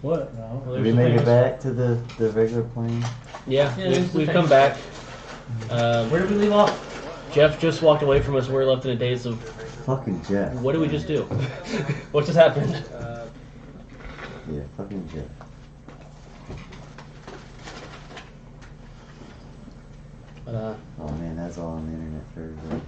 What? No. Well, Did we make it back to the regular plane? Yeah, there's the we've thing. come back. Where did we leave off? Jeff just walked away from us. We're left in a daze of Fucking Jeff. what did we just do? What just happened? Yeah, fucking Jeff. But, Oh man, that's all on the internet for everybody.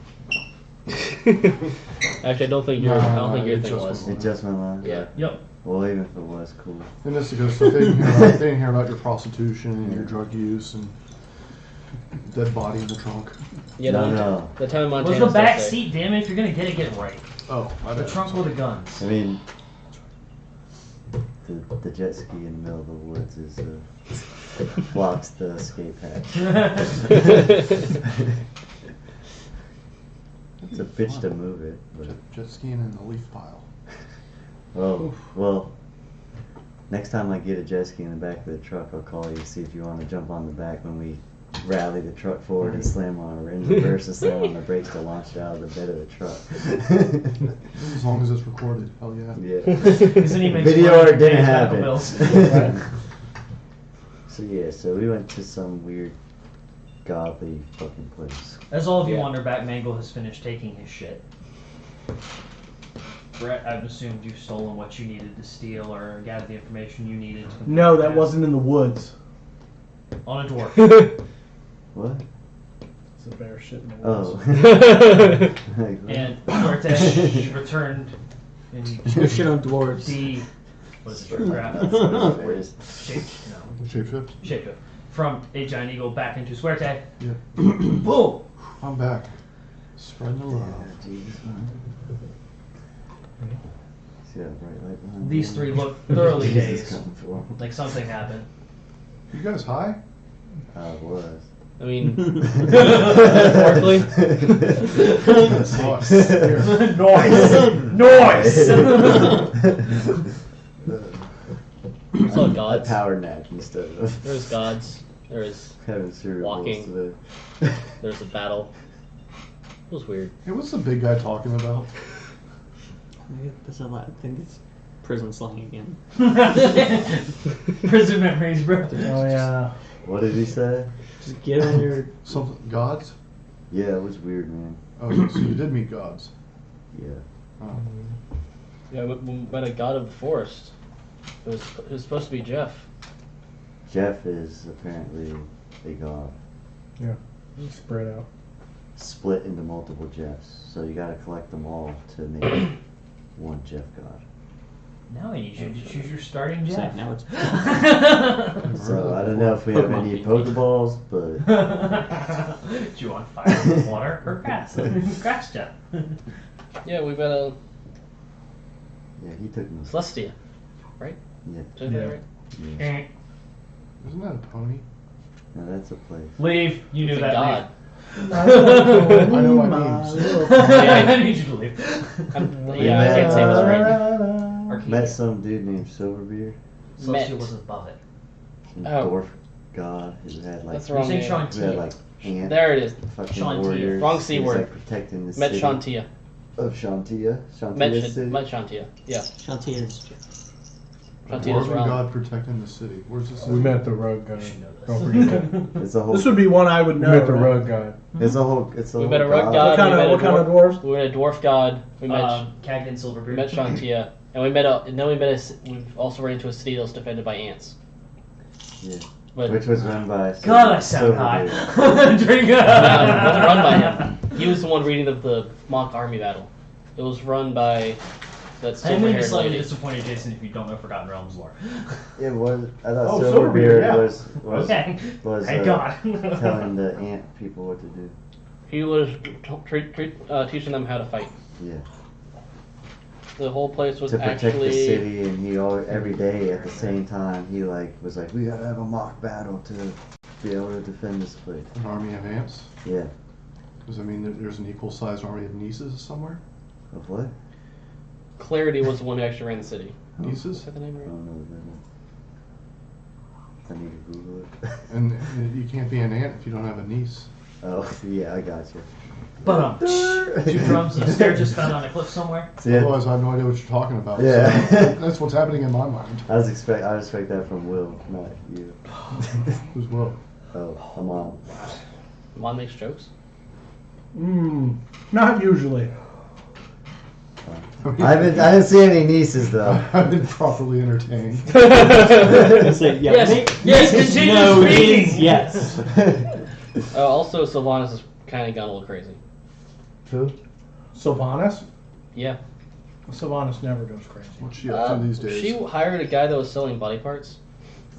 actually, I don't think your it thing just was. went It just went live? Yeah. Yep. Well, even if it was, cool. And this goes, so they didn't hear about your prostitution and your drug use and dead body in the trunk. Yeah, No. the time in Where's Montana. the back seat, damn it? If you're gonna get it right. Oh, I The bet. trunk with the guns. I mean, the jet ski in the middle of the woods is blocks the escape hatch. It's a bitch to move it, but Jet skiing in the leaf pile. well, next time I get a jet ski in the back of the truck, I'll call you to see if you want to jump on the back when we rally the truck forward and slam on our in reverse and slam on the brakes to launch it out of the bed of the truck. As long as it's recorded, hell yeah. Yeah. Isn't even Video or it didn't medical happen. bills. So yeah, so we went to some weird, godly fucking place. As all of you Yeah. wonder back, Mangle has finished taking his shit. Brett, I've assumed you've stolen what you needed to steal or gathered the information you needed to complete No, the that task. wasn't in the woods. On a dwarf. What? It's a bear shit in the woods. Oh. Like, what? And Cortez returned in No shit on dwarves. the what is it? Graph? There it is. Shape, no, Shapeshift? shapeshift from a giant eagle back into Suerte. Yeah. Boom! I'm back. Spreading the love. Yeah, Jesus, man. See that bright light behind These me? three look thoroughly Jesus dazed, coming for 'em. like something happened. You guys high? It was. I mean, metaphorically. Sucks. Noise! I saw I gods. power napped instead of There's gods. There is having cereal Walking. bowls today. there's a battle. It was weird. Hey, what's the big guy talking about? There's a lot. I think it's prison slang again. Prison memories, bro. Oh yeah. What did he say? Just get on your. Something gods? Yeah, it was weird, man. Oh, so you did meet gods. Yeah. Oh. Yeah, we met a god of the forest. It was supposed to be Jeff. Jeff is apparently a god. Yeah. Spread out. Split into multiple Jeffs. So you gotta collect them all to make one Jeff god. Now I need you to choose your starting It's like, Jeff. now it's. So I don't know if we have any Pokeballs, but Do you want fire, water, or grass? Grass Jeff. Yeah, we met a yeah, he took me. Celestia, right? Yeah. Did I get that right? Yeah. Isn't that a pony? No, that's a place. Leave. You knew It's a that. god. I know my memes. Leave. I need you to leave. Yeah, I can't say it was right. Arcadia. Met some dude named Silverbeard, Celestia Met. was above it. some Oh. dwarf god who had like That's the You're wrong saying name. who had Shantia. like ant There it is. fucking Shantia. warriors. Wrong He C was, word. like protecting the Met city Shantia. of Shantia. Shantia Met city. Shantia. Yeah. Shantia is. A Shantia's dwarven realm. god protecting the city. Where's this? We met the rogue guy. You should know Don't this. forget that. It's a whole. This would be one I would know. met the right? rogue guy. It's a whole. It's a We whole met a rogue god. god. What kind we of met what a kind of dwarf- dwarves? We met a dwarf god. We met Cagden Silverbeard. we met Shantia, and we met a. And then we met a. We've also ran into a city that was defended by ants. Yeah. But Which was run by. God, I sound high. Silverbeard. Drink it wasn't run by him. He was the one reading the mock army battle. It was run by that I'm going to be silver-haired slightly lady. disappointed, Jason, if you don't know Forgotten Realms lore. It was. I thought Oh, Silverbeard Silverbeard, yeah. was Okay. was Thank God. telling the ant people what to do. He was teaching them how to fight. Yeah. The whole place was To protect actually. the city, and he every day at the same time he was like, we gotta have a mock battle to be able to defend this place. An army of ants? Yeah. Does that mean that there's an equal sized army of nieces somewhere? Of what? Clarity was the one who actually ran the city. Is Nieces? that the name I right? don't know what that is. I need to Google it. And you can't be an ant if you don't have a niece. Oh yeah, I got you. But two drums and a snare just found on a cliff somewhere. Yeah. Otherwise, I have no idea what you're talking about. Yeah. So that's what's happening in my mind. I expect that from Will, not you. Who's Will? Oh, I'm on. Mom makes jokes. Not usually. I didn't see any nieces though. I've been properly entertained. Say, yeah, Yes, continue no, it speaking. is yes. Also, Sylvanas has kind of gone a little crazy. Who? Sylvanas? Yeah. Sylvanas never goes crazy. What's she up to these days? She hired a guy that was selling body parts.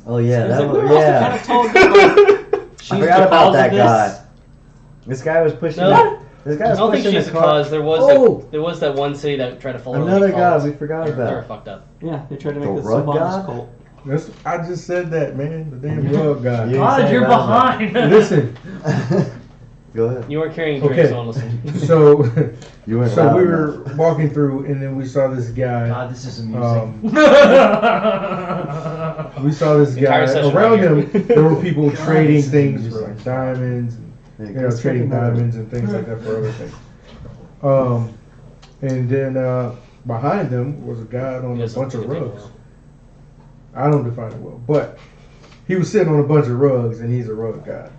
Oh yeah, It's that like, was, we're also yeah. kind of told that, I she's forgot the about cause that of this. guy. This guy was pushing. No. This guy I was don't think pushing she's the the car. cause. There was Oh! there was that one city that tried to follow Another her guy cults. we forgot They were about. fucked up. Yeah, they tried to The make this rug Sylvanas god? cult. I just said that, man. The damn rug guy. Yeah. God, you're Right. behind. Listen, Go ahead. You weren't carrying drinks, Okay. so listen. so You weren't so loud we enough. were walking through, and then we saw this guy. God, this is amusing. We saw this Entire guy. session Around right him, here. there were people trading this is things for amusing. like diamonds, and Yeah, you know, let's trading check him out. diamonds and things like that for other things. And then behind them was a guy on He a doesn't bunch of think it rugs. well. I don't define it well, but he was sitting on a bunch of rugs, and he's a rug guy.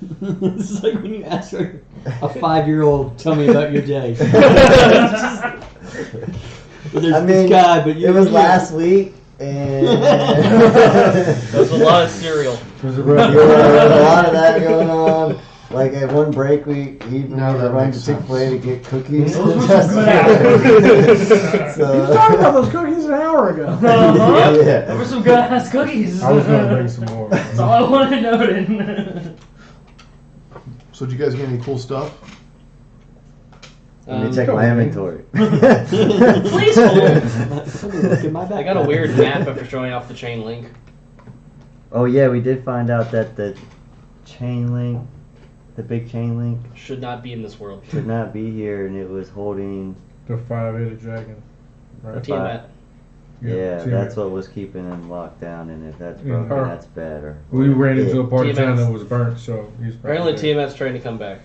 This is like when you ask a 5-year-old, tell me about your day. Well, there's I mean, this guy, but you it was you- last week, and There was a lot of cereal. It was a there rug was guy. a lot of that going on. Like at one break, we even Now had to that run makes to Chick-fil-A to get cookies. Those were Just- some good You talked about those cookies an hour ago. Uh-huh. Yeah. There were some good ass cookies. I was gonna bring some more. That's all I wanted noted. So did you guys get any cool stuff? Let me check my inventory. Please Let me look in my I got a backpack. weird map after showing off the chain link. Oh yeah, we did find out that the chain link, the big chain link, Should not be in this world. should not be here, and it was holding. The 5-headed dragon. Right? Tiamat. Yeah, see that's it. what was keeping him locked down, and if that's Yeah. broken, Or- that's bad. Or We ran into a part of town Tiamat's- that was burnt, so he's probably Apparently dead. Tiamat's trying to come back.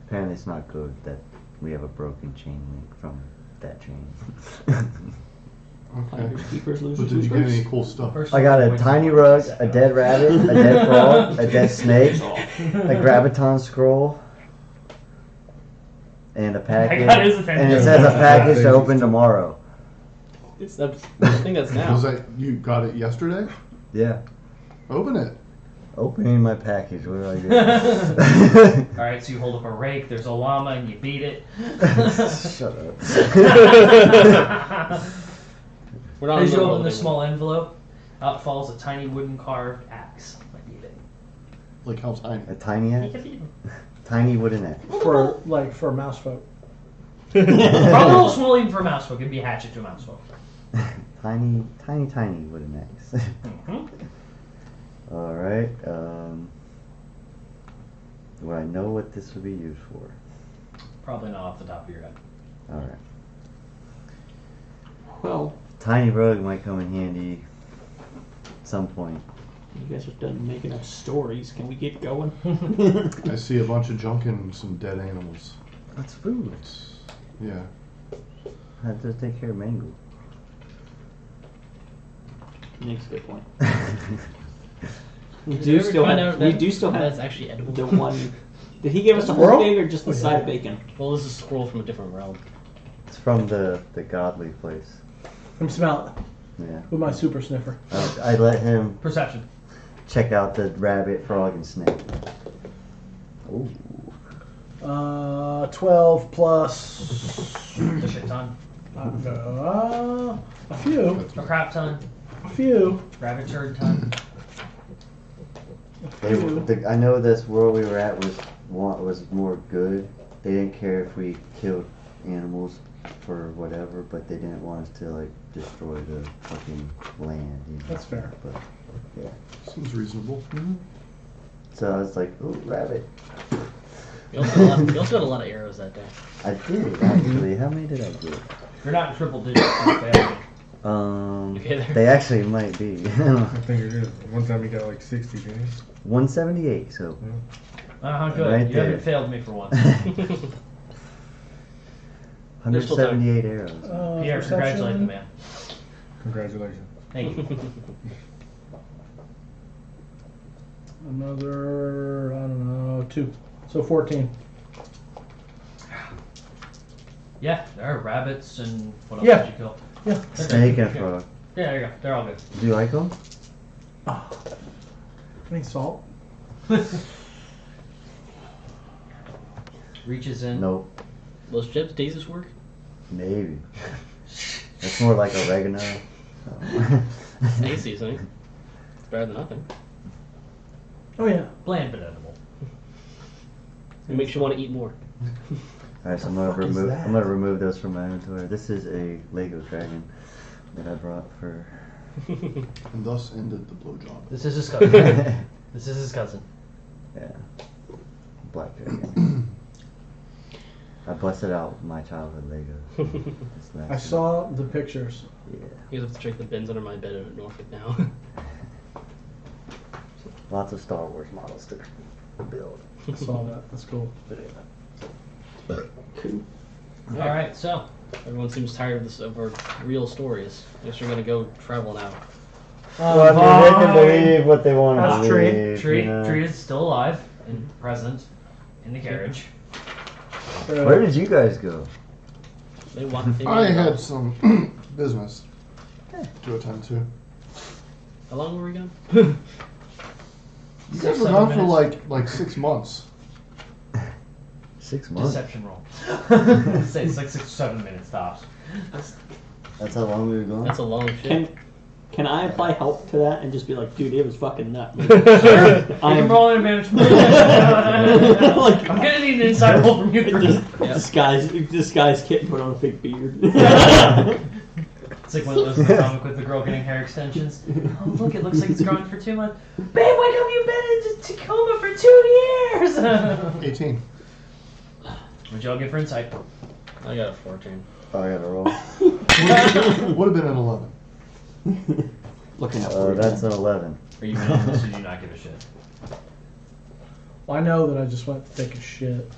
apparently, it's not good that we have a broken chain link from that chain. Okay. Finders, keepers, losers, But did you get losers. any cool stuff? I got a tiny rug, a dead rabbit, a dead frog, a dead snake, a graviton scroll, and a package. got his And it attention. says a package to open tomorrow. I think that's now. Was that you got it yesterday? Yeah. Open it. Opening my package. What do I do? Alright, so you hold up a rake, there's a llama, and you beat it. Shut up. We're not in As the you middle open the of small envelope, out falls a tiny wooden carved axe. I beat it. Like how tiny? A tiny axe? Tiny wooden axe. For a mouse folk. Probably a little small even for a mouse folk. It'd be a hatchet to a mouse folk. Tiny wooden axe. Mhm. Alright, do I know what this would be used for? Probably not off the top of your head. Alright. Well, Tiny rug might come in handy at some point. you guys are done making up stories. Can we get going? I see a bunch of junk and some dead animals. That's food. Yeah. I have to take care of Mango. Makes a good point. Did you ever find out We that do still have that's actually edible. the one. Did he give us the Squirrel? whole thing or just the side of bacon? Well, this is a scroll from a different realm. It's from the godly place. Let me smell it Yeah. with my super sniffer. I let him Perception. check out the rabbit, frog, and snake. Ooh. 12 plus A shit ton. a few. A crap ton. A few. Rabbit turd ton. I know this world we were at was more good. They didn't care if we killed animals for whatever, but they didn't want us to like destroy the fucking land. You know? That's fair. But yeah, Seems reasonable. so I was like, ooh, rabbit. You also got a lot of arrows that day. I did actually. How many did I get? You're not in triple digits. You failed. Okay, there. They actually might be. I think it is. One time he got like 60, didn't he? 178. So Good. Right You there. haven't failed me for once. 178 arrows. Pierre, congratulate the man. Congratulations. Thank you. Another, I don't know, 2. So 14. Yeah, there are rabbits and what else Yeah. did you kill? Yeah. Snake and frog. Yeah, there you go. They're all good. Do you like them? Any salt? Reaches in. Nope. Those Jeb's daisies work? Maybe. That's more like oregano. Snake seasoning. It's better than nothing. Oh yeah. Bland but edible. It makes you want to eat more. Alright, so I'm gonna fuck is remove. that? I'm gonna remove those from my inventory. This is a Lego dragon that I brought for. And thus ended the blowjob. This is his cousin. This is his cousin. Yeah. Black dragon. I busted out my childhood Lego. This last I year. saw the pictures. Yeah. You guys have to check the bins under my bed at Norfolk now. Lots of Star Wars models to build. I saw that. That's cool. All right, so Everyone seems tired of this of our real stories. I guess we're gonna go travel now. Well, I mean, they can believe what they want to That's believe. Treat. you know? Treat is still alive and present in the carriage. Where did you guys go? They want. They I need to had know. some business to attend to. How long were we gone? You guys were 7 gone for minutes. like 6 months. 6 months. Deception roll. Say it's like 6 or 7 minutes tops. That's how long we were gone. That's a long shit. Can I apply help to that and just be like, dude, it was fucking nuts. I'm rolling advantage. Like, I'm gonna need an inside roll from you. Just Yeah. disguise kit and put on a fake beard. It's like one of those in the comic with the girl getting hair extensions. Oh, look, it looks like it's growing for 2 months. Babe, why come you been in Tacoma for 2 years? 18. What'd y'all get for insight? I got a 14. Oh, I gotta roll. Would have been an 11. Looking out for you. That's an 11. Are you mad? Or do you not give a shit? Well, I know that I just went to take a shit.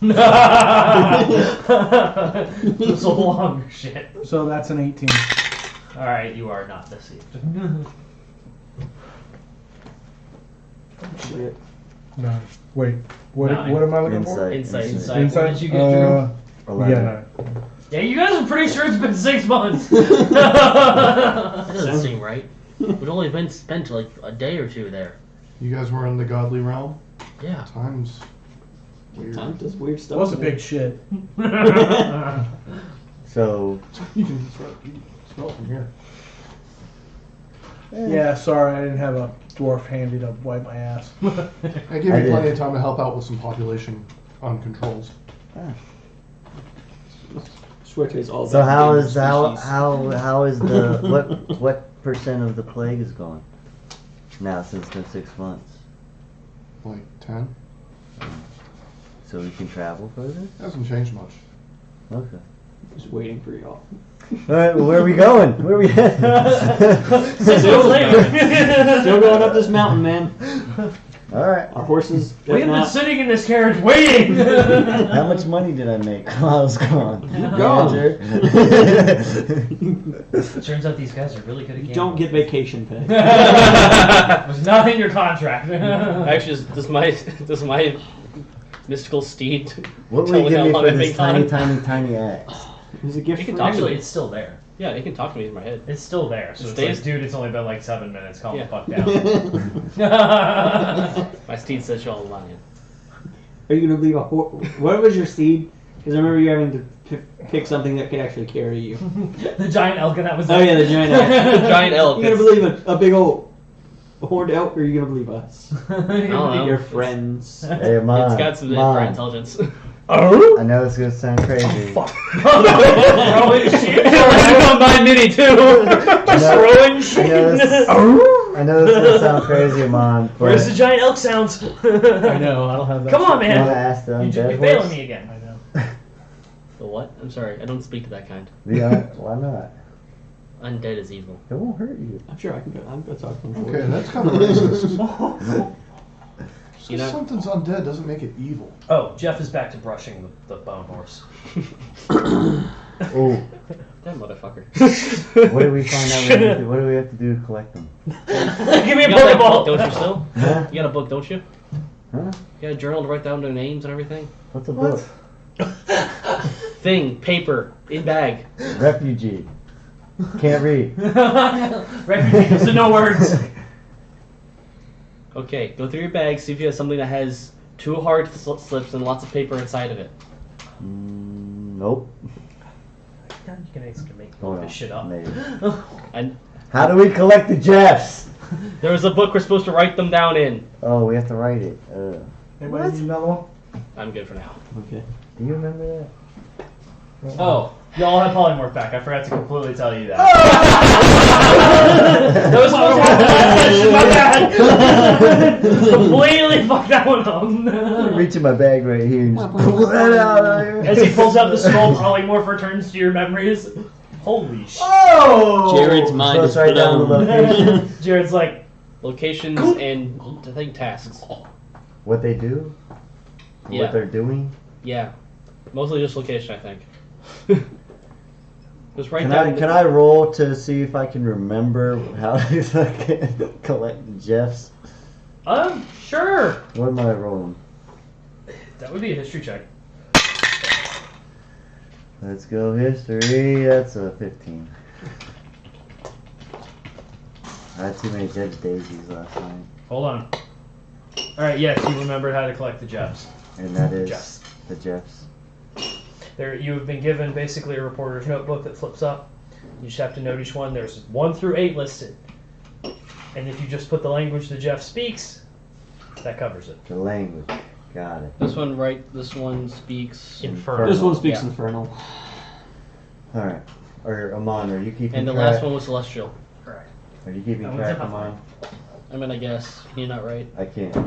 It's a longer shit. So that's an 18. Alright, you are not deceived. Shit. No. Wait. What? Nine. What am I looking for? Insight. Insight. What did you get, Drew? 11. Yeah. No. Yeah, you guys are pretty sure it's been 6 months. That doesn't seem right. We'd only been spent like a day or two there. You guys were in the godly realm? Yeah. Times weird. Time does weird That stuff. was a big shit. So, You can smell it from here. Yeah, sorry, I didn't have a dwarf handy to wipe my ass. I gave I you did. plenty of time to help out with some population controls. Swear to it's all so about how being is species. how is the what percent of the plague is gone now since it's been 6 months? Like 10. So we can travel further. Hasn't changed much. Okay. Just waiting for y'all. All right. Well, where are we going? Where are we headed? 6 months later. Still going up this mountain, man. All right. Our horses. We have been not- sitting in this carriage waiting. How much money did I make while I was gone? Gone. Turns out these guys are really good at You gambling. don't get vacation pay. It was not in your contract. Actually, does my mystical steed What will tell you me give how me long for I've this been tiny, gone? tiny axe? It was a gift You can for talk you. to Actually, it. it's still there. Yeah, it can talk to me in my head. It's still there. So It it's stays- like, dude, it's only been like 7 minutes. Calm Yeah. the fuck down. My steed says you're all lying. Are you gonna leave a horse? What was your seed? Because I remember you having to pick something that could actually carry you. The giant elk that was Oh there. yeah, the giant elk. The giant elk. You gonna believe a big old horned elk, or are you gonna believe us? I don't know. Your It's- friends. Hey, Mom. It's got some Mom. intelligence. I know it's gonna sound crazy. Throwing shit. on my mini too. Throwing shit. I know this is gonna sound crazy, Mom. But Where's the giant elk sounds? I know, I don't have that. Come on, you man. wanna ask the You just be undead failing horse? me again. I know. The what? I'm sorry, I don't speak to that kind. Why not? Undead is evil. It won't hurt you. I'm sure I can go. I'm gonna talk to him. Okay, that's kind of racist. Just You know- something's undead doesn't make it evil. Oh, Jeff is back to brushing the bone horse. Oh, That motherfucker. what did we find out? What do we have to do to collect them? Give me a You got that book, Pokeball! don't you still? Huh? You got a book, don't you? Huh? You got a journal to write down their names and everything? What's a book? Thing, paper, in bag. Refugee. Can't read. Refugee, so no words. Okay, go through your bag, see if you have something that has 2 hard slips and lots of paper inside of it. Nope. You can make Hold this on. shit up. Maybe. And How do we collect the Jeffs? there was a book we're supposed to write them down in. Oh, we have to write it. Anybody need another one? I'm good for now. Okay. Do you remember that? Oh, y'all have polymorph back. I forgot to completely tell you that. That was supposed to happen last session, my bad. Completely fucked that one I'm up. reaching my bag right here and just pull that out of here. As he pulls out the skull, polymorph returns to your memories. Holy shit. Oh! Jared's mind So is it's right down the blown. location. Jared's like, Locations and, I think, tasks. What they do? Yeah. What they're doing? Yeah. Mostly just location, I think. Just write Can down. I roll to see if I can remember how to fucking collect Jeffs? sure. What am I rolling? That would be a history check. Let's go history. That's a 15. I had too many Judge Daisies last night. Hold on. Alright, yes, you remembered how to collect the Jeffs. And that is Jeffs. the Jeffs. There, you have been given basically a reporter's notebook that flips up. You just have to note each one. There's 1 through 8 listed. And if you just put the language the Jeff speaks, that covers it. The language. Got it. This one speaks. Infernal. This one speaks Yeah. infernal. Alright. Or Amon, are you keeping And the track? last one was celestial. Correct. Are you keeping That track, one's Amon? I mean, I guess. You're not right. I can't. I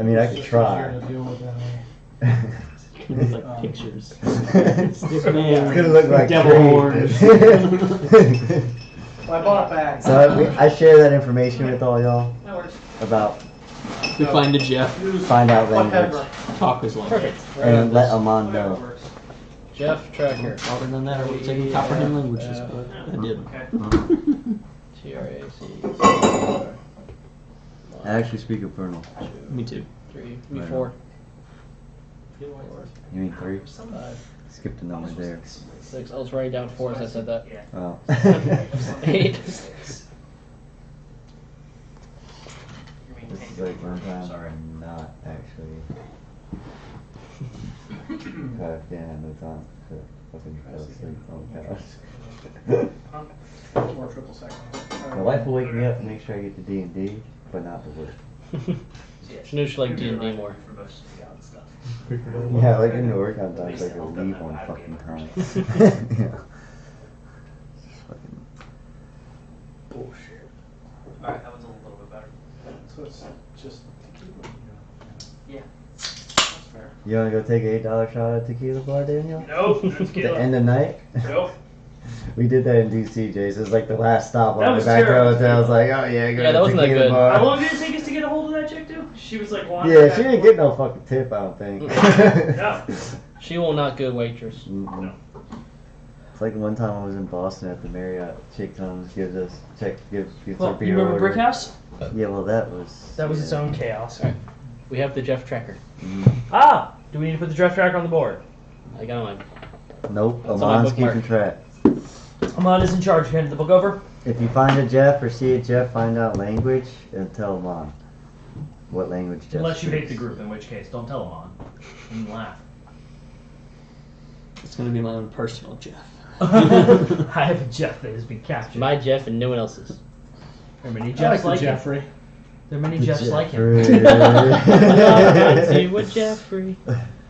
mean, I could try. Easier to deal with that way. It's like pictures. It's man. gonna look like Devil Creed. I bought it back. So I share that information with all y'all That works. about We find a Jeff. find out language Whatever. Talk his language. Perfect. and let Amon Whatever know. works. Jeff Tracker. Other than that, I would say we comprehend languages, but I did. TRAC. I actually speak Infernal. Me too. 3, Right 4, You mean 3? 5, Skipped a number there. 6. I was writing down 4 as I said that. Oh. 8. This is like one time I'm not actually. God damn, no time to fucking fell asleep on the couch. Or triple second. My wife will wake me up and make sure I get to D&D, but not to work. She knew she liked D&D more. Yeah, like in the work on times I go leave one fucking time. Yeah. Fucking Bullshit. Alright, that one's a little bit better. So it's just tequila. Yeah. That's fair. You wanna go take an $8 shot at tequila bar, Daniel? Nope, that's The end of night? Nope. We did that in DC, Jace. It was like the last stop That on the was back terrible. road. I was like, oh yeah, go Yeah, to that wasn't that tequila good. bar. How long did it take us to get a hold of that chick, too? She was like, wanting Yeah, back she and didn't forth. get no fucking tip, I don't think. No. She will not good waitress. Mm-mm. It's like one time I was in Boston at the Marriott. Chick comes, gives us gives her Well, beer you remember order. Brick House? Yeah, well that was. That was yeah. its own chaos. Alright. We have the Jeff Tracker. Ah! Do we need to put the draft tracker on the board? I got mine. Nope, That's on my Amon's bookmark. keeping track. Amon is in charge. You handed the book over? If you find a Jeff or see a Jeff, find out language and tell Amon what language Jeff Unless you hate the speaks. group, in which case, don't tell Amon. You can laugh. It's gonna be my own personal Jeff. I have a Jeff that has been captured. My Jeff and no one else's. There are many I like Jeffs the like him. Jeffrey. There are many The Jeffs like him. I see what Jeffrey.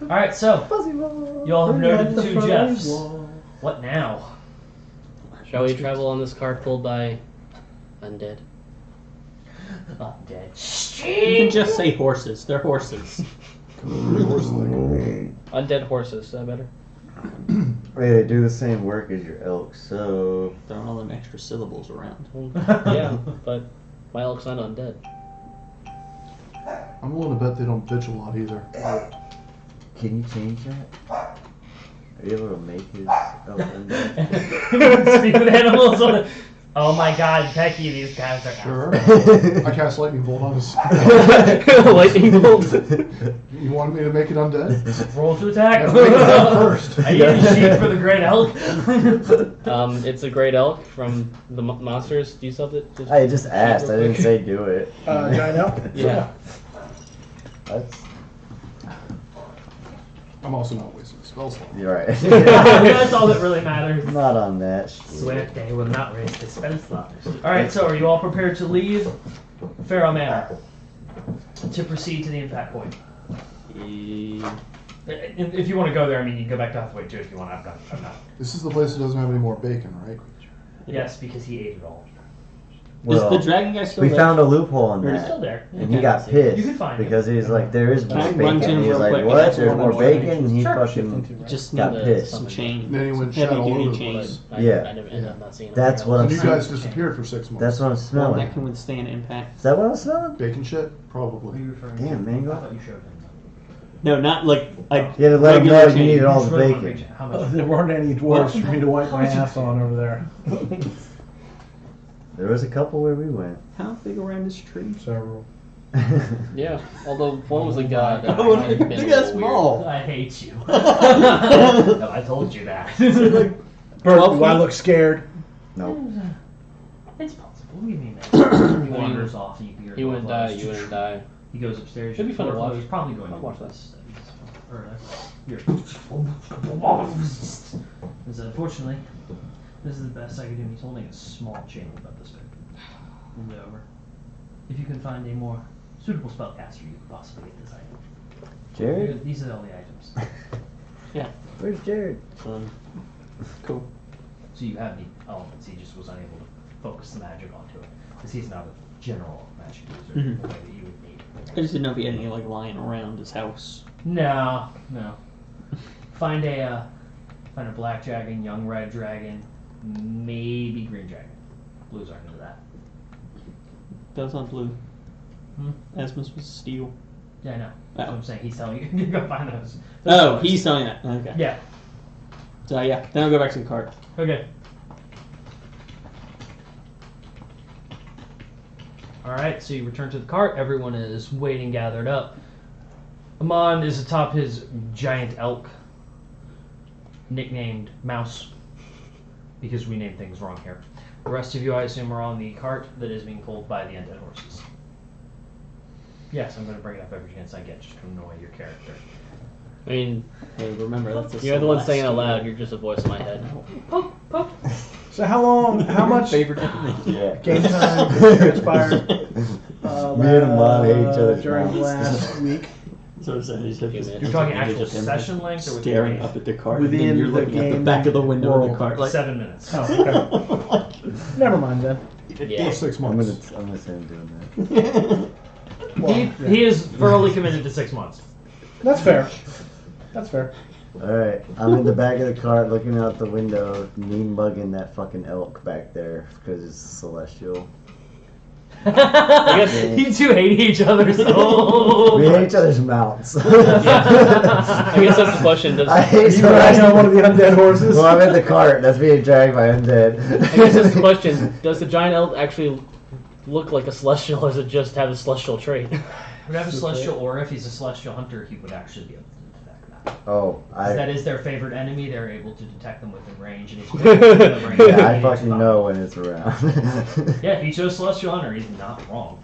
Alright, so, you all have noted 2 Jeffs. What now? Shall we travel on this car pulled by undead? I'm dead. You can just say horses. They're horses. Undead horses. Is that better? Hey, they do the same work as your elk, so Throwing all them extra syllables around. Yeah, but my elk's not undead. I'm willing to bet they don't bitch a lot either. Can you change that? Are you able to make his elk undead? Speak with animals. Oh my God, Becky, these guys are Sure. I cast lightning bolt on his. Lightning bolt. You wanted me to make it undead? Roll to attack. Yeah, make it undead first. I need a sheet for the great elk. It's a great elk from the monsters. Do you sell it? I just asked. I didn't say do it. Giant elk? Yeah. That's. I'm also not wasting a spell slot. You're right. That's all that really matters. Not on that shit. Suerte will not raise the spell slot. Alright, so are you all prepared to leave Pharaoh Manor to proceed to the impact point? If you want to go there, I mean, you can go back to Hathaway too if you want. I'm not. This is the place that doesn't have any more bacon, right? Yes, because he ate it all. Is Well, the dragon guy still we there? found a loophole in He's that. still there. And he got pissed You can find because he's like, there is Can more I run to bacon. him He's real like, quick? what? That's There's one more more bacon? And he Sure. fucking Just got need pissed. some chain. Then he went shed Heavy all over duty the chain. place. Yeah. I never end up not seeing him. That's what I'm And you saying. guys disappeared for 6 months. That's what I'm One smelling. that can withstand impact. Is that what I'm smelling? Bacon shit? Probably. Damn, mango. you showed him. No, not like I. You had to let him know you needed all the bacon. How much? There weren't any dwarves for me to wipe my ass on over there. There was a couple where we went. How big around this tree? Several. Yeah, although one was a god. that Oh, might have been a look little at small. weird. I hate you. No, I told you that. Bert, do I look scared? Nope. It's possible. What do you mean that? He wanders off. You hear He wouldn't door die. close. You wouldn't die. He goes upstairs. Should be fun to door watch. closed, probably going I'll to watch one of that. his studies. He said, unfortunately, this is the best I can do. He's holding a small chain about this big. Move it over. If you can find a more suitable spellcaster, you could possibly get this item. Jared? These are all the items. Where's Jared? Cool. So you have the elements. He just was unable to focus the magic onto it because he's not a general magic user Mhm. the way that you would need. I just didn't know if he had any like lying around his house. No. Find a black dragon, young red dragon, maybe green dragon. Blues aren't into that. That was not blue. Hmm? Asmus was steel. Yeah, I know. That's Oh. what I'm saying. He's telling you. You go find those. Oh, he's telling that. Okay. Yeah. So yeah, then I'll go back to the cart. Okay. All right. So you return to the cart. Everyone is waiting, gathered up. Amon is atop his giant elk, nicknamed Mouse, because we name things wrong here. The rest of you, I assume, are on the cart that is being pulled by the undead horses. Yes, I'm going to bring it up every chance I get, just to annoy your character. I mean, Hey, remember that's a you're the one saying it out celestial. loud. You're just a voice in my head. Poke, poke. So how much favorite enemy? Yeah. game time transpired Me and Amon hate each other's during mouths. last week? So it's just You're talking actual just him session length or within staring the up at the cart. Within and then you're the looking at the game back of the window of the world. cart. Like, 7 minutes. Oh, okay. Never mind then. Yeah. For 6 I'm months. gonna say I'm doing Well, He is thoroughly committed to 6 months. That's fair. That's fair. that. Alright, I'm in the back of the cart looking out the window, mean mugging that fucking elk back there because it's celestial. I guess You two hate each other so We hate much. each other's mounts. I guess that's the question. Does I hate You riding on one of the undead horses? Well, I'm in the cart. That's being dragged by undead. I guess that's the question. Does the giant elk actually look like a celestial, or does it just have a celestial trait? Would have a celestial aura. If he's a celestial hunter, he would actually be able to detect that. Oh, That I is their favorite enemy. They're able to detect them within range. And if you within the range, yeah, I he fucking is know when it's around. Yeah, if he chose celestial hunter, he's not wrong.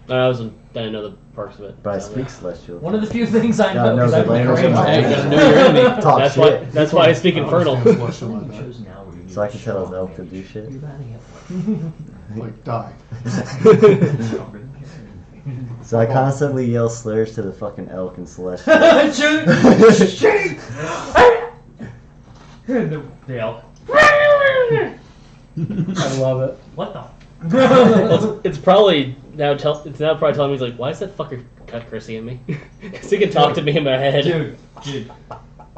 I didn't know the perks of it. But I so, speak celestial. One of the few things I Gotta know know is the I play language of range. my Hey, you gotta know your enemy. Talk That's shit. why. That's why I speak infernal. Celestial like that. Choose now where you So I can need tell his strong elf to mage. do shit. You're batting it. Like, die. Stronger than him. So I constantly yell slurs to the fucking elk and celestial. Shoot! The elk. I love it. What the? Well, it's probably now probably telling me, he's like, why is that fucker cursing at me? Because he can talk to me in my head. Dude,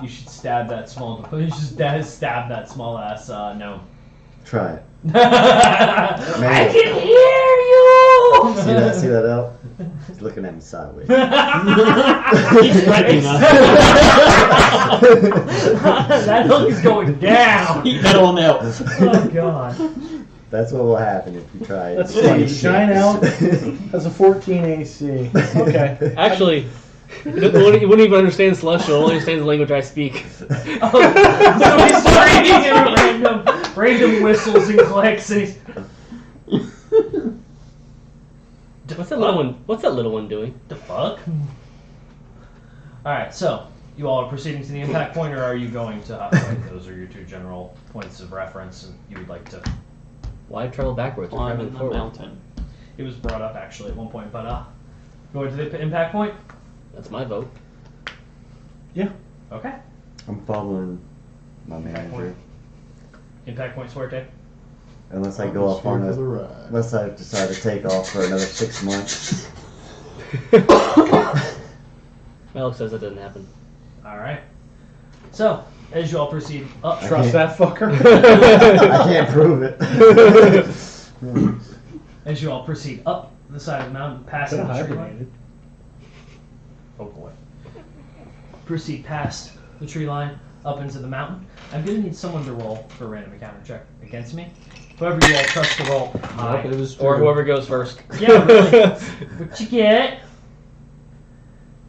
you should stab that small. You should stab that small ass gnome. Try it. I can hear you. See that? See that elf? He's looking at me sideways. He's threatening us. That hook is going down. Heat metal on the elf. Oh god. That's what will happen if you try. Let's funny see. shit. Shine out has a 14 AC. Okay. Actually, you wouldn't even understand Celestial. Only understands the language I speak. Oh, so he's screaming at random whistles and clicks. And he's, What's that little one? What's that little one doing? the fuck? Alright, so you all are proceeding to the impact point, or are you going to Hot Point? Those are your two general points of reference, and you would like to. Why travel backwards? We're Climb traveling the forward. mountain. It was brought up actually at one point, but going to the impact point? That's my vote. Okay. I'm following my Impact manager. point. Impact point Suerte. Unless I I'm go just off on here for the a. ride. Unless I decide to take off for another 6 months. Alex says that doesn't happen. Alright. So, as you all proceed up, I Trust can't- that fucker. I can't prove it. as you all proceed up the side of the mountain, past the Could have tree line. hibernated. Oh boy. Proceed past the tree line, up into the mountain. I'm gonna need someone to roll for a random encounter check against me. Whoever you all trust to roll high. It was Or true. whoever goes first. Yeah, really. What you get?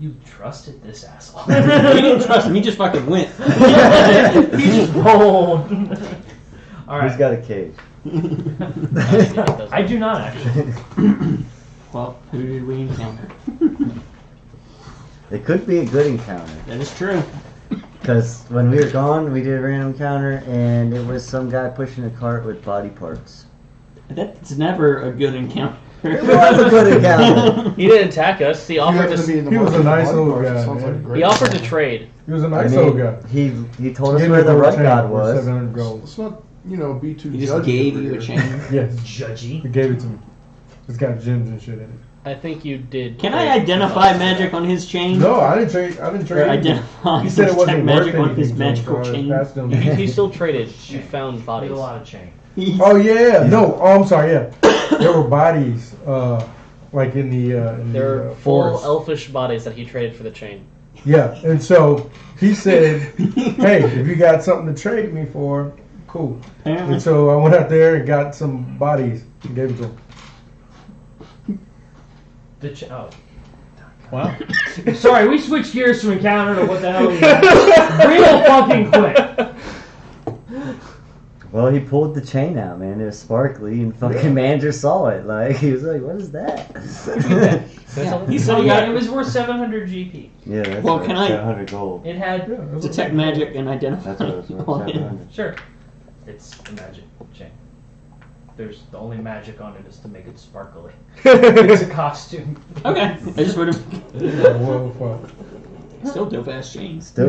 You trusted this asshole. You didn't trust him. He just fucking went. He just rolled. All Who's right. got a cage? I do not actually. Well, who did we encounter? It could be a good encounter. That is true. Because when we were gone, we did a random encounter, and it was some guy pushing a cart with body parts. That's never a good encounter. It was a good encounter. He didn't attack us. He You offered happen to be to. in the he was a market nice for body old parts, guy, it sounds like a man. great He offered to plan. trade. He was a I nice mean, old guy. he told us Gave where me the a right chain god for was. 700 gold. Let's not, be too He just judgy gave over you a here. chain. Yes, Judgy. he gave it to me. It's got gems and shit in it. I think you did. Can I identify magic on his chain? No, I didn't trade. I didn't Or trade. anything. identify He said it wasn't detect worth magic on anything his to him, magical so I chain. passed him. He still traded. You found Did bodies. a lot of chain. Oh yeah, no. Oh, I'm sorry. Yeah, there were bodies, like in the There are full forest. elfish bodies that he traded for the chain. Yeah, and so he said, "Hey, if you got something to trade me for, cool." Apparently. And so I went out there and got some bodies and gave it to him. Oh. Wow. Sorry, we switched gears to encounter to what the hell we real fucking quick. Well, he pulled the chain out, man. It was sparkly, and fucking manager saw it. Like he was like, "What is that?" He said Oh he yeah, got it was worth 700 GP. Yeah, that's Well, right. can I- 700 gold. It had Yeah, it was detect magic and identify. That's what it was worth. on it. 700. sure. It's a magic chain. There's the only magic on it is to make it sparkly. It's a costume. Okay, I just would have Whoa, fuck. still dope ass chains. Still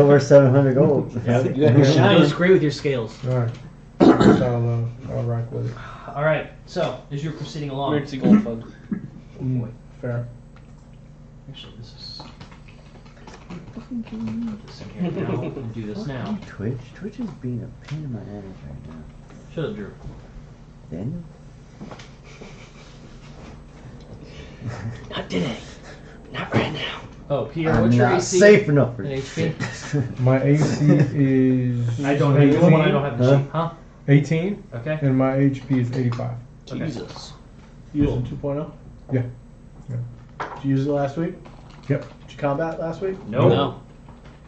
worth 700 gold. Yeah, you got your It shine. goes great with your scales. All right. I'll rock with it. All right. So as you're proceeding along, Emergency gold fund. Fair. actually, this is. Put this in here now. And do this now. Twitch is being a pain in my ass right now. Shut up, Drew. Daniel? Not today. Not right now. Oh, Pierre, I'm what's your not AC? safe enough for And this HP? shit. My AC is. I don't have the one. I don't have the Huh? sheet. Huh? 18, Okay. and my HP is 85. Okay. Jesus. Using 2.0? Yeah. Did you use it last week? Yep. Did you combat last week? No. No.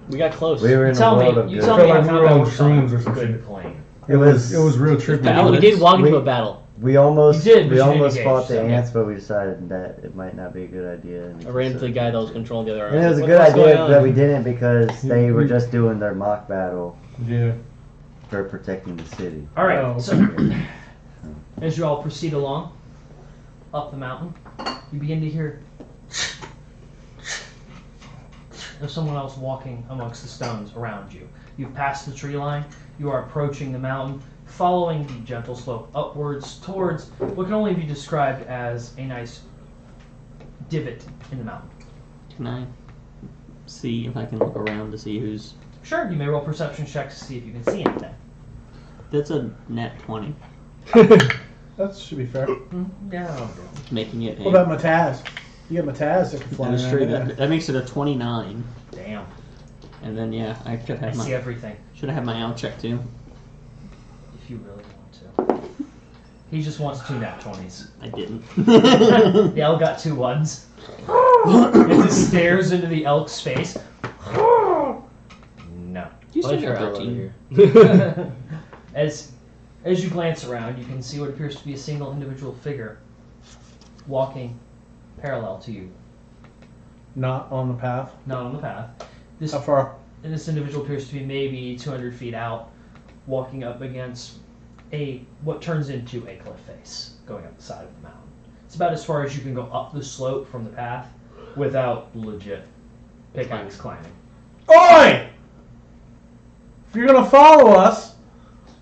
We got close. We were in a Tell world me. of You good. tell I me felt how like we were combat on works on shrooms a or some good shit. plane. It was real trippy. We did walk into We- a battle. We almost You did, but we you didn't almost engage, fought the so- ants, but we decided that it might not be a good idea. And I ran into the guy that was controlling the other army. And it was a What good the fuck's idea, going but on? we didn't because they were we- just doing their mock battle Yeah. for protecting the city. All right. Oh, So as you all proceed along up the mountain, you begin to hear there's someone else walking amongst the stones around you. You've passed the tree line. You are approaching the mountain, following the gentle slope upwards towards what can only be described as a nice divot in the mountain. Can I see if I can look around to see who's? Sure, you may roll perception checks to see if you can see anything. That's a net 20. That should be fair. Yeah, I'll go. Making it. What about Mataz? You got Mataz that can fly That is around true. there. That makes it a 29. Damn. And then yeah, I should I have see my everything. out check too. If you really want to. He just wants 2 nat 20s. I didn't. The elk got 2 ones. It just stares into the elk's face. No. You still Pleasure got out 13. here. As you glance around, you can see what appears to be a single individual figure walking parallel to you, Not on the path. not on the path. This How far? this individual appears to be maybe 200 feet out, walking up against what turns into a cliff face going up the side of the mountain. It's about as far as you can go up the slope from the path without legit pickaxe climbing. Oi! If you're gonna follow us,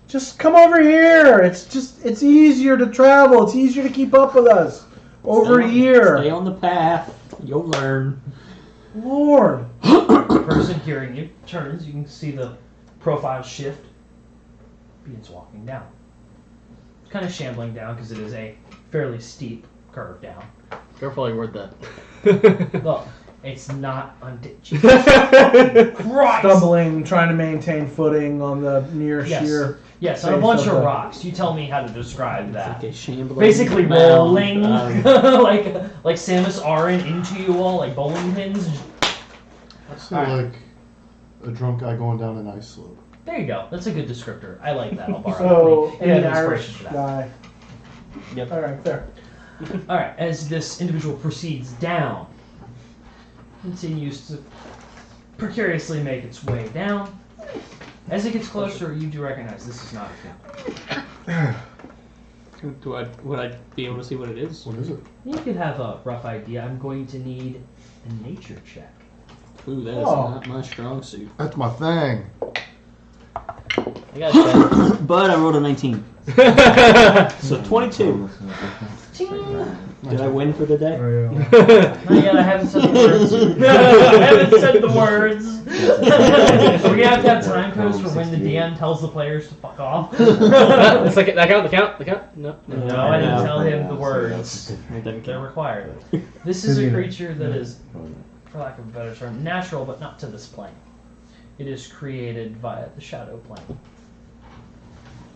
just come over here. It's easier to travel. It's easier to keep up with us. Over Stay here. on the path. You'll learn. Lord. The person hearing you turns. You can see the profile shift. Begins walking down. Kind of shambling down because it is a fairly steep curve down. Careful, I word that. Look, it's not undead. Jesus Christ! Stumbling, trying to maintain footing on the near Yes. sheer. Yes, on a face bunch of of the- rocks. You tell me how to describe that. Like a shambling Basically mound. rolling like Samus Aran into you all like bowling pins. I see Alright. like a drunk guy going down an ice slope. There you go. That's a good descriptor. I like that. I'll borrow So, that. Yeah, an Irish inspiration for that. guy. Yep. All right, there. All right. As this individual proceeds down, continues to precariously make its way down. As it gets closer, you do recognize this is not a human. Would I be able to see what it is? What is it? You could have a rough idea. I'm going to need a nature check. Ooh, that is Oh. not my strong suit. That's my thing. I got But I rolled a 19. 10. So 22. Did I win for the day? Oh, yeah. Not yet. I haven't said the words. I haven't said the words. We're gonna have to have time codes for when the DM tells the players to fuck off. It's like the count. No. No, I didn't know. tell him the Yeah, so words. It doesn't They're count. required. This is a Yeah. creature that is, for lack of a better term, natural, but not to this plane. It is created via the shadow plane.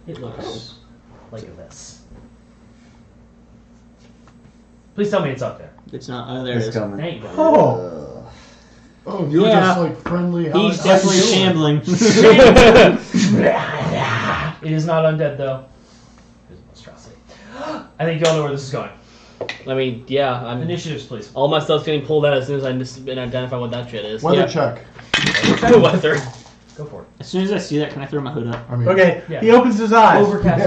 It looks like this. Please tell me it's up there. It's not. Oh, there it It's is. coming. There you go. Oh. Oh, you're Yeah. just like friendly. How He's how's definitely he doing? shambling. It is not undead though. It is a monstrosity. I think y'all know where this is going. I mean, yeah. I'm. Initiatives, please. All my stuff's getting pulled out as soon as I identify what that shit is. Weather Yeah. check. Weather. Go for it. As soon as I see that, can I throw my hood up? I mean, Okay, Yeah. he opens his eyes. Overcast.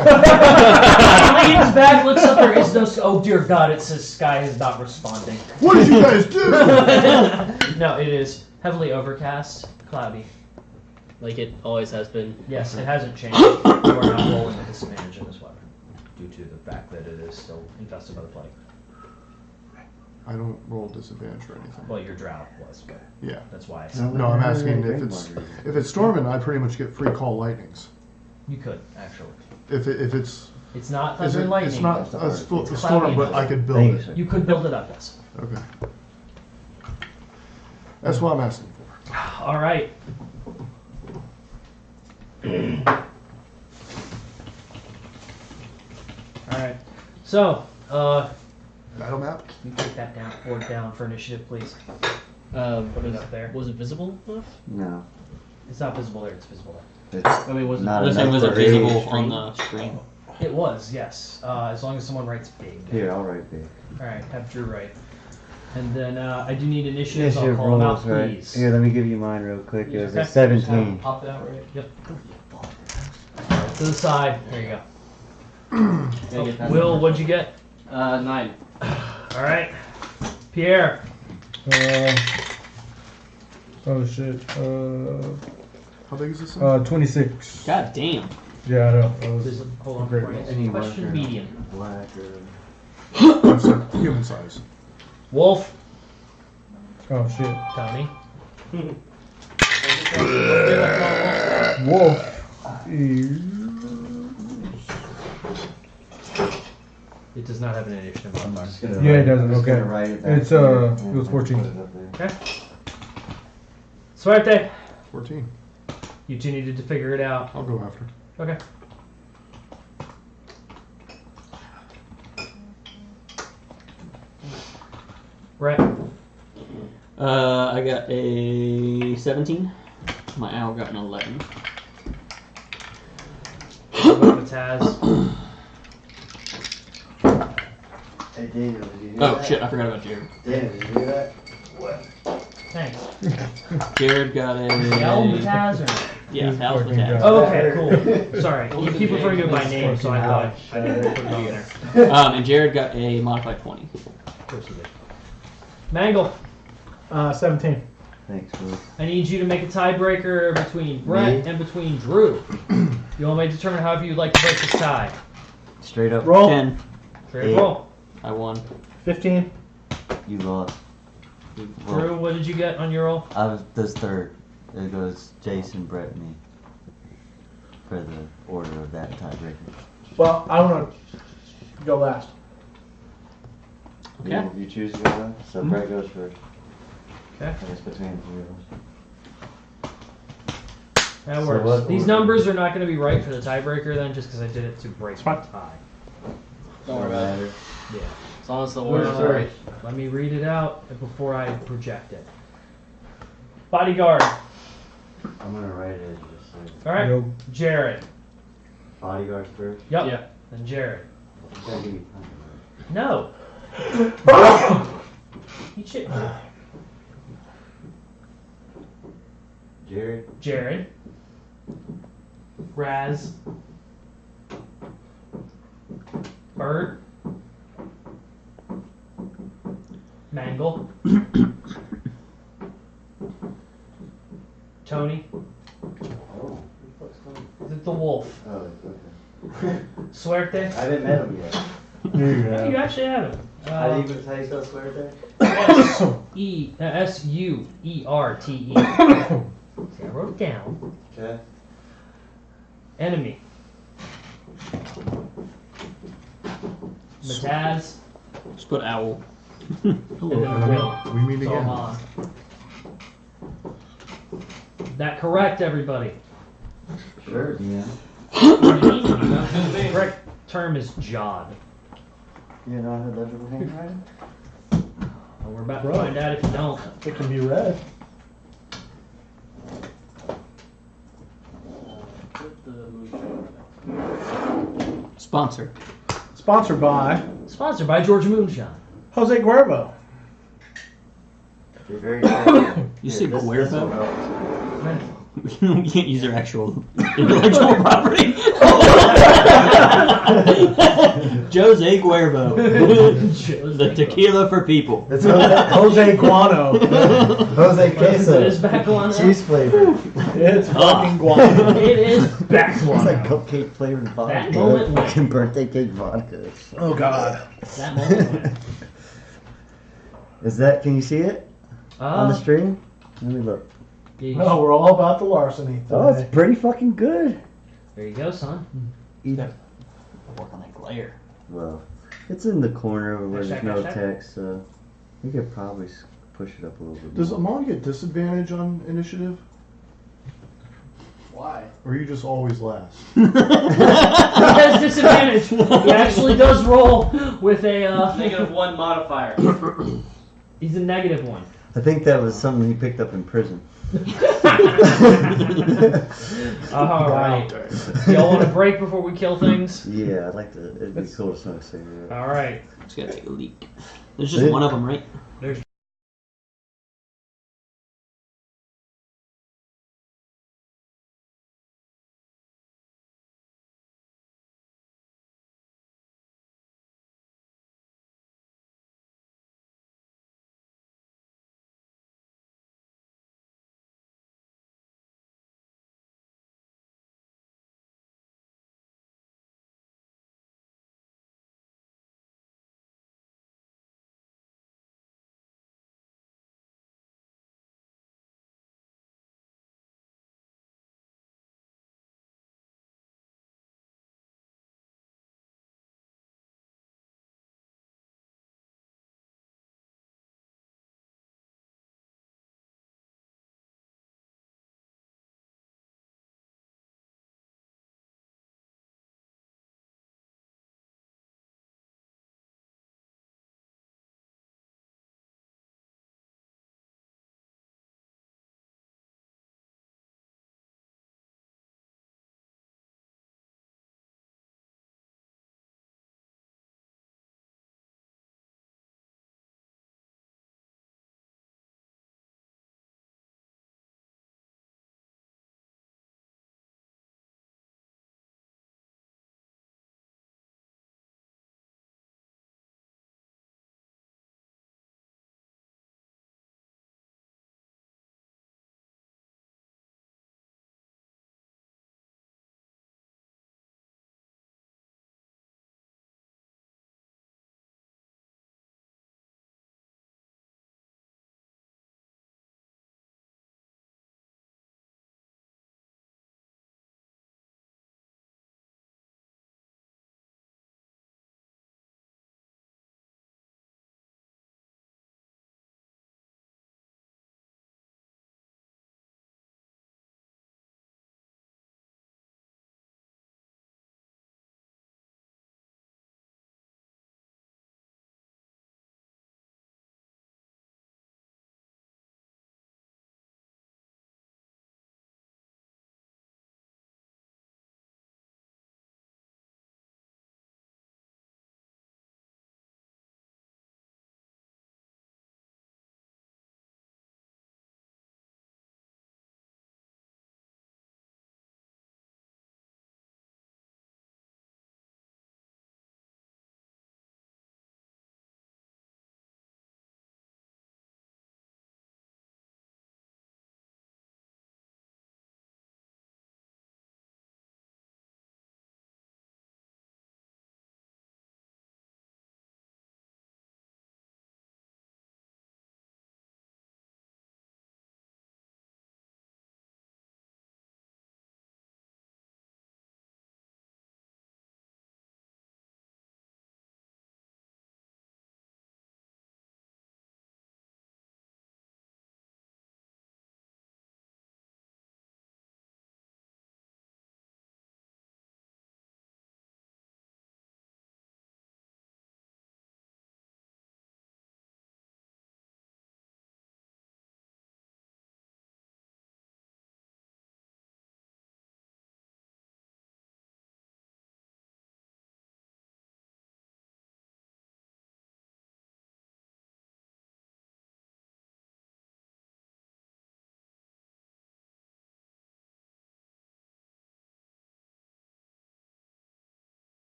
Leans back, looks up. There is no. Oh dear God! It says sky is not responding. what did you guys do? No, it is heavily overcast, cloudy. Like it always has been. Yes, it hasn't changed. You are not rolling a disadvantage in this weapon due to the fact that it is still infested by the plague. I don't roll disadvantage for anything. Well, your drow was, but Yeah. that's why I No. said No, I'm asking if it's storming, I pretty much get free call lightnings. you could actually. If it's It's not is thunder and lightning. it's not That's the a hard storm, thing. storm, but I could build Thank it. you. You could build it up, yes. Okay. That's what I'm asking for. All right. All right. So, Battle map? you take that board down for initiative, please. Put it up there. Was it visible enough? No. It's not visible there. It's visible there. It's I mean, was it? not This thing enough was to read. visible on the screen. It was, yes. As long as someone writes big. Here, I'll write big. All right, have Drew write. And then I do need initiatives. I'll Initiative call them out, rolls, right? please. Here, let me give you mine real quick. It was a Okay. 17. Pop it out right. Yep. To the side. There you go. Oh, Will, what'd you get? 9. All right. Pierre. Oh shit. How big is this thing? 26. God damn. Yeah, I know. That was Hold on. great. before I answer. Any Question marker? medium. Black or... That's like human size. Wolf. Oh shit. Tony. Wolf is It does not have an initiative I'm modifier. just gonna Yeah, it write- doesn't, I'm just okay. gonna write it back It's, here it and was 14. put it up there. Okay. Suerte. 14. You two needed to figure it out. I'll go after. Okay. Brett. I got a 17. My owl got an 11. Taz. Hey Daniel, did you hear Oh that? shit! I forgot about Jared. Daniel, did you hear that? Thanks. Jared got a. Yell Taz or no? Yeah, He's Al's fucking Taz. got- Oh, okay, cool. Sorry. You keep referring to it by name, so I thought I didn't put it on there. And Jared got a modified 20. Of course you did. Mangle. 17. Thanks, Will. I need you to make a tiebreaker between Brett Me? and between Drew. You want me to determine however you'd like to break this tie. Straight up, Roll. 10. Trade Eight. roll. I won. 15. you lost. Drew, what did you get on your roll? I was this third. It goes Jason, Brett, me. For the order of that tiebreaker. Well, I want to go last. Okay. You choose to go last? So Brett goes first. Okay. I guess between the three of us. That So works. what These order? numbers are not going to be right for the tiebreaker then, just because I did it to break the fine. tie. Don't worry about it. Matter. Yeah. As long as the order's All right. Let me read it out before I project it. Bodyguard. I'm gonna write it just so. All right. Yo. Jared. Bodyguards first. Yep. Yeah. Then Jared. You gotta give me time. No. Eat shit. Jared. Jared. Raz. Bert. Mangle. Tony. Oh. Is it the wolf? Oh, okay. Suerte. I haven't met him yet. There you Oh, you go. actually have him. How do you even how you spell Suerte? Suerte. See, I wrote it down. Okay. Enemy. Mataz. Just put owl. And then Will. We meet So again. on. That correct, everybody? Sure, yeah. The correct term is jawed. You know how legible handwriting? Well, we're about to find out if you don't. It can be read. Put the moonshine Sponsor. Sponsored by Sponsored by Georgia Moonshine. Jose Cuervo. You're very careful. You Here, say this Cuervo? will help. We can't use their actual intellectual property. Jose Cuervo. The tequila for people. It's Jose, Jose Guano. Jose It is Queso. back on up. Cheese flavor. It's fucking guano. It is back It's on like up. cupcake flavored vodka. That moment went. Fucking birthday cake vodka. Oh God. That moment went. Is that, can you see it on the stream? Let me look. No, we're all about the larceny. Oh, it's today. pretty fucking good. There you go, son. Work on that glare. Well, it's in the corner where there's no Hashtag. text, so we could probably push it up a little bit Does more. Amon get disadvantage on initiative? Why? Or are you just always last? He has disadvantage. He actually does roll with a. -1 modifier. He's a negative one. I think that was something he picked up in prison. All right. Y'all want to break before we kill things? Yeah, I'd like to. It'd be cool to smoke a cigarette. All right. Just gotta take a leak. There's just one of them, right? There's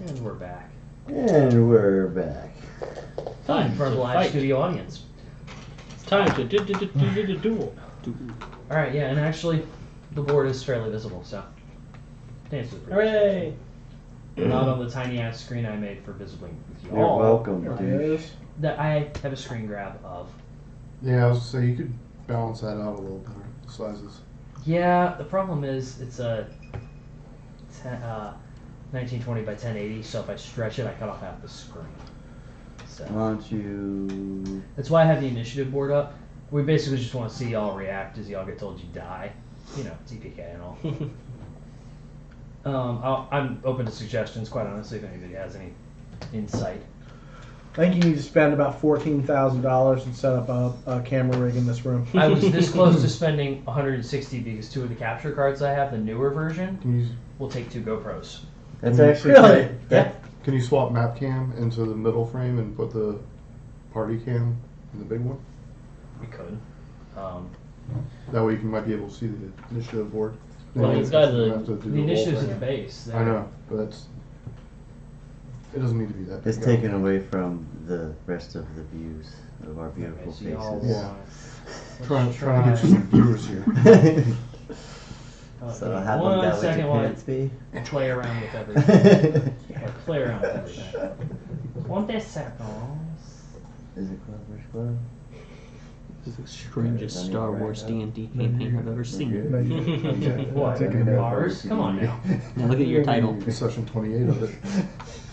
And we're back. And we're back. Time In front of to the live fight. studio audience. It's time to do the duel. Alright, yeah, and actually, the board is fairly visible, so. Dance with me. Hooray! Not on the tiny ass screen I made for visibling with you You're all. welcome, There dude. it is. That I have a screen grab of. Yeah, I was gonna say you could balance that out a little better. The sizes. Yeah, the problem is it's a 1920 by 1080, so if I stretch it, I cut off half the screen. So Why don't you? that's why I have the initiative board up. We basically just want to see y'all react as y'all get told you die. You know, TPK and all. I'm open to suggestions, quite honestly, if anybody has any insight. I think you need to spend about $14,000 and set up a camera rig in this room. I was this close to spending 160 because 2 of the capture cards I have, the newer version, Can you will take 2 GoPros. That's actually Really? that. can you swap map cam into the middle frame and put the party cam in the big one? We could. That way you might be able to see the initiative board. Well, Then it's you got don't the- have to do The whole initiative's thing. at the base. I know, but that's. It doesn't need to be that. It's big. taken away from the rest of the views of our beautiful Okay, so y'all faces. want- Trying to get you some viewers here. So how One about that with second your while I pants be? play around with everything. Or play around with everything. One seconds. Is it Club vs. Club? This is the strangest Star Wars D&D campaign I've ever seen. What? Mars? Come on now. Now look at your title. Session 28 of it.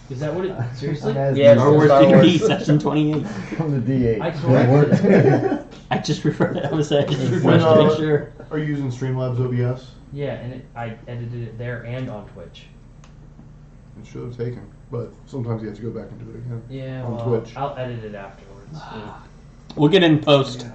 Is that what it? Seriously? Yeah, Star Wars Star D&D Wars. Section 28. From the D8. I corrected I just referred to I was I just When, refreshed to make sure. Are you using Streamlabs OBS? Yeah, and I edited it there and on Twitch. It should have taken, but sometimes you have to go back and do it again. Yeah, On well, Twitch. I'll edit it afterwards. We'll get in post.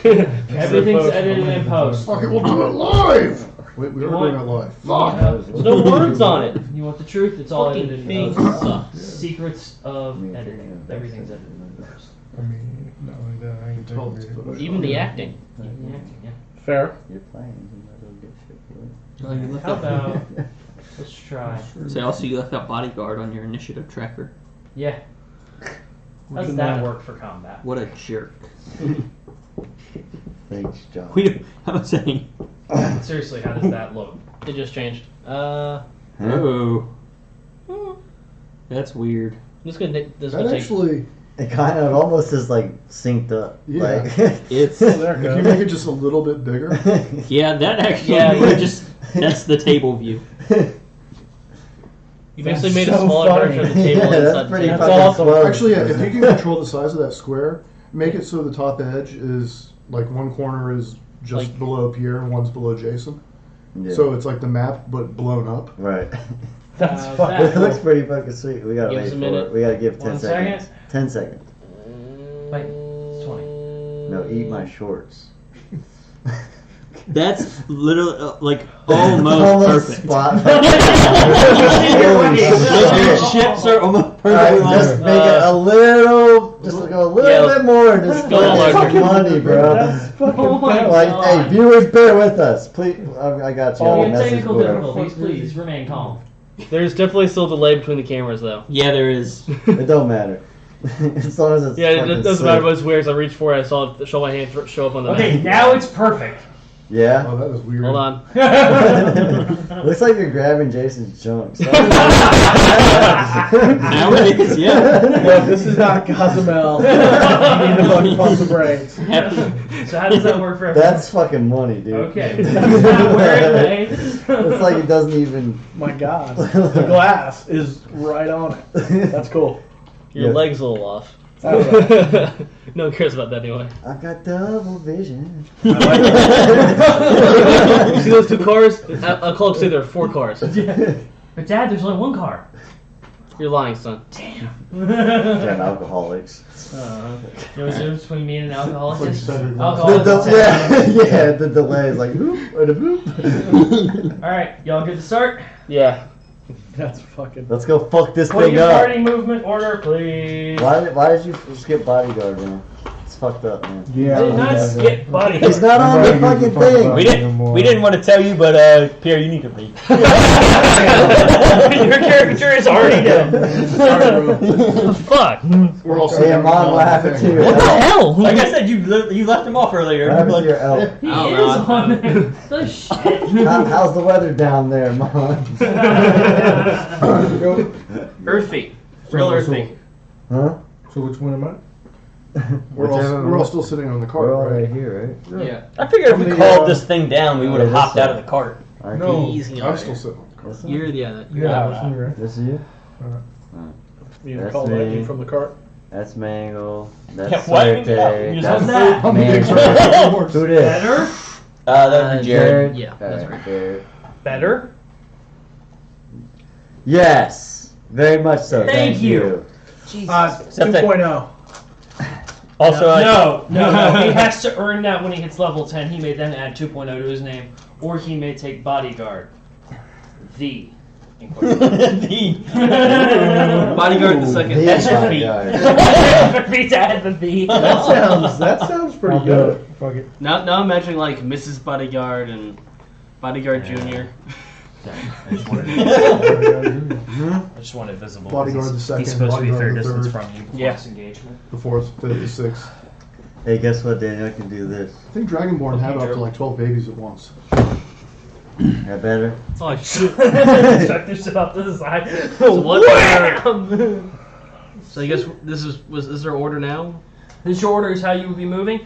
Everything's edited in post. Fuck it, we'll do it live! Wait, we You are want- doing it live. Fuck! There's no words on it. You want the truth? It's all Fucking edited thing in post. sucks. Secrets of editing. Everything's edited in post. I mean, not like that. I ain't Tell taking us it. about it. Even the acting. Yeah, yeah. Fair. You're playing. You might as well get shit for it. Oh, you left How out- about let's try? So also you left out bodyguard on your initiative tracker. Yeah. How does that work for combat? What a jerk. Thanks, John. I was saying. Seriously, how does that look? It just changed. Huh? Oh. That's weird. This is gonna take. This is That gonna take. actually, It kind of almost is like synced up. Yeah. Like, It's There it if you goes. make it just a little bit bigger, yeah, that actually Yeah, we're yeah. just that's the table view. You basically That's made a so smaller funny. version of the table Yeah, inside that's the pretty table. fucking awesome. close. actually, yeah, if you can control the size of that square, make it so the top edge is like one corner is just Like- below Pierre and one's below Jason. Yeah. So it's like the map but blown up. right. That's Uh, fucking It looks pretty fucking sweet. We gotta Give us wait a for minute. it. We gotta give 10 1 seconds. second. 10 seconds. Wait, it's 20. No, eat my shorts. That's literally like almost perfect. Spot. Your Shit. ships are almost Alright, perfectly just lined. make it a little, just go a little Yeah, bit more, and just go split larger. some money, bro. That's fucking Oh my fair. Like, God. hey, viewers, bear with us, please. I got you. Oh, on the Any message technical board. difficulties, please remain calm. There's definitely still a delay between the cameras, though. Yeah, there is. It don't matter. As long as it's Yeah, it fucking doesn't matter sick. what it's weird. 'Cause I reached for it, I saw it, show my hand show up on the Okay, map. now it's perfect. Yeah. Oh, that is weird. Hold on. Looks like you're grabbing Jason's junk. Now it is, yeah. Look, this is not Cozumel. You need to fucking pump the brakes. So how does that work for everyone? That's fucking money, dude. Okay. That's not where it lays. It's like it doesn't even. My God, the glass is right on it. That's cool. Your Yeah. leg's a little off. That's No one cares about that anyway. I've got double vision. You see those 2 cars? I'll call it say there are 4 cars. But Dad, there's only 1 car. You're lying, son. Damn. Damn alcoholics. You know what's the difference between me and an alcoholic? It's like Saturday night. Alcoholic. Yeah, the delay is like whoop or the boop. All right, y'all good to start? Yeah. That's fucking. Let's go fuck this Put thing your up. party movement order, please. Why did you skip bodyguard, man? fucked up, man. Yeah. I did not skip Buddy. He's not on the fucking thing. We didn't want to tell you, but Pierre, you need to read. Your caricature is already done. Fuck. We're all Hey, sitting I'm on what happened to your What the elf? hell? Like I said, you left him off earlier. What happened to your elf? He I don't is know, on there. The shit. How's the weather down there, Mom? Earthy. Real earthy. Huh? So which one am I? We're all still sitting on the cart, We're all right? right here, right? Yeah. I figured if we How many, called this thing down, we would have this hopped out of side. the cart. Alright. No. Easy on I'm it. still sitting on the cart. This one? You're the other. Yeah, that's me, right? This is you? You That's call that me. you from the cart? That's Mangle. That's Yeah, why didn't you Sarte. just That's that? How many Man- dicks are there? Who this? Better? That would be Jared. Yeah, that's Alright, right. Jared. Better? Yes! Very much so. Thank you. Except that- 2.0. Also, No. He has to earn that when he hits level 10. He may then add 2.0 to his name, or he may take bodyguard. The. Bodyguard the second. The That's just bodyguard. For me to add the V. That sounds pretty I'll do good. Fuck it. Now I'm imagining like Mrs. Bodyguard and Bodyguard Junior. I just want it visible. Bodyguard He's- the second, He's supposed to be a fair bodyguard the distance third. from you before Yeah. this engagement. The fourth, fifth, the sixth. Hey, guess what, Daniel? I can do this. I think Dragonborn have up to like 12 babies at once. That better? Oh shit. Chuck this shit off to the side. So what? Wham! So I guess this is our order now. This your order is how you would be moving.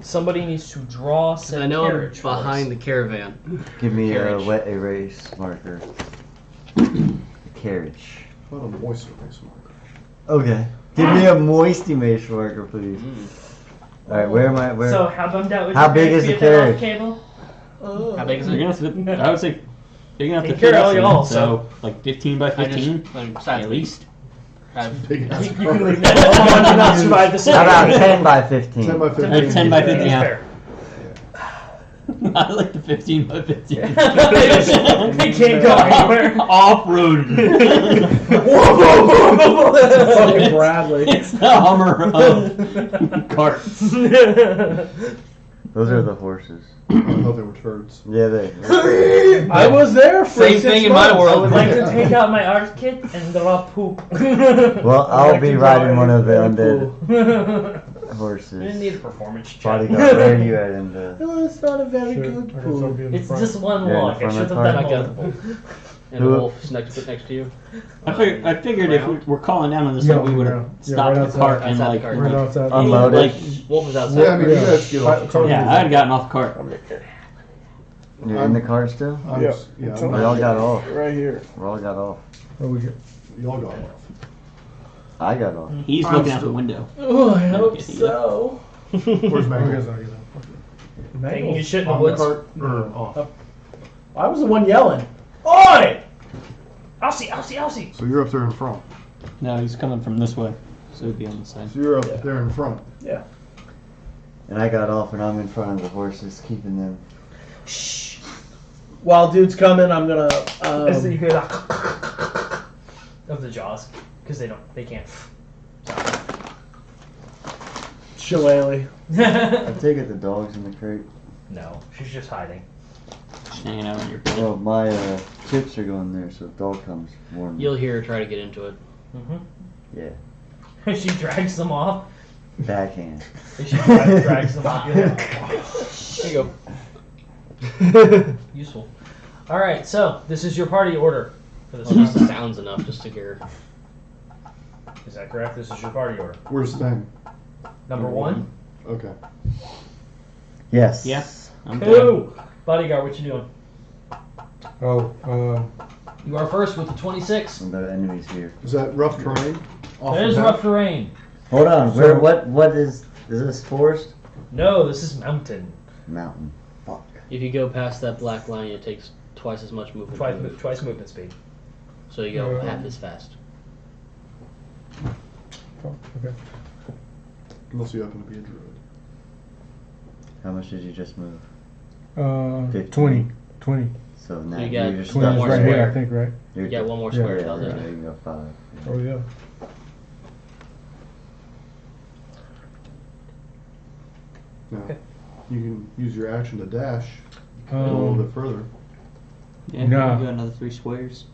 Somebody needs to draw 'Cause said I know I'm carriage for us. behind the caravan. Give me a Carriage. wet erase marker. Carriage. What a moist erase marker. Okay. Give me a moisty mace marker, please. Alright, where am I? Where? So how bummed out would How your big parents is be the if they lost carriage? cable? How big is You're it? gonna have to, I would say you're gonna have Take to care fit of us in, y'all, so like 15 by I 15 just at least. Big ass You can carpet. leave that. Someone did not survive the How about city. 10 by 15? 10 by 15. 10 by 15, yeah. Fair. I like the 15 by 15. They can't go anywhere. Off road. Fucking Bradley. It's the Hummer of carts. Those are the horses. I thought they were turds. Yeah, they. I was there for Same 6 thing in my months. I world. would like to take out my art kit and draw poop. Well, I'll be riding one of the undead We horses. didn't need a performance check. Bodyguard, where are you at in the? No, it's not a very Sure. good I guess pool. I'll be in the It's front. just one Yeah, in log. the I front should of have the done car. multiple. And the Who- wolf's next to you. I figured if we were calling down on this Yeah, thing, we would have yeah, stopped right the cart outside. and Outside like, the cart. Right outside. Unload like Wolf is outside. Yeah, I mean, you guys get off the cart. yeah, I had gotten off the cart. You're in the car still? I'm Yeah. just- yeah, It's I'm We not- all got off. Right here. We all got off. Oh, we get. Y'all got off. I got off. He's I'm looking out the still- window. Oh, I hope Okay, so. Where's I guess Mangle? I'll get off. Taking your shit in the On the woods. cart or off? I was the one yelling. Oi! Elsie, Elsie, Elsie! So you're up there in front. No, he's coming from this way, so he'd be on the side. So you're up there in front. And I got off and I'm in front of the horses, keeping them. Shh. While dude's coming, I'm gonna. As you hear that of the jaws, because they can't. Shillelagh. I take it the dog's in the crate. No, she's just hiding. Just hanging out on your bed. Well, my chips are going there, so if dog comes, warn me. You'll hear her try to get into it. Yeah. She drags them off. Backhand. She drags them off. You're like, There you go. useful. All right, so this is your party order for this Just round. sounds enough just to hear. Is that correct? This is your party order. Where's the thing? Number one. Okay. Yes. Yeah. I'm good. Two. Bodyguard, what you doing? Oh, You are first with the 26. And the enemies here. Is that rough terrain? Off That the is path? rough terrain. Hold on. So- Where? What is this forest? No, this is mountain. Mountain. Fuck. If you go past that black line, it takes twice as much movement. to move. Twice movement speed. So you go half as fast. oh, okay. Unless you happen to be a druid. How much did you just move? 20. 20. So now You got you're 20 just One is more right here, square. I think, right? You're You got one more Yeah, square. Yeah, Tell yeah, them. you can go 5. Oh, yeah. Now, Okay. you can use your action to dash a little bit further. Yeah, Nah. you got another 3 squares.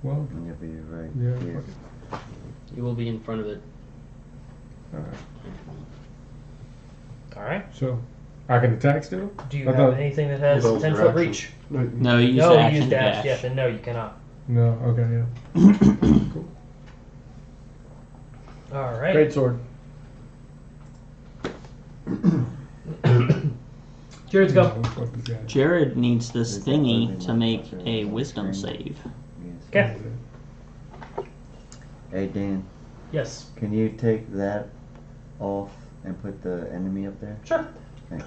Well, And you'll be right yeah. here. fuck You will be in front of it. it. Alright. All right. So, I can attack still? Do you I have thought- anything that has Well, that was 10 your foot action. reach? No, you use No, the you action use to dash. dash. Yeah, then no, you cannot. No, okay, yeah. Cool. All right. Great sword. Jared's go. No, fuck this guy. Jared needs this Is that thingy living to make monster a on the wisdom screen? save. Yes. Okay. Hey Dan, Yes. can you take that off and put the enemy up there? Sure. Thanks.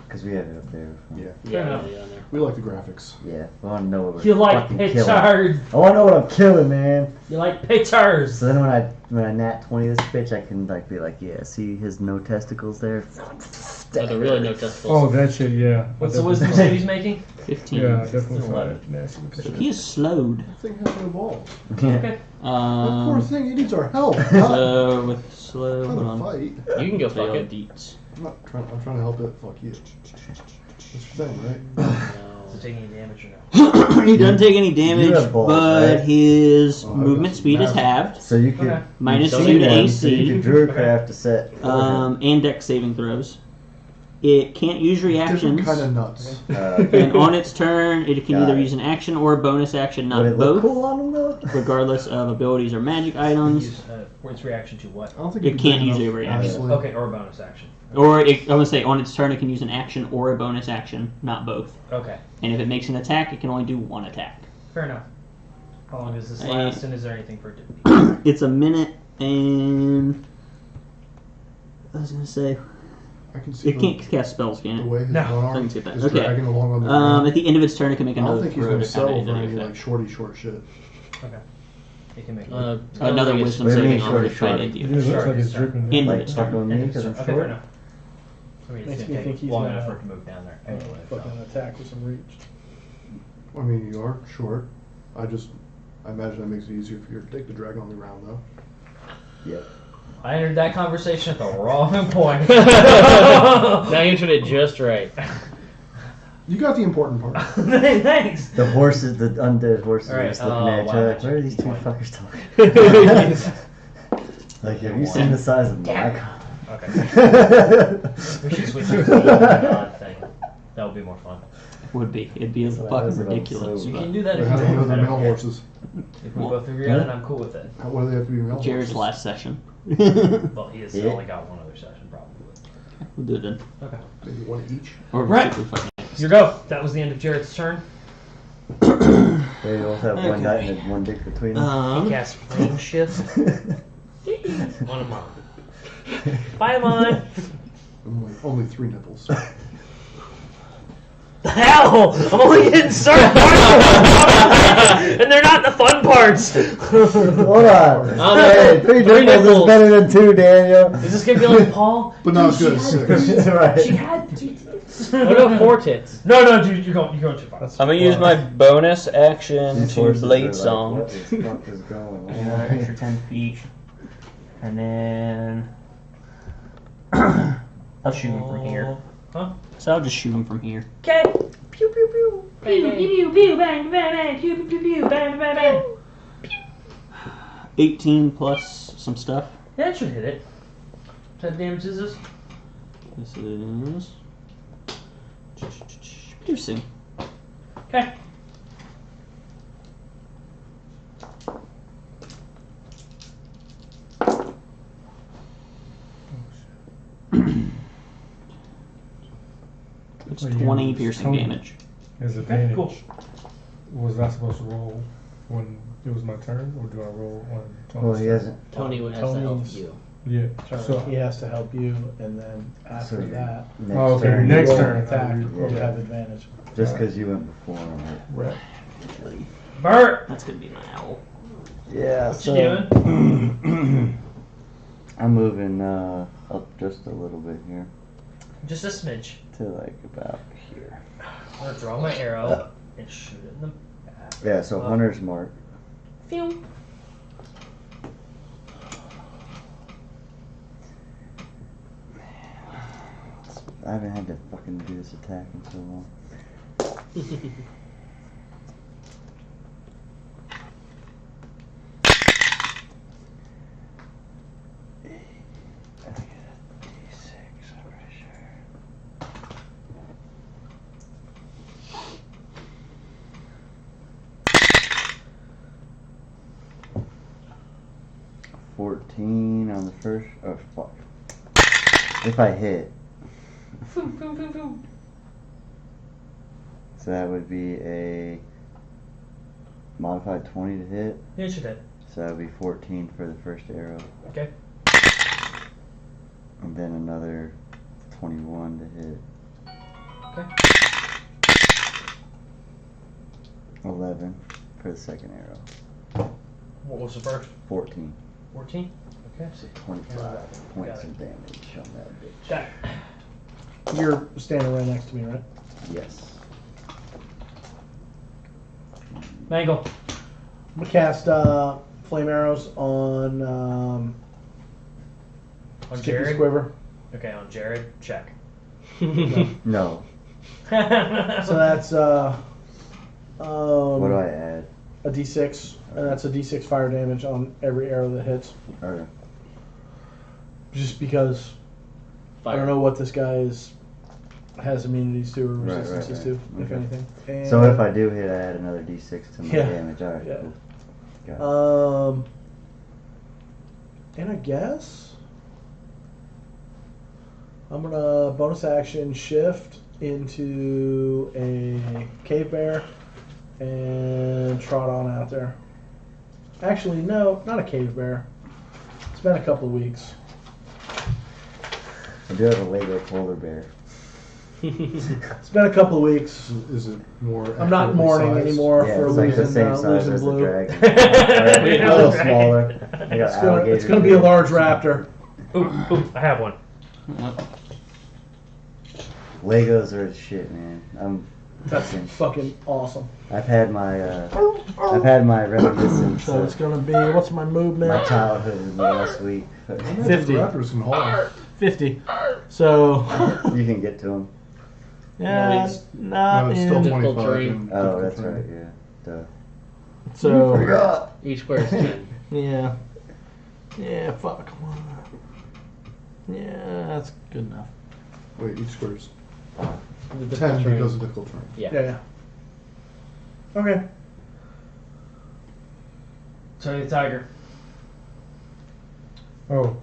Because we have it up there. Yeah. Yeah, enough. yeah, there. We like the graphics. Yeah, I want to know what we're You like fucking killing. pictures. I want to know what I'm killing, man. You like pictures. So then when I nat 20 this bitch, I can like be like, yeah, see his no testicles there? Oh, the really no testicles. Oh, that shit, yeah. What's the wisdom save he's making? 15. Yeah, I definitely find 11. it nasty with that So shit. he is slowed. That thing has no balls. Yeah. Okay. That poor thing, he needs our help. I'm So with slow, trying hold to on. fight. You can go Fail fuck it. deets. I'm trying to help it. Fuck you. That's your thing, right? Is it taking any damage or no? He doesn't take any damage, have balls, but right? his Oh, I've movement got speed is massive- halved. So you could Okay. Minus So 2 you to can- So you AC. could Druidcraft to set. for him. And dex saving throws. It can't use Different reactions. kind of nuts. And on its turn, it can Got either it. use an action or a bonus action, Would not it look both, cool on him though? regardless of abilities or magic items. Use, its reaction to what? I don't think It you can't can use do a enough, reaction. honestly. Okay, or a bonus action. Or I'm gonna say on its turn, it can use an action or a bonus action, not both. Okay, And if it makes an attack, it can only do one attack. fair enough. How long does this Hey. last, and is there anything for it to be? It's a minute and I was gonna say I can see it can't cast spells, can the it? way his No. one I arm can see that. is Okay. dragging along on the At ground. the end of its turn, it can make I don't another think he's throw going to to have settle any for any effect. like short shit. Okay. It can make it. I Another don't think wisdom What do you saving mean, armor to shorty, try to shorty? do. It looks Sure, like it's sure. dripping. In- Like fucking with me because I'm Okay, fair short? enough. I mean, it's Makes going me to think take he's long gonna enough for it to move down there. Anyway, Fucking attack with some reach. I mean, you are short. I imagine that makes it easier for your dick to drag on the ground, though. Yep. I entered that conversation at the wrong point. Now you entered it just right. You got the important part. Thanks. The horses, the undead horses, All are right, just looking wow, at each other. that's Where are these two point. fuckers talking? Like, have you seen the size of my cock? Okay. We should switch to the odd thing. That would be more fun. Would be. It'd be That's what I fucking was about to ridiculous. say. You but can do that But if how do you know you they're want. male horses? If we both agree on it, I'm cool with it. What do they have to be male Jared's horses? last session. Well, he has Yeah. only got one other session, probably. We'll do it then. Okay. Maybe one each. Or Right. super fucking. Your go. That was the end of Jared's turn. They both have one Okay. night and one dick between them. He cast Flame Shift on a mom. Bye, Mon. Only 3 nipples. The hell! I'm only getting started and they're not the fun parts. Hold on. Oh, Hey, no. 3 Three nipples is nipples. better than 2, Daniel. Is this gonna be like Paul? But not as Dude, good as she 6. had- Right. She had 2 tits. What about 4 tits? No, dude, you're going too far. That's I'm gonna use my bonus action These to horses are Blade like, Song. what the fuck is going Another on? extra 10 feet. And then. I'll shoot him from here. Huh? So I'll just shoot him from here. Okay. Pew pew pew. Pew pew pew pew bang bang bang pew pew pew pew bang bang bang. 18 plus some stuff. Yeah, that should hit it. What type of damage is this? This is. Piercing. Okay. It's Well, you 20 use piercing Tony. damage. As Okay, advantage. cool. Was I supposed to roll when it was my turn, or do I roll on Tony's Well, he turn? hasn't. Tony would have to help Tony's- you. Yeah. So So, he has to help you, and then after So that, Next Oh, okay, turn, next roll turn. an attack, Yeah. you have advantage. Just because you went before him. right. Bert, That's gonna be an owl. Yeah, what you doing? I'm moving up just a little bit here Just a smidge. to like about here. I'm gonna draw my arrow and shoot it in the back. Yeah, so Hunter's Mark. Phew. I haven't had to fucking do this attack in so long. I think it's a D6, I'm pretty sure. 14 on the first. Oh fuck! If I hit, so that would be a modified 20 to hit. Yeah, it should hit. So that would be 14 for the first arrow, Okay. and then another 21 to hit. Okay. 11 for the second arrow. What was the first? 14. 14? Okay. So 25 points of damage on that bitch. Jack. You're standing right next to me, right? Yes. Mangle. I'm gonna cast flame arrows on On Skippy's Jared? quiver. Okay, on Jared. Check. No. So that's What do I add? a d6, and that's a d6 fire damage on every arrow that hits. Or Just because I don't know what this guy has immunities to or Right, resistances right. to, if Okay. anything. And, so if I do hit, I add another d6 to my Yeah. damage. All right. Yeah. Cool. Got it. And I guess I'm gonna bonus action shift into a cave bear and trot on out there. Actually, no, not a cave bear. It's been a couple of weeks. I do have a Lego polar bear. It's been a couple of weeks. Is it more? I'm not accurately mourning sized? anymore Yeah, for it's like the losing, same size losing as the blue. dragon. Or a little smaller. They got It's gonna be a large raptor. Ooh, I have one. Legos are the shit, man. That's fucking awesome. I've had my reminiscence So it's of gonna be, what's my movement? my childhood in the last week. I imagine 50. Raptors can haul. 50. So, You can get to them. yeah, it's- not No, it's in. still Difficult 25. terrain. in Oh, difficult that's terrain. right. Yeah. Duh. So, Each square is 10. yeah. Yeah, fuck. Yeah, that's good enough. Wait, each square's The 10 difficult terrain. because of difficult terrain. Yeah. Yeah. Okay. Tony the Tiger. Oh,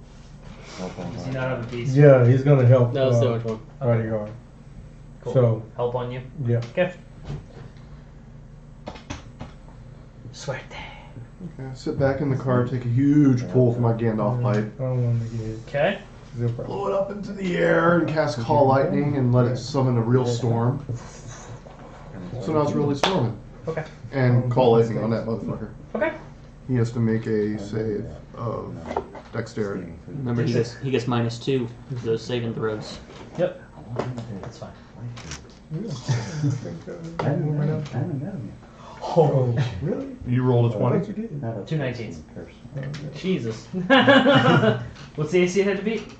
Does he not have a beast? yeah, he's gonna help. No, it's the orange one. Bodyguard. Cool. So, Help on you? yeah. Okay. Suerte. Okay, sit back in the car, take a huge pull from my Gandalf pipe, I don't want to get hit. Okay. Zero problem. blow it up into the air, and cast Call Lightning, and let it summon a real storm. So now it's really storming. Okay. And Call Lightning on that motherfucker. Okay. He has to make a save of dexterity. Remember, he gets -2 for those saving throws. Yep. That's fine. I haven't met him Oh, really? You rolled a I 20. thought you did. yet. Not a 2 19s. person. Jesus. What's the AC it had to beat?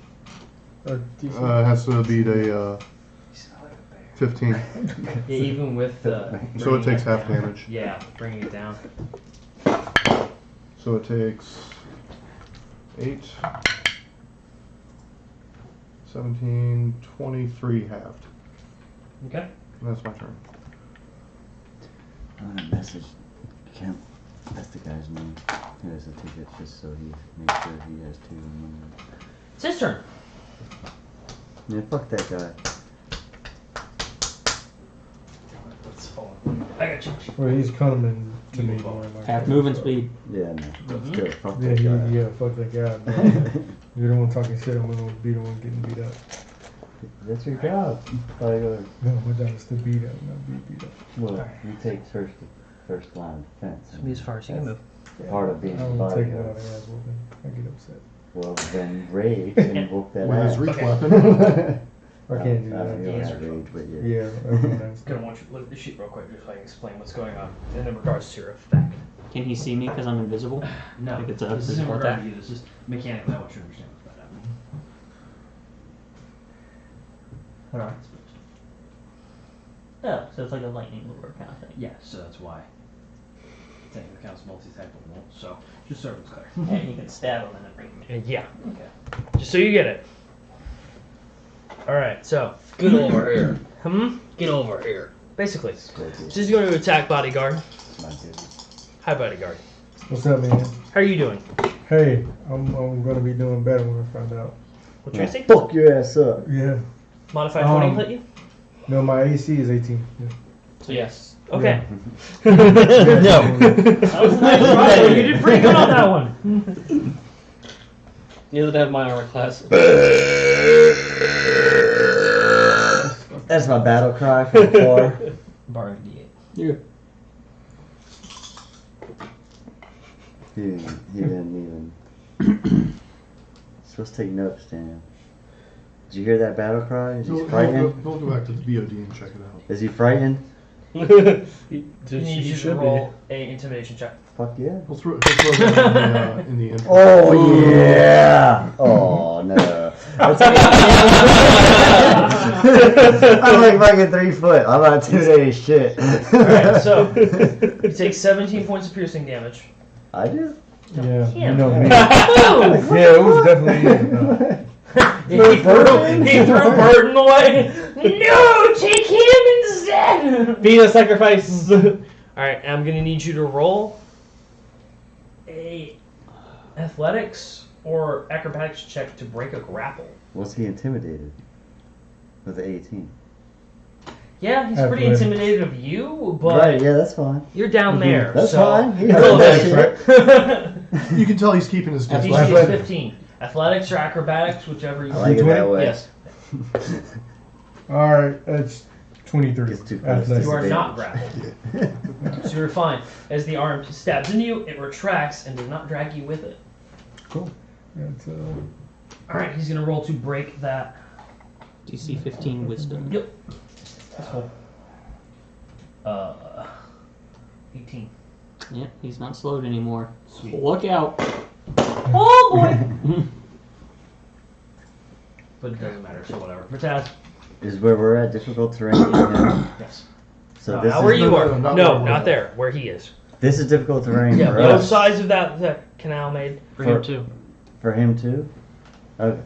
Or DC. It has to beat a 15. Yeah, even with So it bringing takes it half down. damage. Yeah, bringing it down. So it takes 8, 17, 23 halved. Okay. And that's my turn. I'm gonna message Kemp. That's the guy's name. He has the tickets just so he makes sure he has 2 in one. It's his turn. Yeah, fuck that guy. I got you. Well, he's coming to me. more like Half that. moving speed. Yeah, no. But still, fuck Yeah, that guy. yeah, fuck that guy. Bro. You're the one talking shit. I'm gonna be the one getting beat up. That's your job. Bodyguard. No, my job is to beat up, not be beat up. Well, you take first line of defense. Be as far as you can move. Part of being I a don't take a lot bodyguard. of ass whooping. I get upset. Well, then rage and whoop that With his ass. reach Okay. weapon. I can't do I don't that. even have rage, but yeah. Yeah, that's Gonna want you to look at the sheet real quick just so I can explain what's going on in regards to your effect. Can he see me because I'm invisible? No, Like it's a this isn't physical regard attack? to you. This is mechanically I want you to understand what's about to happen. What are? Oh, so it's like a lightning lure kind of thing. Yeah, so that's why. Technically counts multi-type of won't. So just servants clear. And you can stab them in the range. Yeah. Okay. Just so you get it. All right. So, Get over here. Get over here. Basically, Go do she's going to attack bodyguard. my duty. Hi, bodyguard. What's up, man? How are you doing? Hey, I'm gonna be doing better when I find out. What Tracy? Fuck your ass up. Yeah. Modified 20 hit you? No, my AC is 18. Yeah. So yes. Okay. No. That was a nice try. You did pretty good on that one. Neither have my armor class. That's my battle cry from before. Borrow D8. Yeah. He didn't even. Supposed to take notes, Dan. Did you hear that battle cry? Is he frightened? Don't go back to the BOD and check it out. Is he frightened? You need you to roll a intimidation check. Fuck yeah. He'll throw that in the intro. Oh yeah! Oh no. I'm like fucking 3 foot. I'm not intimidating shit. Alright, so you take 17 points of piercing damage. I do. Yeah. Him. You know me. Yeah, it was definitely. He threw Burton away. No, take him instead. Be a sacrifice. Alright, I'm gonna need you to roll a athletics or acrobatics check to break a grapple. Was he intimidated? With the 18. Yeah, he's pretty Athletics. intimidated of you, but Right, yeah, that's fine. you're down there. That's so fine. He roll heard that that shit. You can tell he's keeping his DC distance. is 15. Athletics or acrobatics, whichever you I like it that way. Yes. All right, that's 23. It's too close. Athletics. You are not Disadvantage. grappled. So you're fine. As the arm stabs into you, it retracts and does not drag you with it. Cool. That's Alright, he's gonna roll to break that. DC 15 wisdom. Yep. That's cool. 18. Yeah, he's not slowed anymore. Sweet. Look out. Oh boy! But it doesn't matter, so whatever. Mataz. Is where we're at difficult terrain? Yeah. Yes. So No, this not where is you are. not No, where we're not at. there. Where he is. this is difficult terrain Yeah, for both us. sides of that canal made. For him too. For him too. Okay.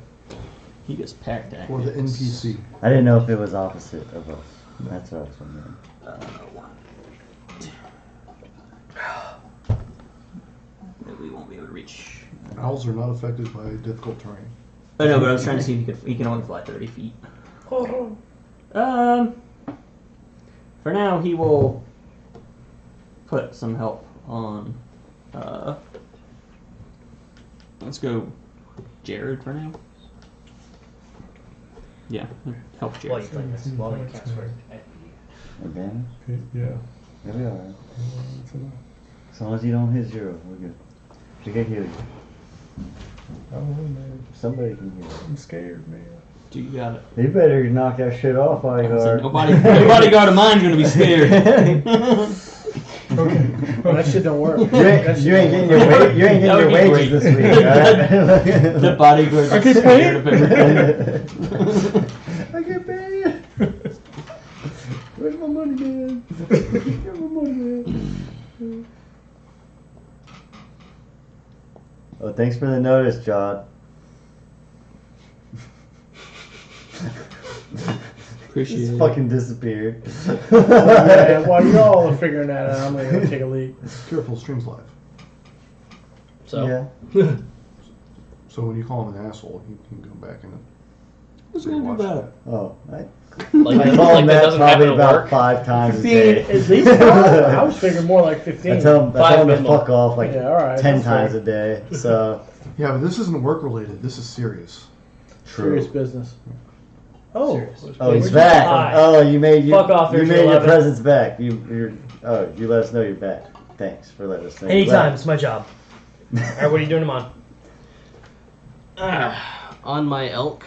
He gets packed at. Or the NPC. I didn't know if it was opposite of us. That's what I was wondering. We won't be able to reach. Owls are not affected by difficult terrain. Oh no, but I was trying to see if he could. He can only fly 30 feet. For now, he will put some help on. Let's go, Jared for now. Yeah, help While Jared. you play this, while you can't swear. Advantage? yeah. There we are. As long as you don't hit 0, we're good. We can heal you. I don't know, man. Somebody can heal I'm scared, man. Do you got it? you. You better knock that shit off, bodyguard. Nobody, no bodyguard of mine's gonna be scared. Okay. Well, that shit don't work. You ain't getting your That would be wages great. this week, alright? The bodyguard's I get scared of everything. I get paid. Where's my money, man? Where's my money, man? Oh, thanks for the notice, John. Appreciate Just it. fucking disappeared. Yeah, while y'all are figuring that out, I'm gonna go take a leak. Careful, stream's live. So. Yeah. So when you call him an asshole, you can go back and What's he gonna do about it? Oh, Like, I that, call like him that that doesn't probably happen at about work. 5 times a 15, day. at least. I was figuring more like 15. I tell him to 5 minimum. fuck off like Yeah, all right, 10 that's times fair. a day. So Yeah, but this isn't work related. This is serious. Serious true. business. Oh, Oh, he's Where'd you back. hide? Oh, you made Fuck off, you there's made your your 11. presence back. You let us know you're back. Thanks for letting us know. you're Anytime, back. it's my job. Alright, what are you doing, Amon? On my elk,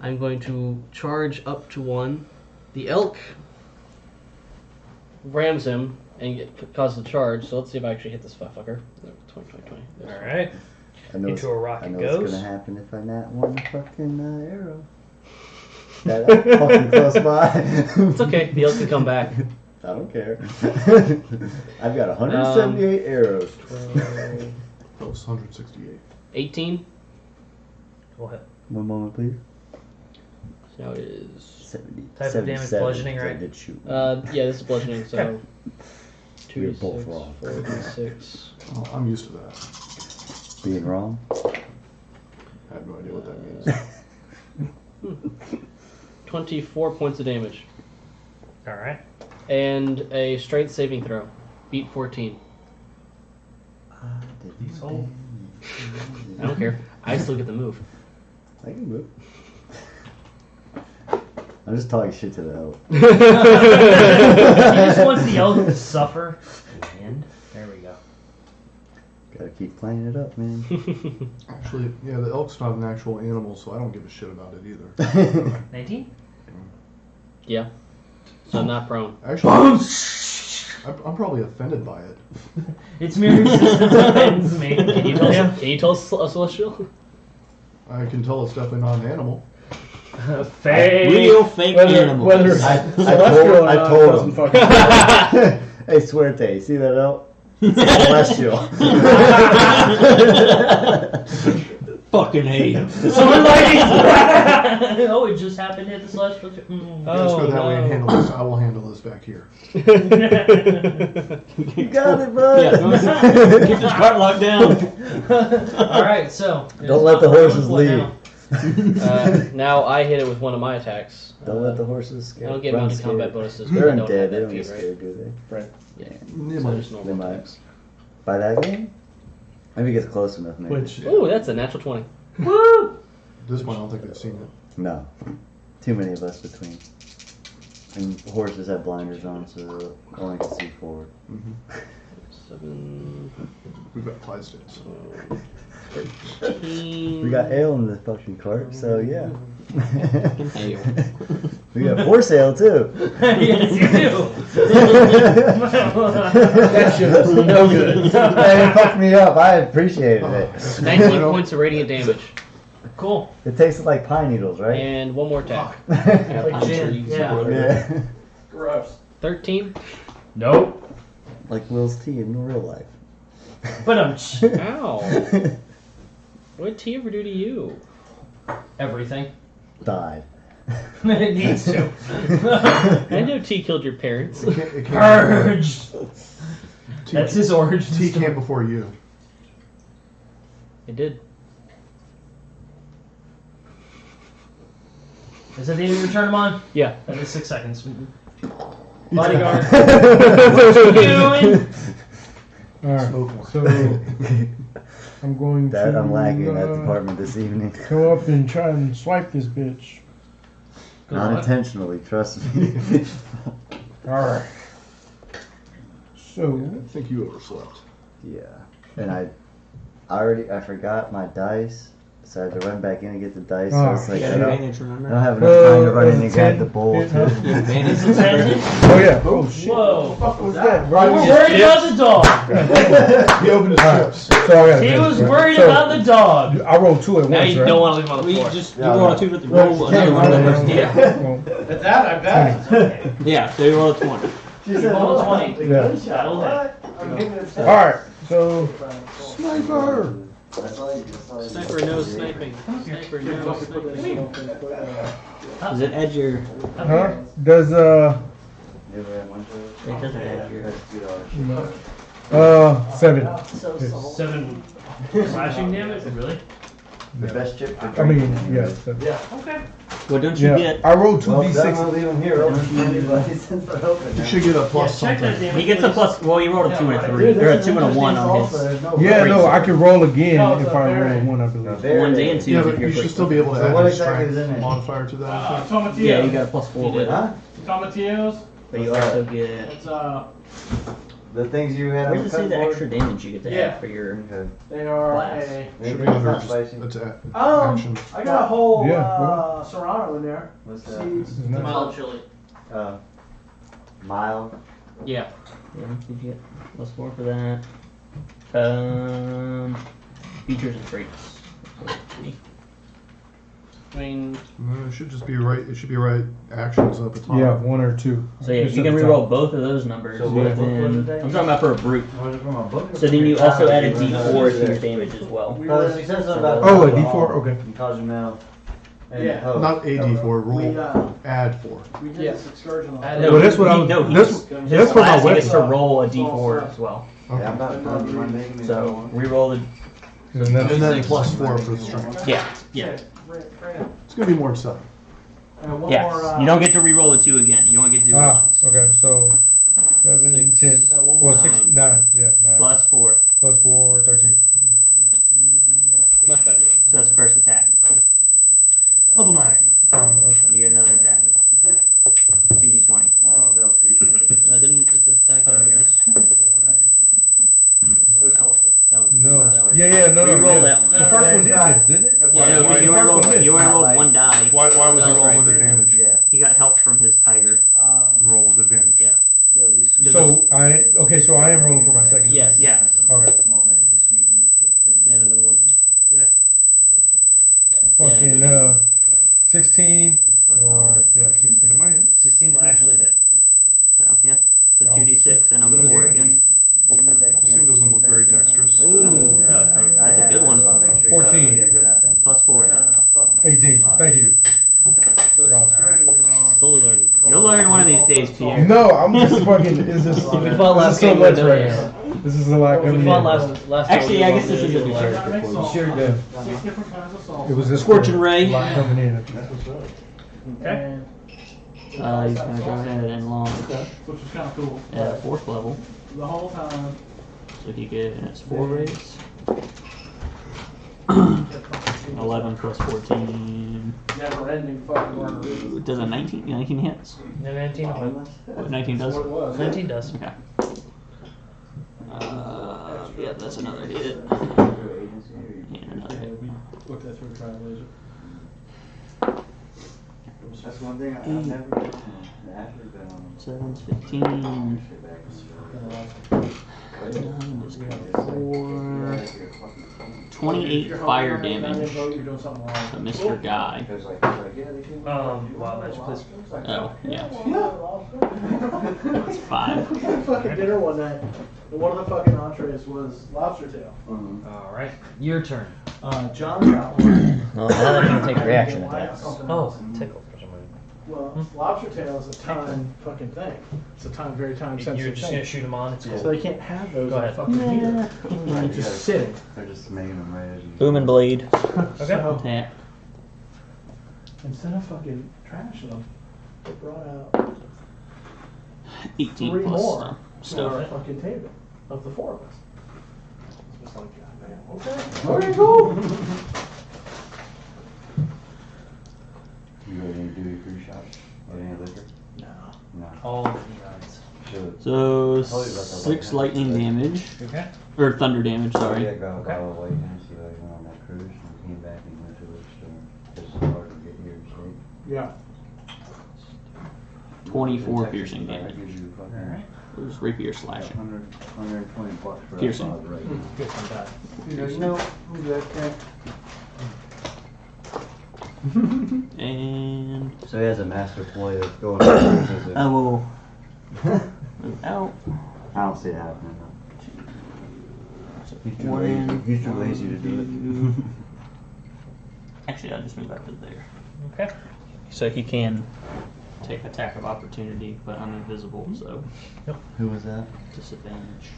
I'm going to charge up to 1. The elk rams him and causes the charge. So let's see if I actually hit this fucker. 20. Alright. I know Into a rock I it know goes. what's gonna happen if I not one fucking arrow. That fucking close by. It's okay. The elk can come back. I don't care. I've got 178 arrows. 12, That was 168. 18. Go ahead. One moment, please. So now it is. 70. Type of damage, 77, bludgeoning, 'cause I right? did shoot. Yeah, this is bludgeoning. So. We were both 2d6, wrong. 4d6. Oh, I'm used to that. Being wrong. I have no idea what that means. 24 points of damage. All right. And a strength saving throw. Beat 14. He's old. I don't care. I still get the move. I can move. I'm just talking shit to the elk. He just wants the elk to suffer. And there we go. Gotta keep playing it up, man. Actually, yeah, the elk's not an actual animal, so I don't give a shit about it either. 19. Yeah. So I'm not prone. Actually, I'm probably offended by it. Its mere existence offends me. Can you tell us, can you tell us a celestial? I can tell it's definitely not an animal. Fake. Real fake animals. Whether celestial or I not told doesn't him. fucking matter. Hey, Suerte, you see that elk? Celestial. Fucking hate him. Someone like oh, it just happened to hit the celestial. Let's Oh, go that way and no. handle this. I will handle this back here. You got it, bud. Yeah, keep this cart locked down. All right, so Don't let the horses leave. Now I hit it with one of my attacks. Don't let the horses I scare. don't get run mounted combat scared. bonuses. They're but I undead. have They that don't get feat, right? scared, do they? Yeah. They So might. just normal They might. attacks. By that game? Maybe it gets close enough, maybe. Which Ooh, that's a natural 20. woo. This one, I don't think they've seen it. No. Too many of us between. And horses have blinders on, so only can see forward. 7, We've got Clydesdales. 13. We got ale in the fucking cart, so yeah. Ale. We got horse ale too. Yes, you do. that shit was no good. Hey, it fucked me up. I appreciated it. 19 points of radiant damage. Cool. It tasted like pine needles, right? And one more attack. Like gin. Yeah. Yeah. Gross. 13. Nope. Like Will's tea in real life. But Ow. What did T ever do to you? everything. Died. It needs to. I know T killed your parents. It can't Purged. That's his origin T story. came before you. It did. Is that the end of your turn, Mon? Yeah. That is 6 seconds. Bodyguard. What you doing? Alright, Smoke more. so I'm going Dad, to I'm lacking in that department this evening. go up and try and swipe this bitch. Not intentionally, trust me. Alright. So, I think you overslept. Yeah. And I forgot my dice, so I had to run back in and get the dice. So Oh, it's like You I got don't advantage, remember? have enough time to run in and grab 10, the bowl. yeah, too. huh? You have advantage. oh yeah. Oh shit. Whoa. What the fuck was that? You Right. were worried about the dog. He opened his Alright, chips. so I gotta He do was this, right? worried So, about the dog. I rolled 2 at Now once, you right? don't want to leave him on the We floor. just you Yeah, roll a no. 2 with the roll. Yeah, another well, one. Yeah. well, At that, I bet. Yeah, so you roll a 20. She said, Roll "Oh, 20. Yeah. That'll hit. I'm hitting it." Alright, so Sniper! That's all you do. That's all you do. Sniper no sniping. Sniper no sniping. Does it edge your? huh? Does You ever had one for It doesn't edge your. That's $2. 7. 7 slashing damage? Really? The best chip for I mean, drinking, yeah. anyways. 7. Okay. What don't you Yeah, get? I rolled 2 Well, I'm d6. gonna leave him here open for anybody since we're open You now. should get a plus Yeah, check that something. damage. He gets a plus. Well, you rolled a 2 and a 3. Dude, Or a this 2 and a is 1 on interesting his. salsa. There's no Yeah, breaks. no, I could roll again No, it's if a I berry. roll 1, I believe. Very Ones good. and 2s Yeah, if but you're you should quick. still be able to So add what a exactly is in strength it? modifier to that. I think. Tomatillos. Yeah, you got a plus 4 with it. Huh? Tomatillos. But you also get. It's The things you had Where on does the it say the cupboard? extra damage you get to Yeah. add for your? Okay. they are Glass. a. Should be Maybe it's under not just, spicy. it's a, action. I got a whole Yeah, serrano in there. What's that? Seeds. Isn't that- Mild chili. Mild. Yeah. Yeah, you get plus 4 for that. Features and traits. I mean, No, it should just be right. It should be right actions up at top. Yeah, 1 or 2. So yeah, Just you at can the reroll top. both of those numbers. So what and book was then- it that? I'm talking about for a brute. Was it from a book? So then you also add a you were D4 to your there. damage as well. Because he said something about Oh, a D4, okay. And Cozumel. And Yeah. Poe. Not a D4. Roll. We, Add 4. We did this excursion on Add No, Well, that's what I was. no, That's This for my class, he gets weapon. to roll a D4 as well. Yeah, I'm not done. You mind making me So one? reroll the. And that's- And then plus 4 for the strength. Yeah. It's gonna be more than 7. And one Yes. more, You don't get to reroll the 2 again. You only get to do it Ah, once. okay, so 7, 10. one Well, more 6, 9. 9. Yeah, 9. Plus 4. Plus 4, 13. much better. So that's the first attack. Level 9. Oh, okay. You get another attack. 2d20. Oh, they'll appreciate it. I didn't attack any of this. That was No. That was, Yeah, no. Reroll Yeah. that one. The first one did this, didn't it? Yeah, Yeah, you the only first rolled, one did. you only rolled Like- one die. Why was That he was roll right. with advantage? Yeah. He got help from his tiger. Roll with advantage. Yeah. Yeah, these So so I am rolling for my second. Yes. Yes. Okay. small baby sweet heat chips. And another one. Fucking 16 or yeah, 16. Am I in? 16 will actually hit. So, yeah. So Oh. 2d6 and a 4 again. This thing doesn't look very dexterous. Ooh. No, that's a good one. 14. Plus 4. 18. Thank you. You're awesome. Slowly learning. You'll learn one of these days, Pierre. No, I'm just fucking. Is this? We fought last so game, much we right did now. This is a lot We coming fought in. last Actually, I guess this is a new new character. You sure did. 6 different kinds of salt. It was this Scorching Ray. A lot coming in. And, He's gonna go ahead and launch which is kind of cool. at 4th level. The whole time. So he gets 4 rays. 11 plus 14. Never ending fucking learning. Does a 19? 19 hits. No, 19. What 19 does? What it was. 19 does. Okay. Yeah, that's another hit. And another hit. We looked at through trying to lose it. That's one thing I've never been on. Actually been on. 7's 15. 9 is 4. 28 fire damage You're doing something to wrong. Mr. Guy. Wild magic, please. Oh, yeah. It's 5. We had fucking dinner one night, and one of the fucking entrees was lobster tail. Alright. Your turn. John got one. Well, now they're gonna take reaction attacks. Oh, tickle for some reason. Well, lobster tail is a time fucking thing. It's a time, very time You're sensitive just gonna thing. shoot him on. It's cool. So they can't have those Go on ahead. fucking heater. They're just sitting. They're just making them right as you. Boom and blade. So, Yeah. instead of fucking trashing them, they brought out 18 3 plus more stuff. to our fucking table of the 4 of us. It's like, goddamn, okay. Okay, cool. You got any duty free shots? Or any liquor? No. No. All of the odds. Should. So Tell you about that 6 lightning. lightning damage. Okay. Or thunder damage, Yeah, sorry. got a bottle of white Hennessy while he went on that cruise and came back and went to a store. It's hard to get here in state. Yeah. 24 Texas piercing back damage. gives you fucking Alright. It was rapier slashing. 120 bucks for Piercing. that right now. Good one die. No, I'm good, okay. And So he has a master ploy of going on cruises. I will move out. I don't see it happening. He's too One, lazy. He's too lazy to do it. Actually, I'll just move back to there. Okay. So he can take attack of opportunity, but I'm invisible, so Who was that? disadvantage.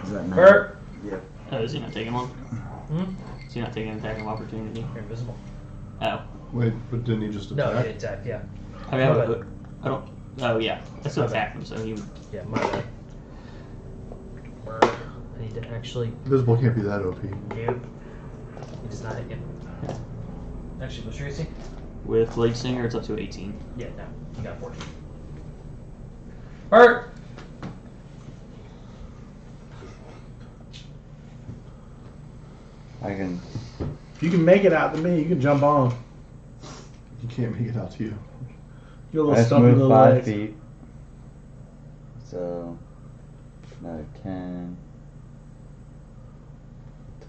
Is that Bert. Yep. Oh, is he not taking one? Hmm? Is he not taking attack of opportunity? You're invisible. Oh. Wait, but didn't he just No, attack? he attacked, yeah. I have My a, bad. I don't. Oh yeah, I still My bad. attacked him, so he. Yeah, my bad. I need to actually. Invisible can't be that OP. Nope. He does not hit you. Actually, what's your AC? With Blade Singer, it's up to 18. Yeah, no. You got 14. Bert! I can. If you can make it out to me, you can jump on. He can't make it out to you. Your I little just stumpy moved little 5 legs. feet. So, another 10,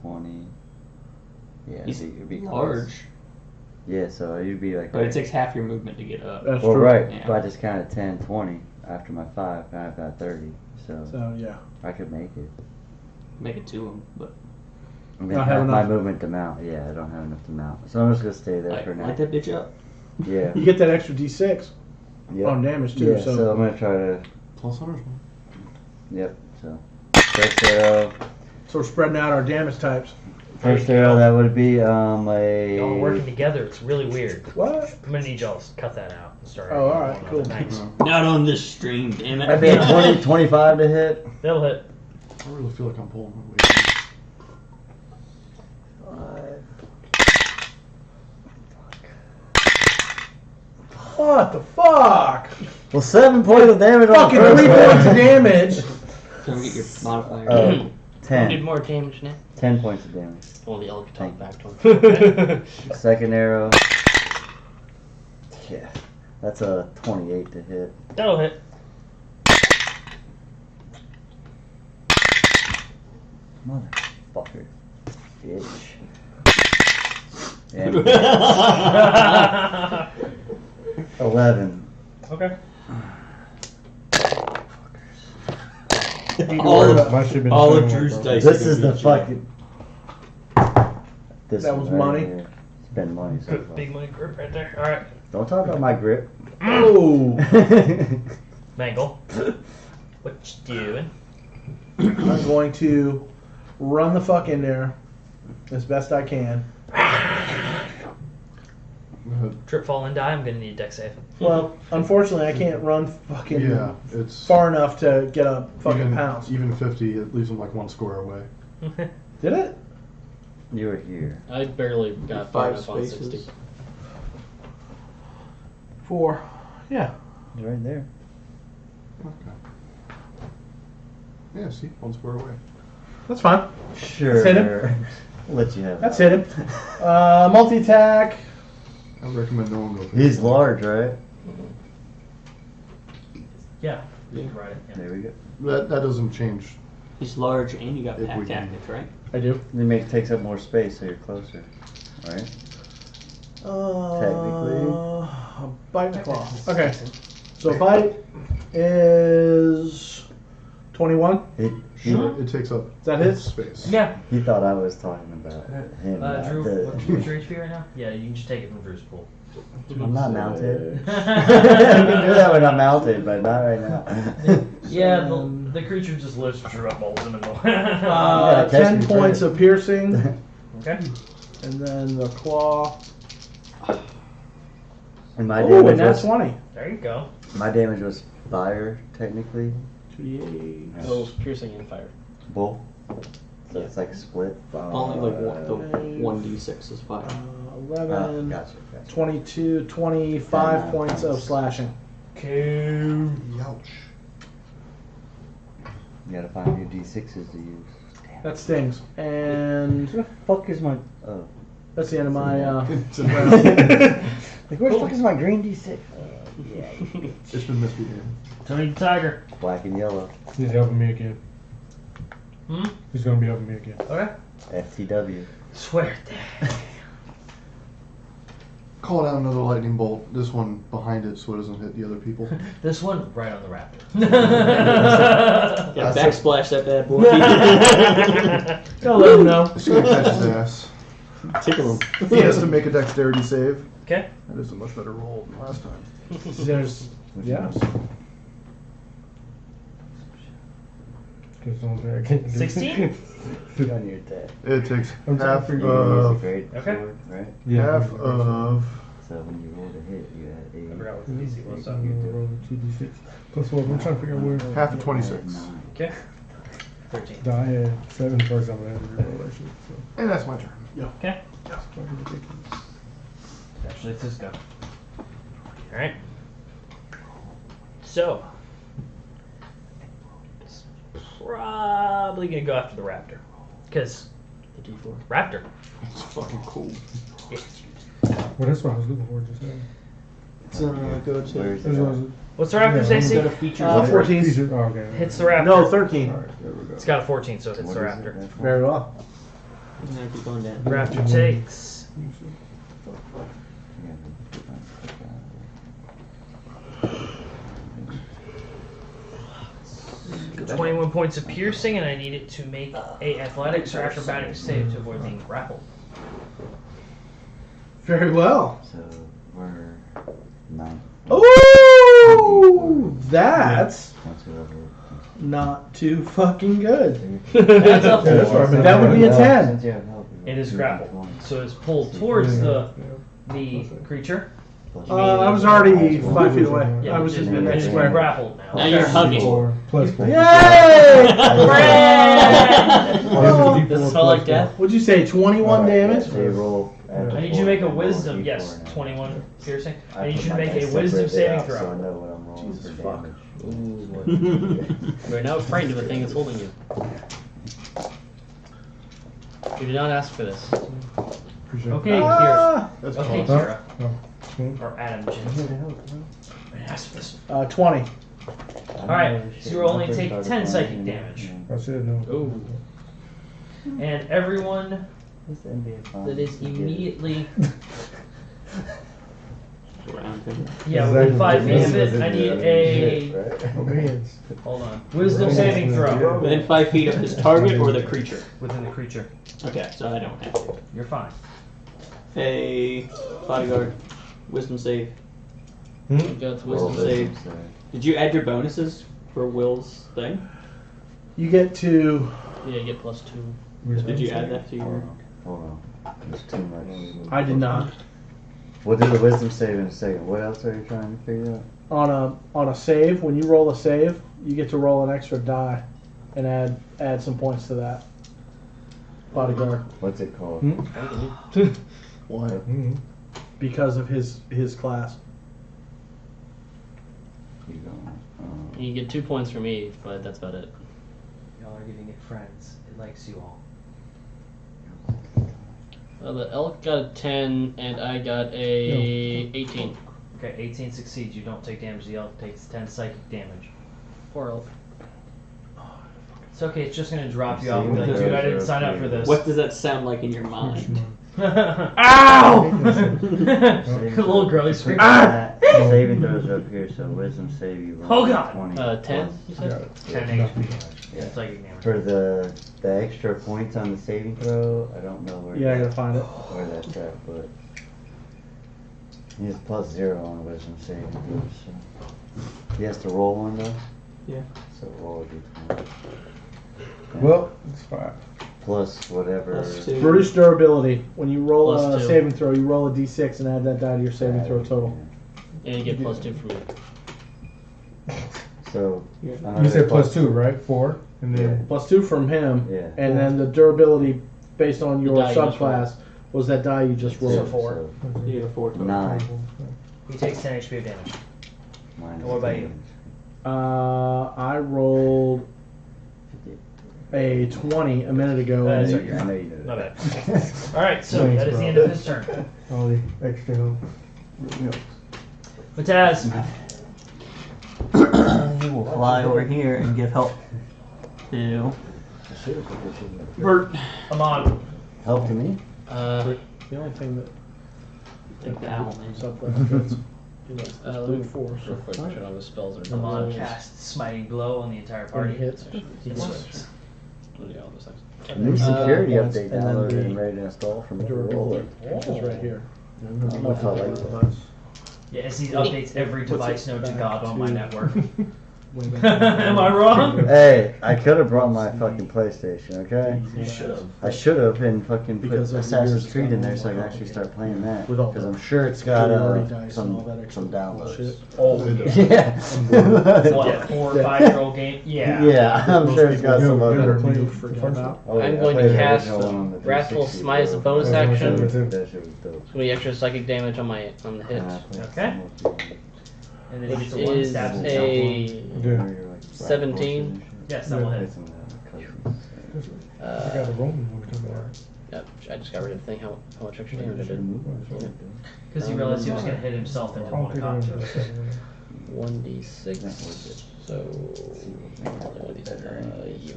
20. Yeah, He's it'd be close. large. Yeah, so you'd be like. But it takes half your movement to get up. That's Well, true. right. Yeah. But I just counted 10, 20 after my 5, and I've got 30. So So yeah. I could make it. Make it to him, but I mean, Not have half my enough. movement to mount. Yeah, I don't have enough to mount. So I'm just gonna stay there like, for now. light that bitch up. Yeah. You get that extra D6 Yep. on damage too. Yeah, so, so I'm gonna try to. Plus Hunter's Mark. Yep. So first arrow. so we're spreading out our damage types. First arrow that would be Y'all working a. together. It's really weird. What? I'm gonna need y'all to cut that out and start. Oh, all right, cool. Thanks. Not on this stream, damn it. That'd be a 20, 25 to hit. That'll hit. I really feel like I'm pulling my weight. What the fuck? Well, 7 points of damage on Fucking the first 3 one. points of damage. Don't get your modifier. Oh, Who did 10. more damage now? 10 points of damage. Well, the elk talk back to him. Second arrow. Yeah. That's a 28 to hit. That'll hit. Motherfucker. Bitch. And 11. Okay. Mine should've been all of 21, Drew's bro. dice. This is the fucking. This That one was right money? here. Spend money so Good far. big money grip right there. All right. Don't talk about my grip. Oh. Mangle. What you doing? I'm going to run the fuck in there as best I can. Trip, fall, and die. I'm gonna need a deck save. Well, unfortunately, I can't run fucking Yeah, it's far enough to get a fucking even, pounce. Even 50, it leaves them like 1 square away. Did it? You were here. I barely got far 5 enough on spaces. 60. 4. Yeah. You're right there. Okay. Yeah, see, 1 square away. That's fine. Sure. hit him. Let you have That's that. hit him. Multi-attack. I would recommend no one go for He's it. large, right? Yeah. You can ride it. Yeah. There we go. That doesn't change. He's large and you got If pack we can. tactics, right? I do. It takes up more space, so you're closer. Right? Technically. Bite and claw. Okay. So bite is 21. It takes up Is that his? space. Yeah. He thought I was talking about him. not Drew, the- what's your HP right now? Yeah, you can just take it from Drew's pool. I'm not mounted. You can do that when I'm mounted, but not right now. Yeah, the creature just lifts Drew up, holds him in the. gotta catch 10 me points first. of piercing, Okay. and then the claw. And my Oh, damage and that's was 20. There you go. my damage was fire technically. 2d8. Oh, piercing and fire. Both. So it's like a split. Only like the 1d6 is fire. 11, Gotcha. 22, 25 points of slashing. Cool. Ouch. You gotta find new D6s to use. That stings. And Where the fuck is my? Oh. that's the end of my. It's a- Like where the fuck is my green D6? Yeah. It's been misbehaved. Tony the Tiger. Black and yellow. He's helping me again. Hmm? He's gonna be helping me again. Okay. FTW. Swear it. Call down another lightning bolt. This one behind it so it doesn't hit the other people. This one right on the raptor. Yeah, backsplash that bad boy. I'll let him know. It's gonna catch his ass. Tickle him. He has to make a dexterity save. Okay. That is a much better roll than last time. There's. Yeah. 16? On your attack. It takes I'm trying half to figure You can use a of great Okay. sword, right? half of So when you roll to hit, you I add forgot 8. what the DC was. So. Roll 2d6 plus 1. I'm trying to figure out where. half of 26. Okay. 13. No, I had 7 first. I'm gonna have to reroll that shit. So And that's my turn. Okay. it's fucking ridiculous. Actually, it's his go. Alright. So. It's probably gonna go after the raptor. Because. The D4. Raptor. It's fucking cool. Yeah. Well, that's what I was looking for just now. It's gonna go Where to. is That's it? what I was. What's the raptor's Yeah, AC? Go to features. 14. Oh, okay. Hits the raptor. No, 13. Alright, there we go. It's got a 14, so it hits What the is it? raptor. That's Very well. I'm gonna keep going down. Raptor takes 21 points of piercing, and I need it to make a athletics or acrobatics save to avoid being grappled. Very well. So we're 9. Ooh, that's Once we level not too fucking good. That's a that's 4. right. That would be a 10. Since you have help, It is grappled, so it's pulled towards the creature. I was already 5 feet away. Yeah, I was just in the next it's square. grappled now. Now you're hugging. Plus 4. Yay! Does it smell like death? What'd you say? 21 damage. They roll. I need you to make a wisdom. Yes, 21 piercing. I need you to make a separate wisdom it saving out So I throw. know what I'm rolling Jesus for fuck. damage. We're now frightened of the thing that's holding you. You did not ask for this. Okay, Kira. Ah, That's Okay, close. Kira. Oh. Or Adam Jins. I asked for this. 20. Alright, so you will only take 10 psychic damage. I said no. Ooh. And everyone What's the NBA finals? that is immediately. Around him. Yeah, Exactly. within 5 feet of This it, I is need a a. shit, right? No hands. Hold on. Wisdom saving throw. Within 5 feet of his target or the creature. Within the creature. Okay, so I don't have to. You're fine. A bodyguard, wisdom save. You got Roll wisdom this save. instead. Did you add your bonuses for Will's thing? You get to. Yeah, you get +2. Did you add that to Hold your? on. Hold on. There's too much. I did not. We'll do the wisdom save in a second. What else are you trying to figure out? On a save, when you roll a save, you get to roll an extra die and add some points to that. Bodyguard. What's it called? What? Mm-hmm. Because of his class. Keep going. You get 2 points from me, but that's about it. Y'all are giving it friends. It likes you all. The elk got a 10, and I got a 18. Okay, 18 succeeds. You don't take damage. The elk takes 10 psychic damage. Poor elk. It's okay. It's just gonna drop you off and be like, dude, I didn't sign up for this. What does that sound like in your mind? Ow! The little girly scream. Saving throws up here, so wisdom save you roll Oh, God. 20 10, plus. you said? 10 HP. Yeah, psychic damage. For the extra points on the saving throw, I don't know where Yeah, I gotta find it. where that's at, but he has +0 on wisdom saving throw, so he has to roll one though. Yeah. So roll a d20. Well, it's 5. Plus whatever. +2. Brutish durability. When you roll a +2. saving throw, you roll a d6 and add that die to your saving throw total. And you get +2 from me. So Yeah. You said +2, right? 4, and then +2 from him, Yeah. and then the durability based on your die you just subclass was that die you just So rolled. 4. You get a 4 total. 9 He takes 10 HP of damage. minus What about you? I rolled a 20 a minute ago. That's and right. I know you did it. My bad. Alright, so that is the end of his turn. all the extra help. Mataz. He will fly over here and give help to Bert. Amon. Help to me? the only thing that Take the owl man. subclass gets Let me force. real quick check on the spells or Amon casts Smiting Blow on the entire When he party. hits, He swings. Yeah, all those things. New security points, update and then downloaded the and ready to install from durability Motorola. is right here. I don't know if I like that. Yeah, as he updates every device known to God on my to- network. Way back. Am I wrong? Hey, I could have brought my fucking PlayStation, okay? You should have. I should have and fucking put Because of the Assassin's years it's Creed in gotten there so I can more actually complicated. start playing that. With all Because the I'm sure it's got priority dice and all some that extra some downloads. bullshit. Oh, Yeah. what, 4 or 5-year-old game? Yeah. Yeah, I'm sure it's got some Yeah, other. yeah. You forget about. Oh, yeah, I'm I going played to the cast original one on the Wrathful 360, Smite as a bro. bonus Yeah, action. yeah. That shit was dope. 20 extra psychic damage on the hit. And I played Okay. some of the- And then he Which gets a 1 is stabs himself. a Yeah. where you're like 17. Yes, that will Played hit. some of that with my cousins. I got a Roman one coming out. Yep, I just got rid of the thing. How much extra damage I did? Because he realized he was going to hit himself and didn't want to cop to it. 1d6. So. Yeah.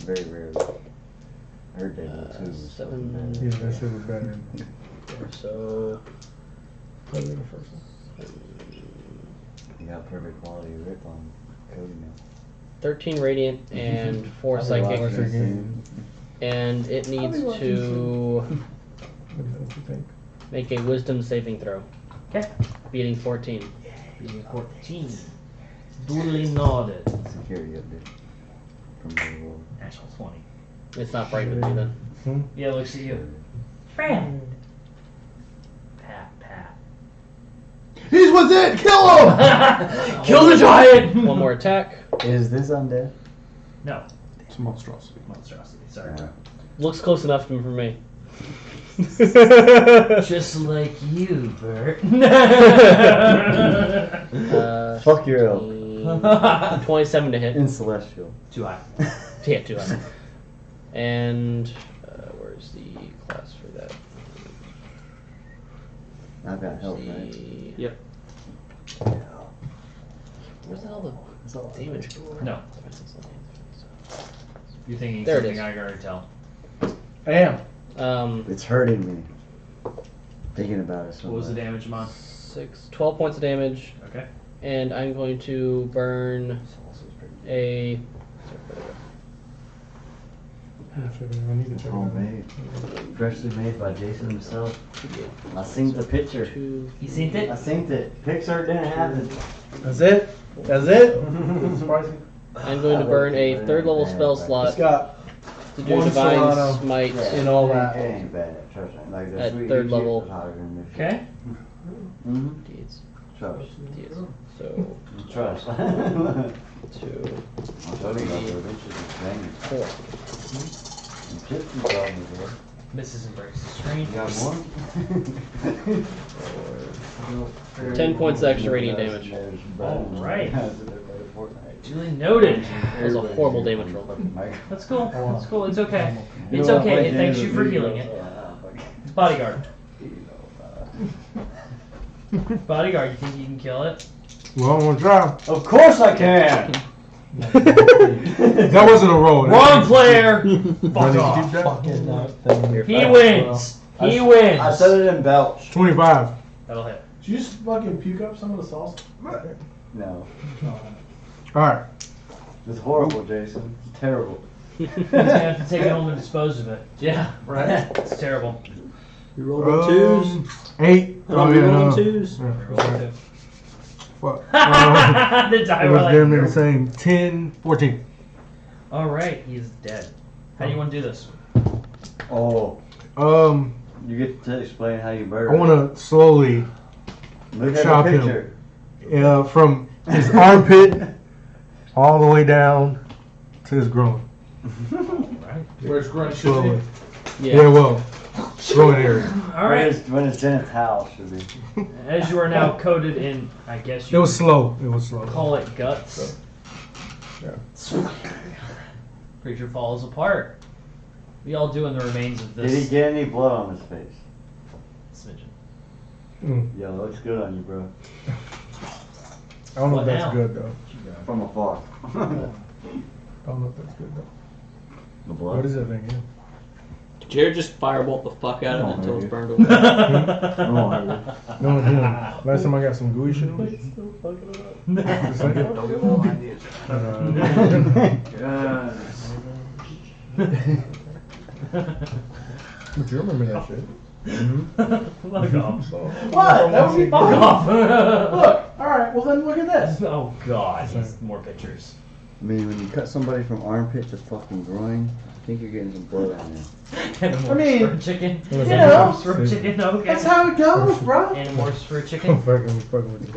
Very rare. I heard they will too. was seven. something Yeah, bad. that shit was better. So. Probably the first one. You got perfect quality rip on Cody now. 13 radiant and 4 psychic, and it needs to What you think? make a wisdom saving throw. Okay. Beating 14. Being 14. Duly nodded. Security update from the world. Natural 20. It's not frightened with me then. Yeah, looks at you. Friend. Pat. He's within! Kill him! Kill the giant! One more attack. Is this undead? No. It's a monstrosity. Monstrosity. Sorry. Yeah. Looks close enough for me. Just like you, Bert. Fuck your elf. 27 to hit. In Celestial. Too high. Yeah, 2 high. And where's the class for that? I've got help, The- right? Yep. Where's all the damage? No. You're thinking There it something is. I can already tell. I am. It's hurting me. Thinking about it so What was the much. damage, Mon? 12 points of damage, Okay. and I'm going to burn a. I need to check it out. Homemade. Freshly made by Jason himself. I synced the picture. Two. You seen I it? synced it. Pixar didn't have it. That's it. That's it. Surprising. I'm going to burn a 3rd level spell slot Scott. to do One Divine Solano. Smite. In all that. It ain't bad. Trust me. Like the At sweet third shit level. was hotter than this shit. Okay. Mhm. Deeds. Trust. Deeds. So, Trust. 2, I'm telling you about the bitches and 4. And chips you brought me, bro. Misses and breaks the screen. You got more? 10 points of extra radiant damage. Alright. Duly noted. That was a horrible damage roll. That's cool. That's cool. It's okay. It's okay. It thanks you for healing it. It's bodyguard. Bodyguard, you think you can kill it? Well, I'm gonna try. Of course I can! That wasn't a roll. Wrong player! Fuck Keep off. that. He wins. He wins. I said it in belch. 25. That'll hit. Did you just fucking puke up some of the sauce? No. Alright. It's horrible, Jason. It's terrible. He's gonna have to take it home and dispose of it. Yeah, Right. It's terrible. You rolled on twos. 8. Oh, you rolled on no. twos. Yeah, fuck. The die It were was like. damn near the same. 10, 14. Alright, he's dead. How do you want to do this? Oh, Um, you get to explain how you I murder. want to slowly, Look at chop the him. picture. from his armpit all the way down to his groin. Where's Grunt should Slowly. be? Yeah, well, groin area. Alright, When it's in its house, should be. as you are now coated in, I guess It you was slow. It was slow. call it guts. Yeah. Creature falls apart. We all do in the remains of Did he this get any blood on his face? smidgen. Mm. Yo, looks good on you, bro. I don't know What if that's now? good though. From afar. I don't know if that's good though. The blood? What is that thing? Yeah. Jared just firebolt the fuck out of it until it's dude. burned away. Oh, I will. No, yeah. Last time I got some gooey shit on me. Just like But you remember that shit. Fuck off. What? That would be Fuck fun. off. Look. All right. Well, then look at this. Oh god, more pictures. I mean, when you cut somebody from armpit to fucking groin, I think you're getting some blood on there. Animorphs for a chicken. You know. Animorphs for a chicken, okay. That's how it goes, bro. Animorphs for a I'm chicken. fucking with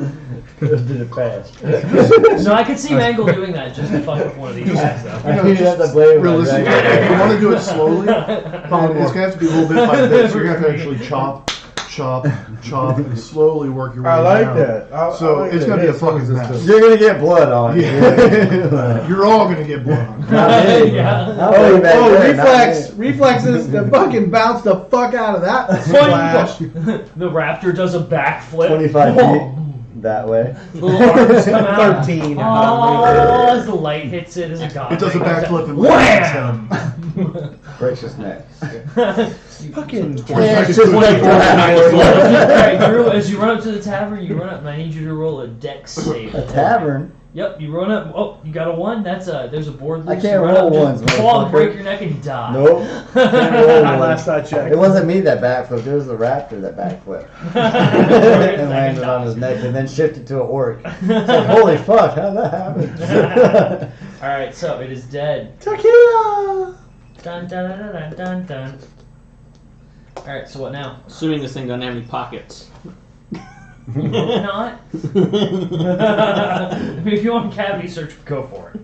you. Did it fast? No, I could see Mangle doing that just to fuck with one of these guys, though. I think you have to blade Realistically, if you want to do it slowly, it's Probably gonna have to be a little bit like this. You're gonna have to actually chop, and slowly work your way I like down. that. So I like it's that. gonna be a As long fucking as it's mess. just- You're gonna get blood on you. You're all gonna get blood on. Not me. Yeah. I'll lay back there, not me. reflexes to fucking bounce the fuck out of that splash. The raptor does a backflip. 25 feet that way. Little arms come out. 13. Oh, as the light hits it as a god. It does a backflip and Wham! Breaks his neck. Fucking. It's just like Alright, Drew, as you run up to the tavern, you run up and I need you to roll a dex save. a tavern. Yep, you run up. Oh, you got a 1. There's a board I loose. can't You run roll up, ones, just fall, motherfucker. break your neck, and die. Nope. Can't roll one. Last I checked. It wasn't me that backflipped. It was the raptor that backflipped and landed on his neck, and then shifted to an orc. It's like, holy fuck, how'd that happen? All right, so it is dead. Tequila! Dun dun dun dun dun dun. All right, so what now? Assuming this thing doesn't have any pockets. You hope not. I mean, if you want cavity search, go for it.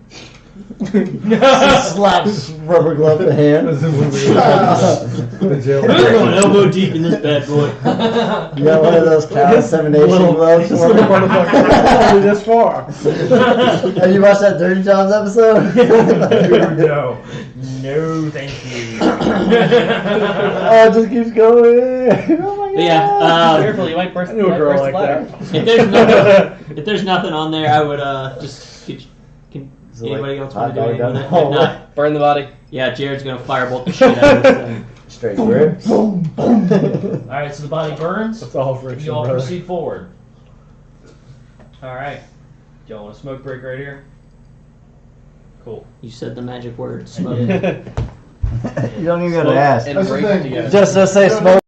Slaps rubber glove the hand. The jail. We're going elbow deep in this bad boy. You got one of those cow insemination gloves? This little motherfucker only this far. Have you watched that Dirty Jobs episode? No, no, thank you. Oh, it just keeps going. Oh my god. But yeah, Careful, you might burst. I knew a might girl burst like the ladder. that. if there's nothing on there, I would just can Is it like anybody else hot want to do dog anything down with the it? If hallway? not, Burn the body. yeah, Jared's gonna firebolt the shit out of this thing. Straight grips. All right, so the body burns. That's all friction, You all brother. proceed forward. All right. Do y'all want a smoke break right here? Cool. You said the magic word, I smoke. did. You don't even gotta ask. And That's the break thing. together. Just say smoke.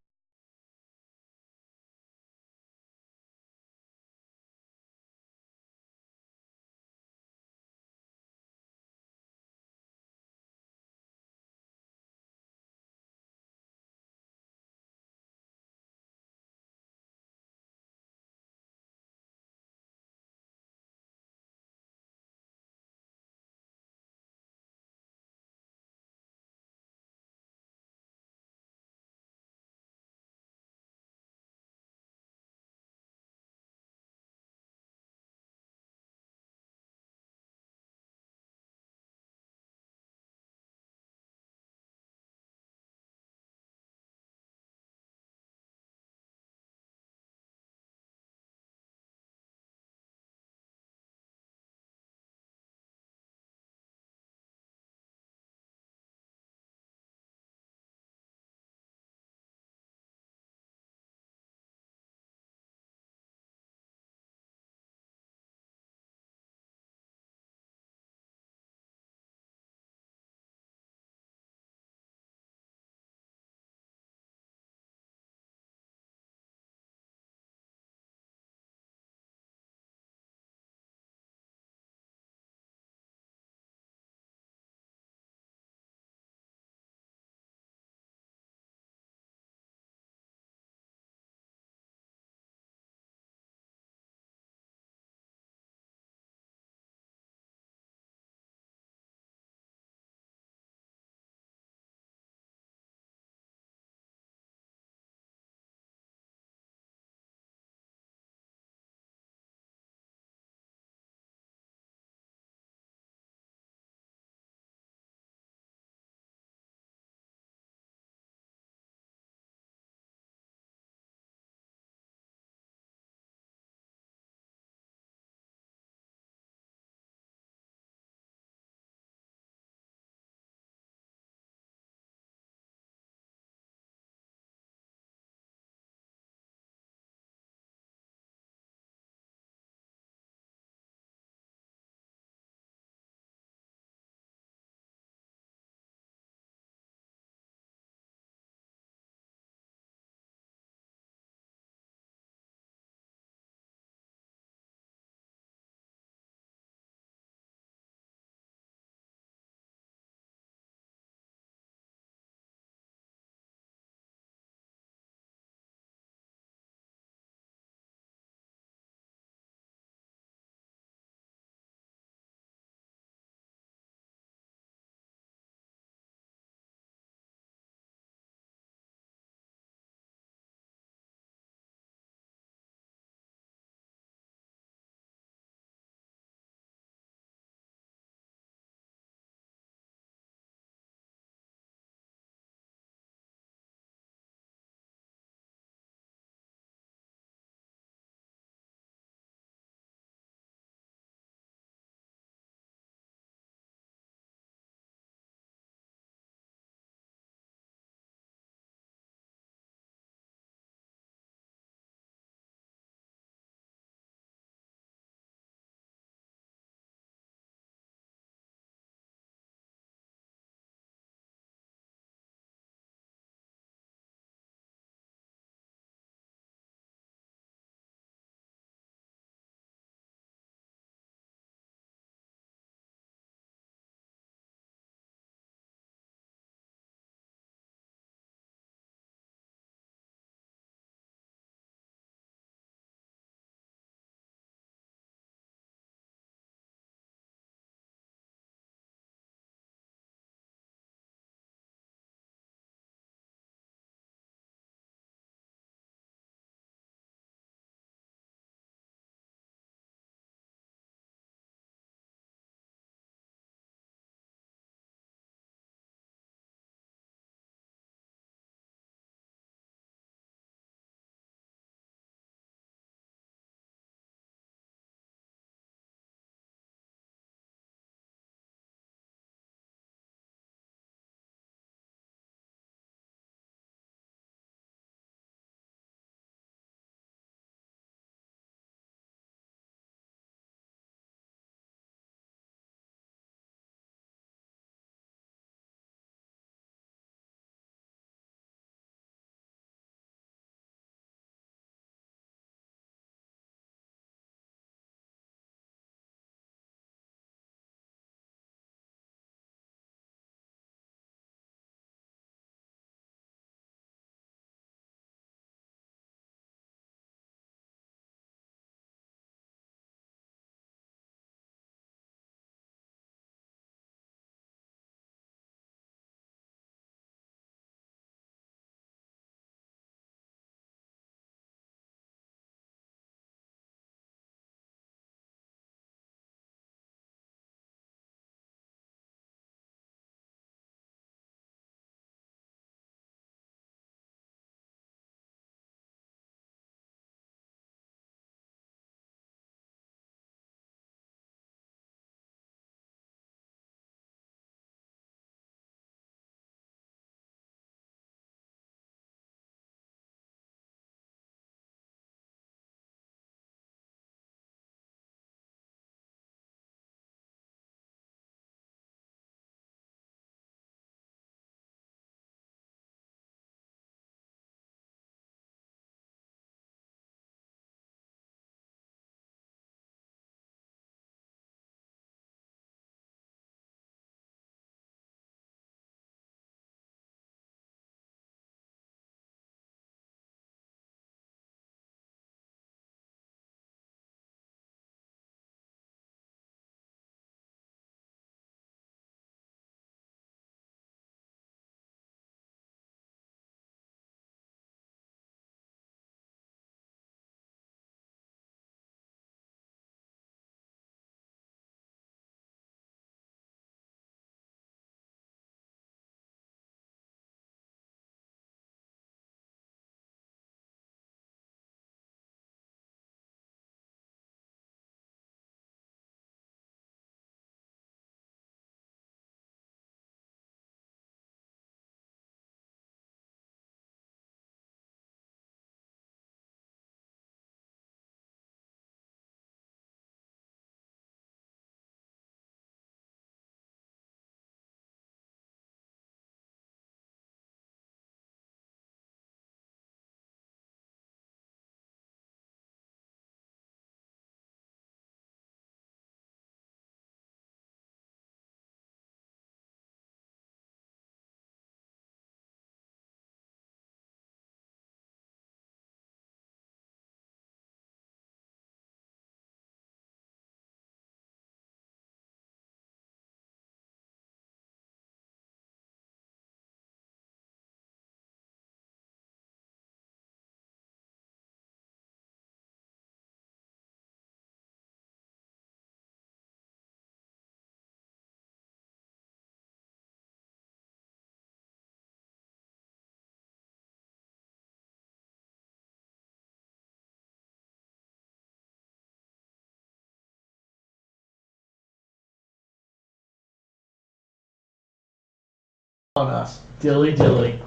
on us. Dilly dilly.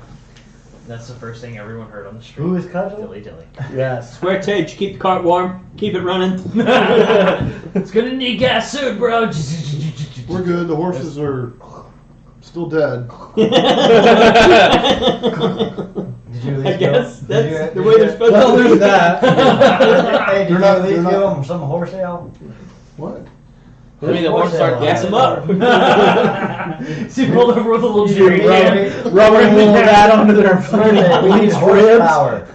That's the first thing everyone heard on the street. Who is Cudgel? Dilly dilly. Yes. Square Tage, keep the cart warm, keep it running. It's gonna need gas soon, bro. We're good. The horses are still dead. Did you at I least guess give that's them- the way they're supposed Well, to there's do that. Hey, did you They're at least not- give them some horse ale? What? I mean, the horses aren't Gas them up. So you pulled over with a little You jerry rub a little of that onto their We need ribs. horsepower.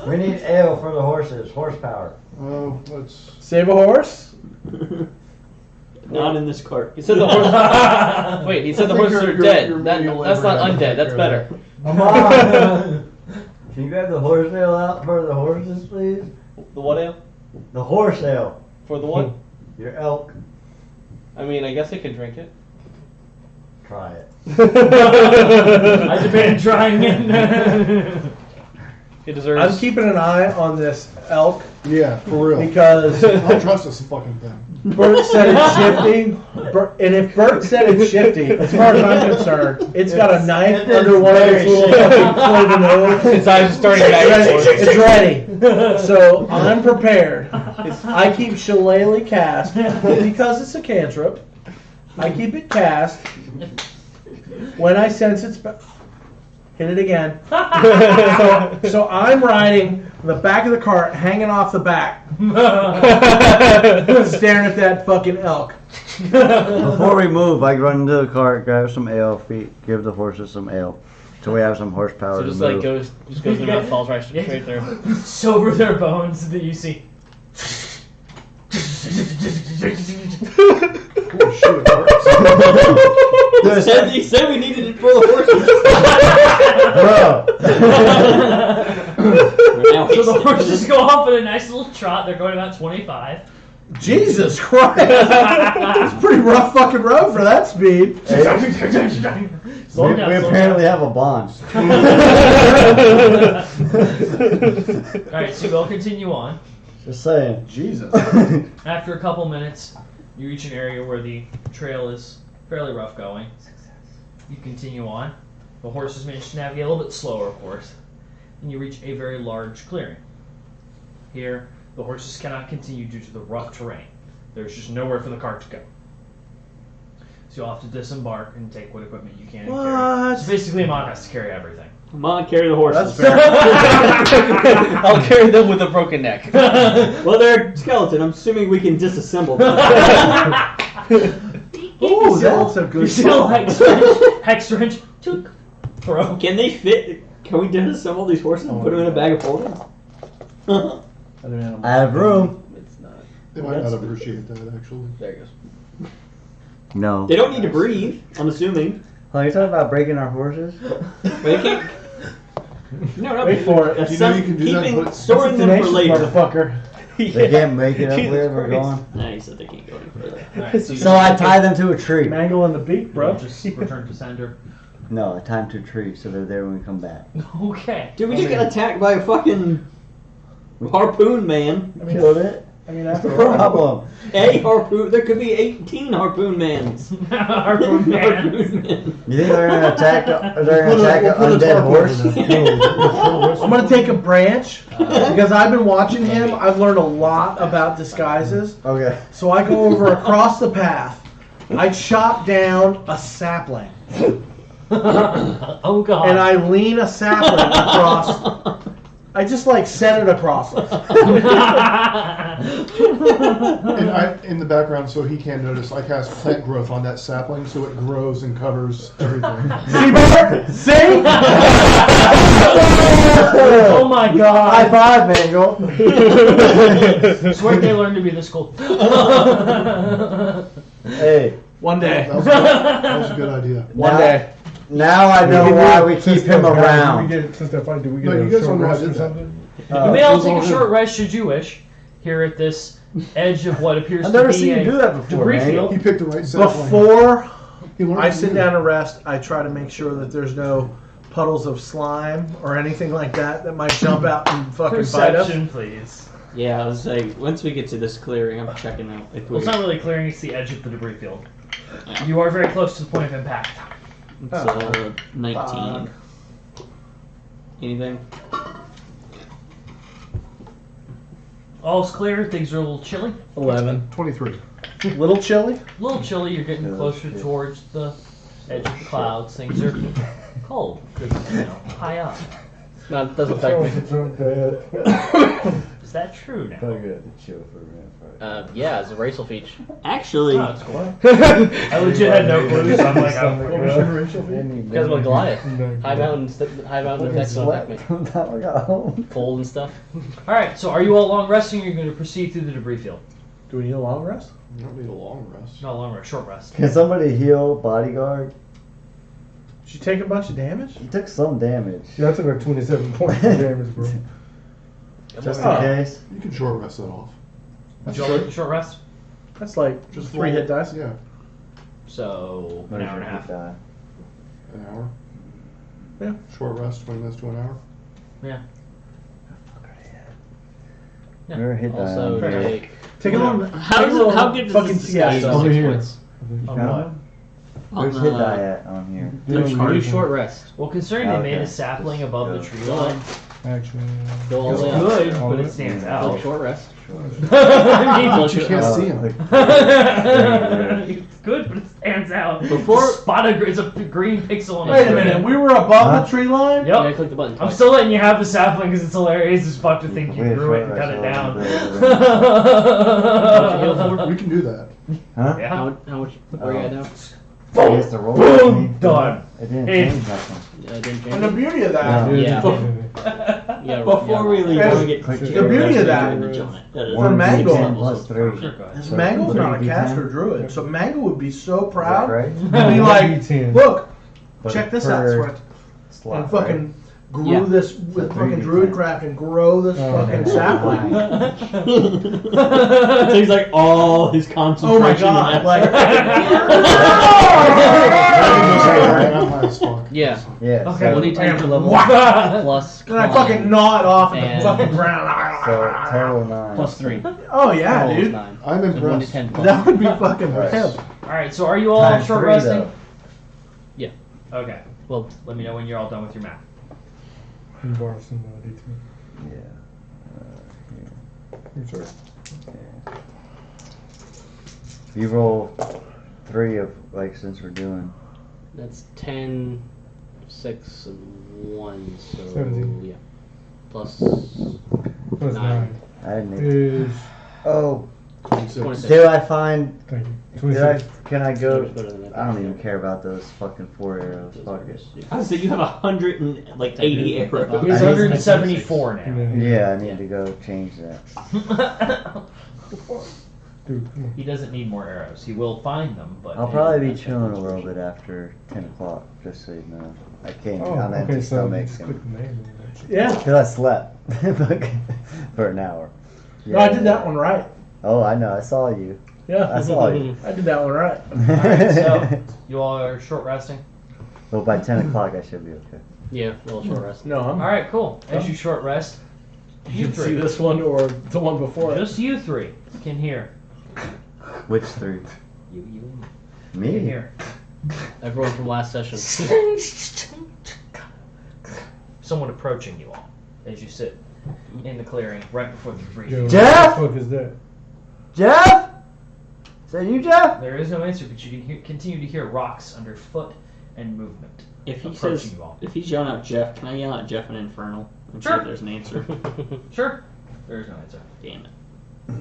We need ale for the horses. Horsepower. Oh, let's. Save a horse. Not in this cart. He said the horse. Wait, he said the I think horses are you're dead. manually That's not right. undead. That's better. Come on. Can you grab the horse ale out for the horses, please? The what ale? The horse ale. For the what? Your elk. I mean, I guess I could drink it. Try it. I demand trying it. It deserves. I'm keeping an eye on this elk Yeah, for real. because I don't trust this fucking thing. Bert said it's shifty. And if Bert said it's shifty, as far as I'm concerned, it's got a knife It's under one of very its little shifty. fucking pointed nose. His eyes are starting to It's ready. So I'm prepared. I keep Shillelagh cast because it's a cantrip. I keep it cast. When I sense it's hit it again. So I'm riding the back of the cart, hanging off the back, staring at that fucking elk. Before we move, I run into the cart, grab some ale, give the horses some ale, so we have some horsepower So to just move. like goes in the mouth, falls right straight through. Sober their bones that you see. Oh shit, it works. He said we needed it for the Bro. horses. Now So the horses go off in a nice little trot. They're going about 25. Jesus Christ! It's a pretty rough fucking road for that speed. Slow We down, slow apparently down. have a bond. Alright, so we'll continue on. Just saying. Jesus. After a couple minutes, you reach an area where the trail is fairly rough going. You continue on. The horses manage to navigate a little bit slower, of course. And you reach a very large clearing. Here, the horses cannot continue due to the rough terrain. There's just nowhere for the cart to go. So you'll have to disembark and take what equipment you can and carry. What? So basically, Amon has to carry everything. Come on, carry the horses. That's fair. I'll carry them with a broken neck. Well, they're skeleton. I'm assuming we can disassemble them. Ooh, that's a You good still shot. hex wrench, took, throw. Can they fit? Can we disassemble these horses and put them in a bag of holding? I have room. It's not. They might not appreciate that, actually. There it goes. No. They don't need to breathe. I'm assuming. Oh, you're talking about breaking our horses? But they can't. No, no. Wait for it. You know you can do that, keeping, but- storing them for later. Motherfucker. They can't make it up Jesus where we're Christ. going. Nah, he said they can't go any further. Alright, so So I tie them to a tree. Mangle in the beak, bro. just return to sender. No, I tie them to a tree so they're there when we come back. Okay. Dude, we just got attacked by a fucking harpoon man. I mean, Killed it. I mean, What's the after all, problem? A harpoon. There could be 18 harpoon mans. Harpoon man. Harpoon men. You think they're gonna attack? They're gonna attack an We'll put a undead tarp horse? over that. I'm gonna take a branch because I've been watching him. I've learned a lot about disguises. Okay. So I go over across the path. I chop down a sapling Oh god. and I lean a sapling across. I just like set it across us. And in the background, so he can't notice, I cast plant growth on that sapling, so it grows and covers everything. See, Bert? See? Oh my High god. five, Mangle. Swear they learned to be this cool. Hey, One day. That was a good idea. One now- day. now I know why we keep him around. Since they're fighting, do we No, get you a guys short don't know I rest or did that. something? You may all Those take all a short rest should you wish. Here at this edge of what appears I've to never be seen you a do that before, debris Mangle. field. He picked the right sapling. Before He learned I to sit do down that. to rest, I try to make sure that there's no puddles of slime or anything like that that might jump out and fucking bite us. Perception, please. Yeah, I was like, once we get to this clearing, I'm checking out if Well, we. it's not really clearing; it's the edge of the debris field. You are very close to the point of impact. It's 19. Anything? All's clear. Things are a little chilly. 11. 23. Little chilly. A little chilly. You're getting Yeah, closer shit. towards the edge of the clouds. Things are cold because high up. No, it doesn't affect me. Is that true now? Probably good to chill for a minute. Yeah, it's a racial feature. Actually, Oh, that's cool. I legit had no clue, so I'm like, What was your racial feat? Because of Goliath. High mountains attacks don't affect me. Time I got home. Cold and stuff. all right. So, are you all long resting? Or are you going to proceed through the debris field? Do we need a long rest? You don't need a long rest. Not a long rest, short rest. Can somebody heal bodyguard? Did you take a bunch of damage? He took some damage. Yeah, I took like 27 points of damage, bro. Just in Oh. case. You can short rest that off. Would you all like a short rest? That's like Just 3 roll- hit dice. Yeah, So, What an did hour and a your half. hit die? an hour. Yeah. Short rest, 20 minutes to an hour. Yeah. Yeah. Your hit die Also, on here. take Take a little. How take a does it- little how good does fucking this disguise siesta. look? Over here. points. On Found what? him? on Where's hit die at on here? Do short rest. Well, considering they made a sapling Just above the go. tree line, Actually, Go all it's the way up. good, All but the it way? stands Take out. short rest. It's You can't see him. good, but it stands out. Before- It's a spot of it's a green pixel on Wait a screen. minute. We were above Huh? the tree line. Yeah, Yep. click the button. I'm twice. still letting you have the sapling because it's hilarious as fuck to think you Wait, grew it and short cut it rest, down. We can do that. Huh? Yeah. How much? Where are you at now? He has to roll Boom! with me. Done. It didn't It- change nothing. Didn't change And the it? beauty of that, No. Yeah. Yeah. before we leave, Yes. we get Click the beauty of that That is For Mango- D10 plus 3. Sure, go ahead. is So Mango's not a 3d10? caster druid, so Mango would be so Is that proud. right? He'd be like, D10. look, But check this out, per Sweat. slot, And fucking grew Yeah. this with So fucking 3d10. druid craft and grow this Oh, fucking okay. sapling. it takes like all his concentration. Oh my god! and Like, I'm as fuck. Yeah. Yeah. Okay. What do you take for level? Whack! Plus. and I climb. fucking gnaw it off in the And- fucking ground. So total 9. Plus 3. Oh yeah, Total is dude. 9. I'm So 1 to impressed. 10 plus. That would be fucking Right. pimp. Alright, so are you all Times short 3 resting? though. Okay. Well, Let me know when you're all done with your math. You borrow some D10. Yeah. I'm sorry. You roll 3 of, like, since we're doing. that's 10, 6, and 1. So 17. yeah. Plus Plus 9. 9 I didn't. is. Oh, 26. 26. did I find? Thank you. Did I? 26. Can I go? Better than that. I don't even care about those fucking 4 arrows. Fuck it. I said you have 180 arrows. He's I- 174 now. Yeah, I need to go change that. Dude, come on. He doesn't need more arrows. He will find them, but I'll probably be chilling a little bit after 10 o'clock, just so you know. I came Oh, on empty okay, so stomach just click the name. Yeah. because I slept for an hour. No, I did that one right. Oh, I know. I saw you. Yeah. I saw you. I did that one right. Alright, so you all are short resting. Well, by 10 o'clock, I should be okay. Yeah, a little short rest. No, I'm. Alright, cool. As you short rest, you You see three, this one or the one before it? just you three can hear. Which 3? You can Me? hear. Everyone from last session. Someone approaching you all as you sit in the clearing right before the debris. Yo, Jeff? what the fuck is that? Jeff? Is that you, Jeff? There is no answer, but you can continue to hear rocks underfoot and movement. If he Approaching says, you all. if he's yelling out Jeff, can I yell out Jeff in Infernal and see Sure. if there's an answer? Sure. There is no answer. Damn it.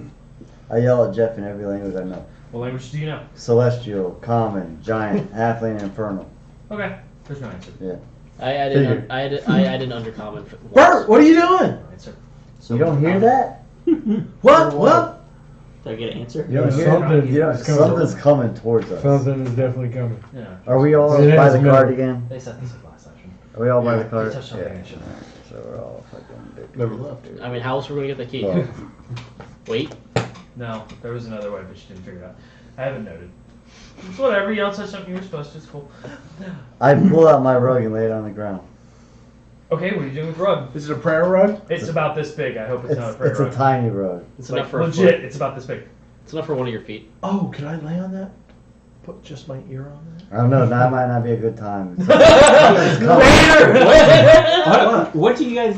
I yell at Jeff in every language I know. What language do you know? Celestial, Common, Giant, Halfling, and Infernal. Okay. There's no answer. I added Figured. I added undercommon. For once. Bert, what are you doing? No answer. You don't hear that? What? What? Did I get an answer? You don't hear Something it? You don't, is coming. something's coming towards us. Something is definitely coming. Yeah. Are we all It by has the metal. card again? They set this up last session. Are we all by Yeah, the card? touched on the action. Alright, so we're all fucking big. Never left. I mean, how else are we gonna get the key? Well, Wait. No, there was another way, but you didn't figure it out. I haven't noted. It's whatever. You all said something you were supposed to. It's cool. I pull out my rug and lay it on the ground. Okay, what are you doing with the rug? Is it a prayer rug? It's about this big. I hope it's, not a prayer It's rug. a tiny rug. It's Like, enough for a legit. foot. It's about this big. It's enough for one of your feet. Oh, can I lay on that? put just my ear on that? I don't know. That might not be a good time. What do you guys?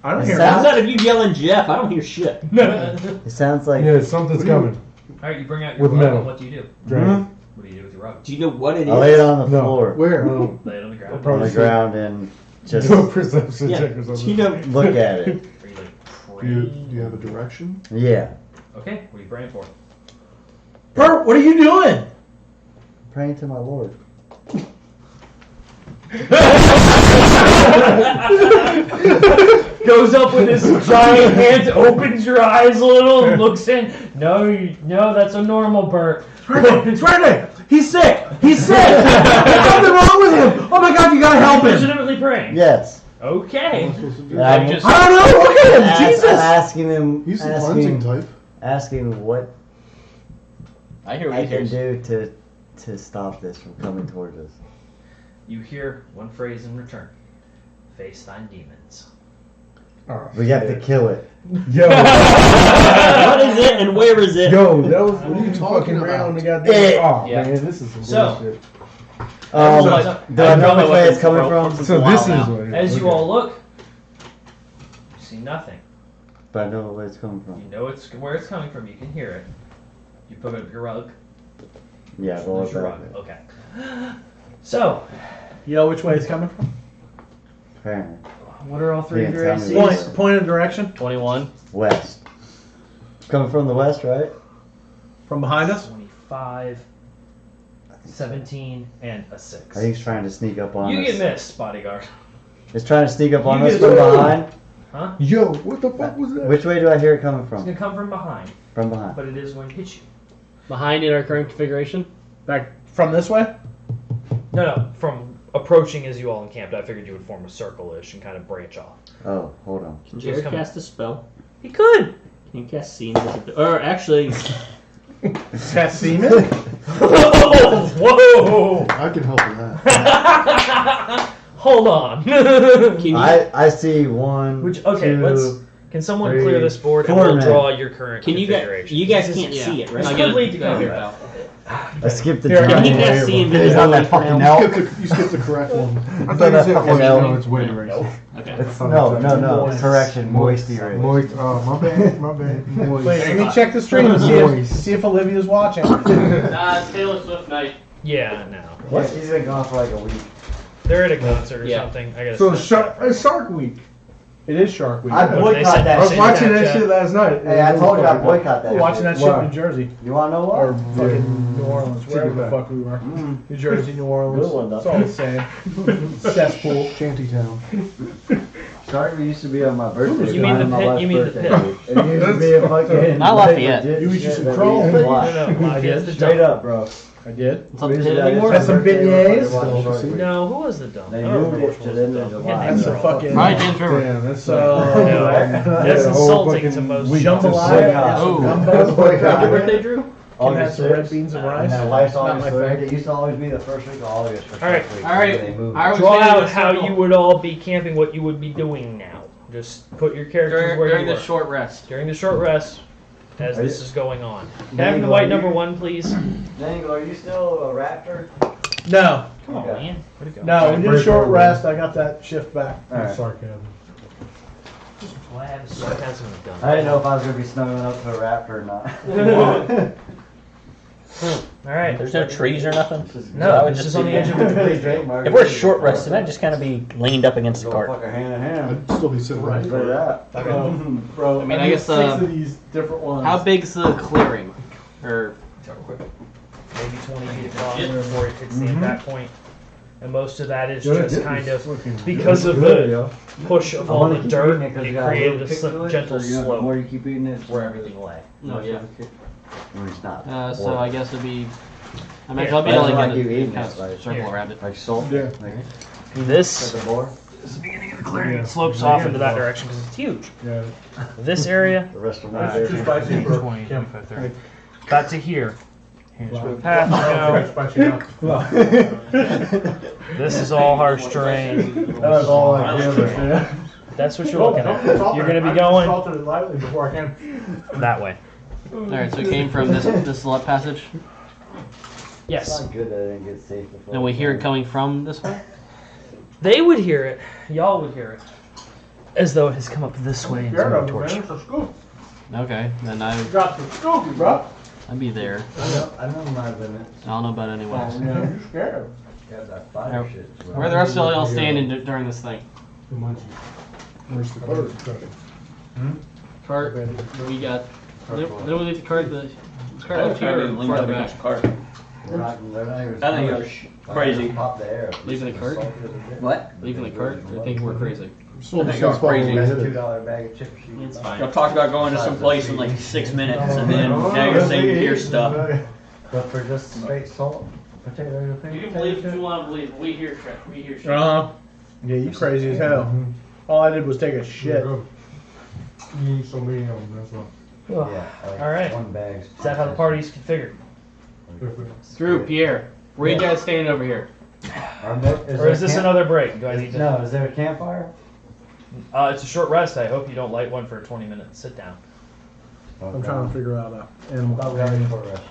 I don't It hear sounds- Outside of you yelling Jeff, I don't hear shit. It sounds like Yeah, something's coming. Alright, you bring out your With rug, metal. and what do you do? Dragon. What do you do with your rug? Do you know what it is? I lay it on the No. floor, Where? No. Lay it on the ground. on the Probably ground, and just Do a perception Yeah. check or Do something. you know? look at it. Are you like Do you, praying? do you have a direction? Yeah, Okay, what are you praying for? Bert, what are you doing? praying to my Lord. Goes up with his giant hands, opens your eyes a little, and looks in. No, that's a normal Bert. It's Friday. He's sick. He's sick. There's something wrong with him. Oh my God, you gotta help him. Legitimately praying. Yes. Okay. And I'm, just- I don't know. Look at him. I'm Jesus. asking him, He's the cleansing type. asking what I hear what I he can hears. do to stop this from coming towards us. You hear one phrase in return. Face thine demons. Oh, We have to kill it. Yo, What is it and where is it? yo, that was What are you fucking talking around about? the goddamn. Oh Yeah. man, this is some So- bullshit. Do I know which way it's coming from? So this is what it is. As you Okay. all look, you see nothing. But I know where it's coming You from. know it's where it's coming from. You can hear it. You put up your rug. Yeah, roll There's it your back. rug. Okay. So, You know which way it's coming from? Apparently. what are all three of Yeah, your tell me ACs? what- Point of direction 21. West. Coming from the west, right? from behind us. 25, 17, and a 6. I think he's trying to sneak up on You us. get missed, bodyguard. It's trying to sneak up on You us get from missed. behind. Huh? Yo, what the fuck was that? Which way do I hear it coming It's from? going to come from behind, From behind. but it is going to hit you. Behind in our current configuration. Back from this way. No, from approaching as you all encamped. I figured you would form a circle-ish and kind of branch off. Oh, hold on. Can Jared cast a spell? He could. Can you cast see invisibility? Or actually, Cast semen. Whoa! I can help with that. Hold on. can you? I see one. Which okay, two, can someone three, clear this board and 4 we'll men. draw your current Can you guys? configuration? You guys can't see it, This right? could lead to combat. out. I skipped the Here, giant Can you guys wave see of- invisibility It's on that for fucking now? elk. You skipped the correct one. I thought you said fucking no, elk. it's weight erasing. Okay. It's, no. Correction. Moisty erase. Moist. Oh, my bad. My bad. Moist. Wait, let me check the stream and see if Olivia's watching. Nah, it's Taylor Swift night. Yeah, no. What? He's been gone for like a week. They're at a concert or Yeah. something. I gotta So snap it's Shark Week. It is Shark Week. I What did they say? boycott I that was shit. watching that Snapchat. shit last night. Hey, I told you I boycott that. We're watching that shit. shit Why? in New Jersey. You wanna know Or what? fucking New Orleans, wherever the back. fuck we were. Mm. New Jersey, New Orleans. Good one, though. It's all the same. Cesspool. Shantytown. Shark Week used to be on my birthday. You mean the my pit? wife's You mean the birthday. pit? It used to be a fucking. Not Lafayette. legit You eat you shit some that crow we thing? watched. No, Lafayette's the Straight dump. up, bro. I did. It's not the Usually pit I anymore. just Had some birthday, beignets? watch Shark Week. No, who was the dump? They I don't moved remember it which to one the was end the of dump. July. Can't That's name a it all. fucking. Right, James River. Damn, that's So- That's insulting to most week people. to Jambalaya, Oh. gumbo. Boycott. Your birthday, Drew? Can have August some red 6th. beans and rice. And my wife's Not August my 3rd. thing. It used to always be the first week of August for All right, Shark Week. all right. and then they moved I it. was Draw saying out this how circle. you would all be camping, what you would be doing now. Just put your characters where During you the were. short rest. During the short rest, as Are this you- is going on. Can I have the Dangle, white are number you- 1, please? Dangle, are you still a raptor? No, Come on, Okay. man. Where'd it go? no, we did a Break short over. rest. I got that shift back. Alright. sarcasm. Well, I have sarcasm in the gun. I didn't know if I was gonna be snuggling up to a raptor or not. All right. There's no trees or nothing. No, I would this just is on be- the edge of the If we're short rested, I'd just kind of be leaned up against the Go cart. fucker hand in hand. I'd still be sitting right Look at that. Bro, I mean, I need guess, 6 of these different ones. How big's the clearing? Or maybe 20 feet across before it hits the impact point. And most of that is Yo, that just dip kind is of fucking because of good, the yo. push of I all wanna the keep dirt. eating it 'cause It you got a created little a kick to it, gentle so the more slope. you keep eating it, it's where everything lay. no, yeah. It's not. So I guess it'd be. I mean, Here, I'll be I like like in you a eating kind it, of like- circle Here. around it. Like salt? Yeah. Like This the boar? is the beginning of the clearing. Yeah. It slopes Yeah, off yeah. into that direction because it's huge. Yeah. This area, The rest of my That's too day. spicy for 20, Kim. 25, 30. Got to here. Here's Wow. where the path we go. This is all harsh terrain. That was all I gave it, man. That's what you're looking at. You're going to be going Salted it lightly before I can. that way. All right, so it came from this select passage. It's Yes. not good that I didn't get safe before. And we hear it coming from this way? They would hear it. Y'all would hear it. As though it has come up this way into the torch. It's a scoop. Okay, then Got the scoop, bro. I'd be there. I know my limits. I don't know about anyone else. You scared. Got that fire shit. Where are the rest of y'all standing during this thing? Where's the card? Cart, we got. Then we leave the cart. The cart up here. Or Leave farther the back. cart. They're not even I think you're crazy. Pop the air. Leaving the cart? What? Leaving the cart. Or thinking we're crazy. Sold the I think six I'm crazy. bottle That's hit it. $2 bag of chip sheet. It's fine. Y'all talked about going to some place in like 6 minutes, and then now you're saying you hear stuff. But for just straight salt, potato, You can believe if you want to believe. We hear shit. We hear shit. Uh-huh. Yeah, you crazy as hell. All I did was take a shit. You need so many of them, that's why. Yeah. Like All right. One bag. Is that how the party's configured? Drew, Pierre, where you guys standing over here? Or is this another break? Do I need to? No, is there a campfire? It's a short rest. I hope you don't light one for a 20-minute sit down. I'm trying to figure out a animal. thought we had a short rest.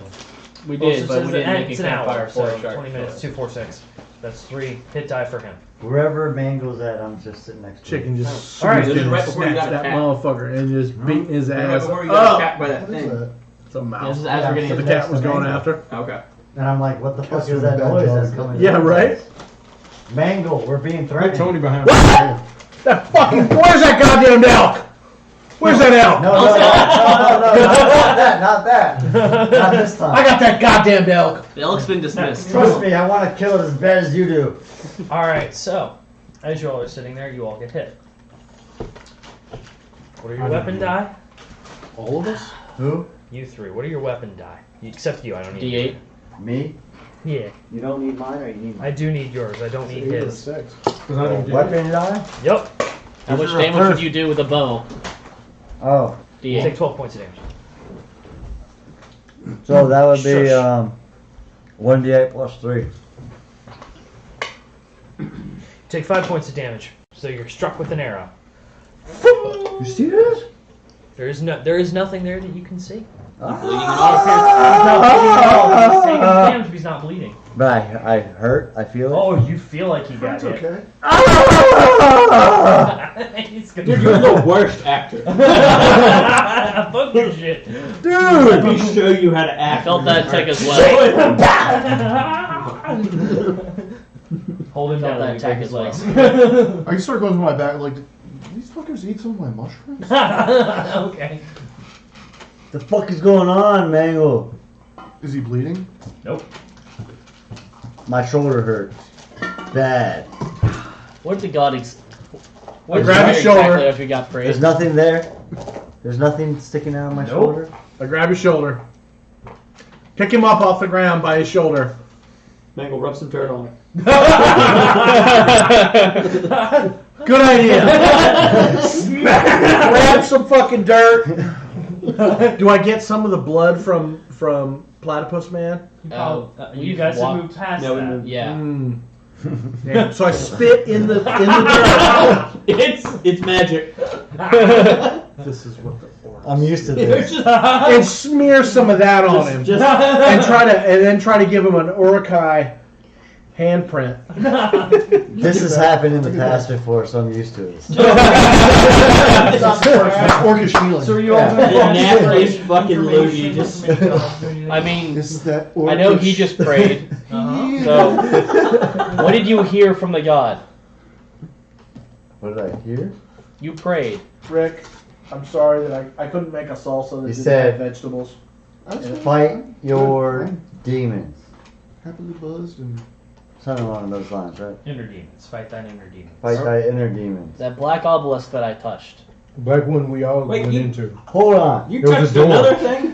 We Well, did, since but it's we didn't make it's a an campfire hour, for so a shark. 20 minutes, 2, 4, 6. That's 3 hit die for him. Wherever Mango's at, I'm just sitting next to Chicken him. just All right, swooped this is in right and before you snatched got that attacked. motherfucker and just beat his ass Before you got up. attacked by that What is thing. that? It's a mouse. This is as we're getting So the into cat was going after. Okay. And I'm like, what the fuck That's is a that bad noise dog. that's coming? Yeah, from right? us? Mango, we're being Put threatened. Tony behind That fucking. Where's that goddamn elk? Where's that elk? No, not that, not that. Not this time. I got that goddamn elk. The elk's been dismissed. Trust me, I want to kill it as bad as you do. All right, so as you all are sitting there, you all get hit. What are your weapon die? All of us? Who? You 3. What are your weapon die? Except you. I don't need D8. Me? Yeah, You don't need mine or you need I do need yours. I don't need his. 6. Weapon die? Yep. How much is a damage first. would you do with a bow? Oh, You take D8. 12 points of damage. so that would be Shush. 1d8 plus 3. Take 5 points of damage. So you're struck with an arrow. You see this? There is nothing there that you can see. Ah. He's taking damage, but he's not bleeding. But I hurt. I feel it. Oh, you feel like he got It's hit. okay. He's gonna Dude, you're the worst actor. Fuck your shit. Let me show you how to I act. felt that take as well. Hold him Felt down. that let me attack break as well. his legs. I can start going to my back like, did these fuckers eat some of my mushrooms? Okay. The fuck is going on, Mango? Is he bleeding? Nope. My shoulder hurts. Bad. What did the god what did grab you his do exactly shoulder. after you got There's praised? nothing there. There's nothing sticking out of my Nope. shoulder. I grab his shoulder. Pick him up off the ground by his shoulder. Mangle, rub some dirt on it. Good idea. Grab some fucking dirt. Do I get some of the blood from Platypus Man? You guys have moved past No, we that. moved. Yeah. Mm. Damn. So I spit in the dirt. It's magic. This is what the orc. I'm used to this. And smear some of that on him. And then try to give him an Urukai handprint. This has happened in the past before, so I'm used to it. Orcish healing. So are you all Yeah. going to The nastiest fucking Logie just. I mean, This is that I know he orcish- just prayed. Uh-huh. So, what did you hear from the god? What did I hear? You prayed. Rick, I'm sorry that I couldn't make a salsa that He didn't said- have vegetables. That's fine. Fight your Fine. demons. Happily buzzed and Something along those lines, right? Inner demons. Fight thine inner demons. Fight thy inner demons. That black obelisk that I touched. Black one we all Wait, went you- into. Hold on. You There was touched a door. another thing?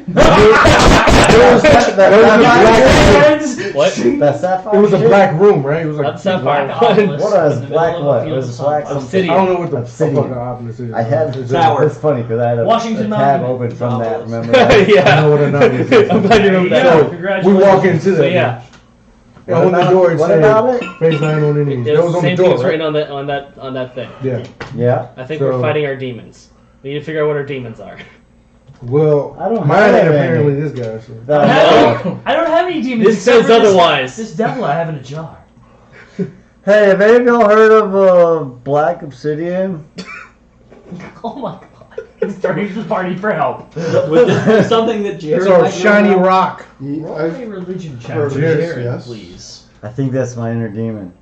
What? That sapphire It was a shit? black room, right? It was like Not sapphire. Black obelisk What is in the black middle of a what? field It was of a black sunflowers. something. I don't know what the Obsidian. fuck the obelisk is. I had Is Sour. It's funny because I had a Washington tab Monument. open from that. Obelisk. Remember? That? Yeah. I know what a nun is. I'm glad you remember Yeah, that. So, congratulations. we walk into So that. yeah, And on the door it What said, about it? phase 9 on enemies. it That was was the on same the thing door, that's right? written on that thing. Yeah. Yeah. I think So- we're fighting our demons. We need to figure out what our demons are. Well, I don't mine have ain't any. apparently this guy. So. That I know of. I don't have any demons. This except says for otherwise. This devil I have in a jar. Hey, have any of y'all heard of Black Obsidian? Oh my god. He's turning to the party for help. With this, something that Jared It's our might know shiny about? rock. Roll I've a religion check heard for of this, Jared, yes. please. I think that's my inner demon.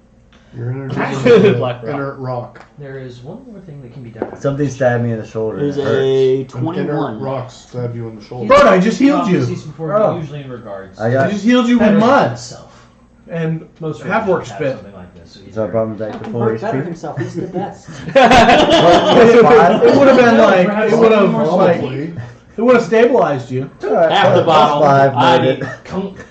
You're in Black rock. inert rock. There is one more thing that can be done. Something stabbed me in the shoulder. There's and it hurts. a An 21. inert rock stab you in the shoulder. Bert, I just healed you. Prophecies before, Oh. usually in regards. I I got. just healed you with Better mud himself. and Most half work religions have spit. something like this, so he's So I brought him back How to can full Bert better HP. himself? He's the best. It would have been like Perhaps it would have more like Probably. it would have stabilized you. Alright, Half the plus bottle. 5 I made need- it.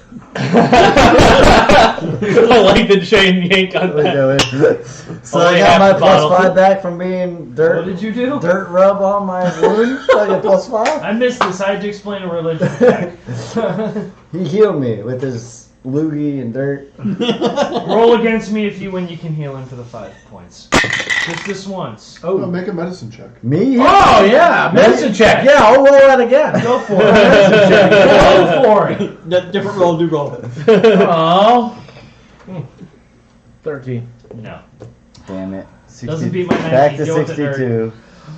I like the chain yank on Look that. at it. So Only I got half my the plus bottle. 5 back from being What dirt did you do? rub on my wound. So I got plus 5. I missed this. I had to explain a religion check. He healed me with his loogie and dirt. Roll against me if you win. You can heal him for the 5 points. Just this once. Oh, make a medicine check. Me? Oh yeah, medicine check. Yeah, I'll roll that again. Go for it. Medicine check. Go for it. Different roll, new roll. Oh. 13. No. Damn it. 60, Doesn't beat my 90. back to Deal with it, 62.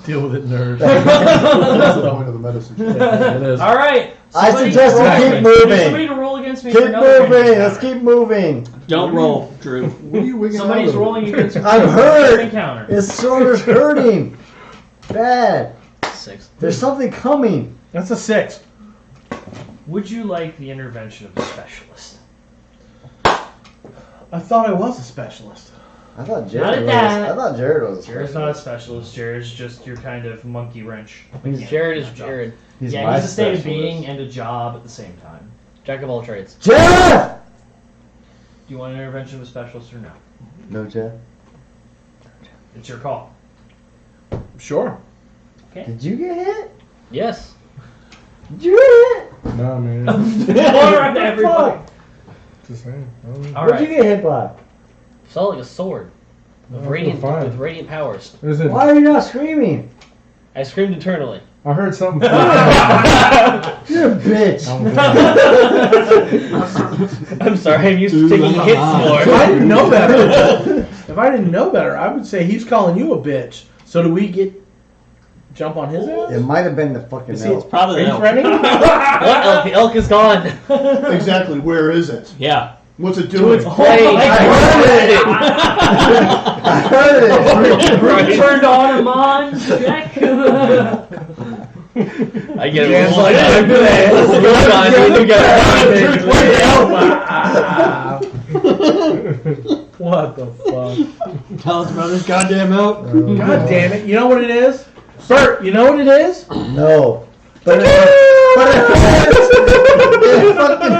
Deal with it, nerd. That's the point of the medicine check. It is. All right. I Somebody suggest we roll keep against- moving. Need somebody to roll against me. for Keep another moving. training Let's encounter. keep moving. Don't roll, Drew. What are you wigging Somebody's out of? rolling against me. I'm for another hurt. Encounter. His shoulder's hurting. Bad. 6. There's something coming. That's a 6. Would you like the intervention of the specialist? I thought I was a specialist. I thought Not Jared at was. that. I thought Jared was. Jared's not a specialist. Jared's just your kind of monkey wrench. mechanic Jared in is that job. Jared. He's Yeah, my he's a state of specialist. being and a job at the same time. Jack of all trades. Jeff! Do you want an intervention of a specialist or no? No, Jeff. It's your call. Sure. Did you get hit? Yes. Did you get hit? Nah, man. All right, everybody. Just saying. I don't know. All What'd you right. get hit by? Saw like a sword. With Oh, radiant, fine. with radiant powers. Is it- Why are you not screaming? I screamed internally. I heard something. You're a bitch. I'm sorry, I'm used to taking hits If I more. didn't know better, if I didn't know better, I would say he's calling you a bitch. So do we jump on his ass? It might have been the fucking Is he- elk. Probably Are the you elk. threatening? What elk? The elk is gone. Exactly. Where is it? Yeah. What's it doing? Hey, I heard it. I heard it. Turned on him on, Jack. I get it. Dan's Well, like, I'm "I'm good." Let's go, John. You got What the fuck? Tell us about this goddamn elk. God damn it. You know what it is? Bert, you know what it is? No. But it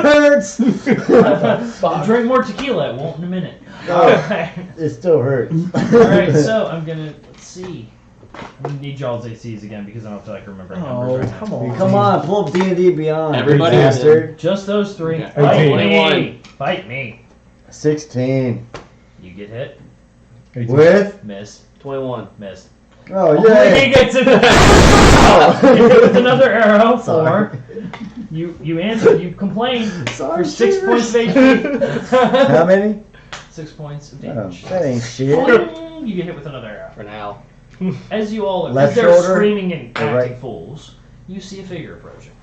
hurts. It fucking hurts. Drink more tequila. It won't in a minute. No. Alright. It still hurts. Alright, so I'm gonna, let's see. I'm gonna need y'all's ACs again because I don't feel like remembering numbers Oh, right now. come on. Come on, pull up D&D Beyond. Everybody you did. bastard. Just those three. Okay. Fight 18. me. Fight me. 16. You get hit. With? Miss. 21. Missed. Oh, He yay. gets it. You hit with another arrow. 4. Sorry. You answered. You complained Sorry, for 6 Shivers. points of HP. How many? 6 points of Oh, damage. that ain't shit. Boing, you get hit with another arrow. For now. As you all, Left as they're shoulder screaming and or acting right? fools, you see a figure approaching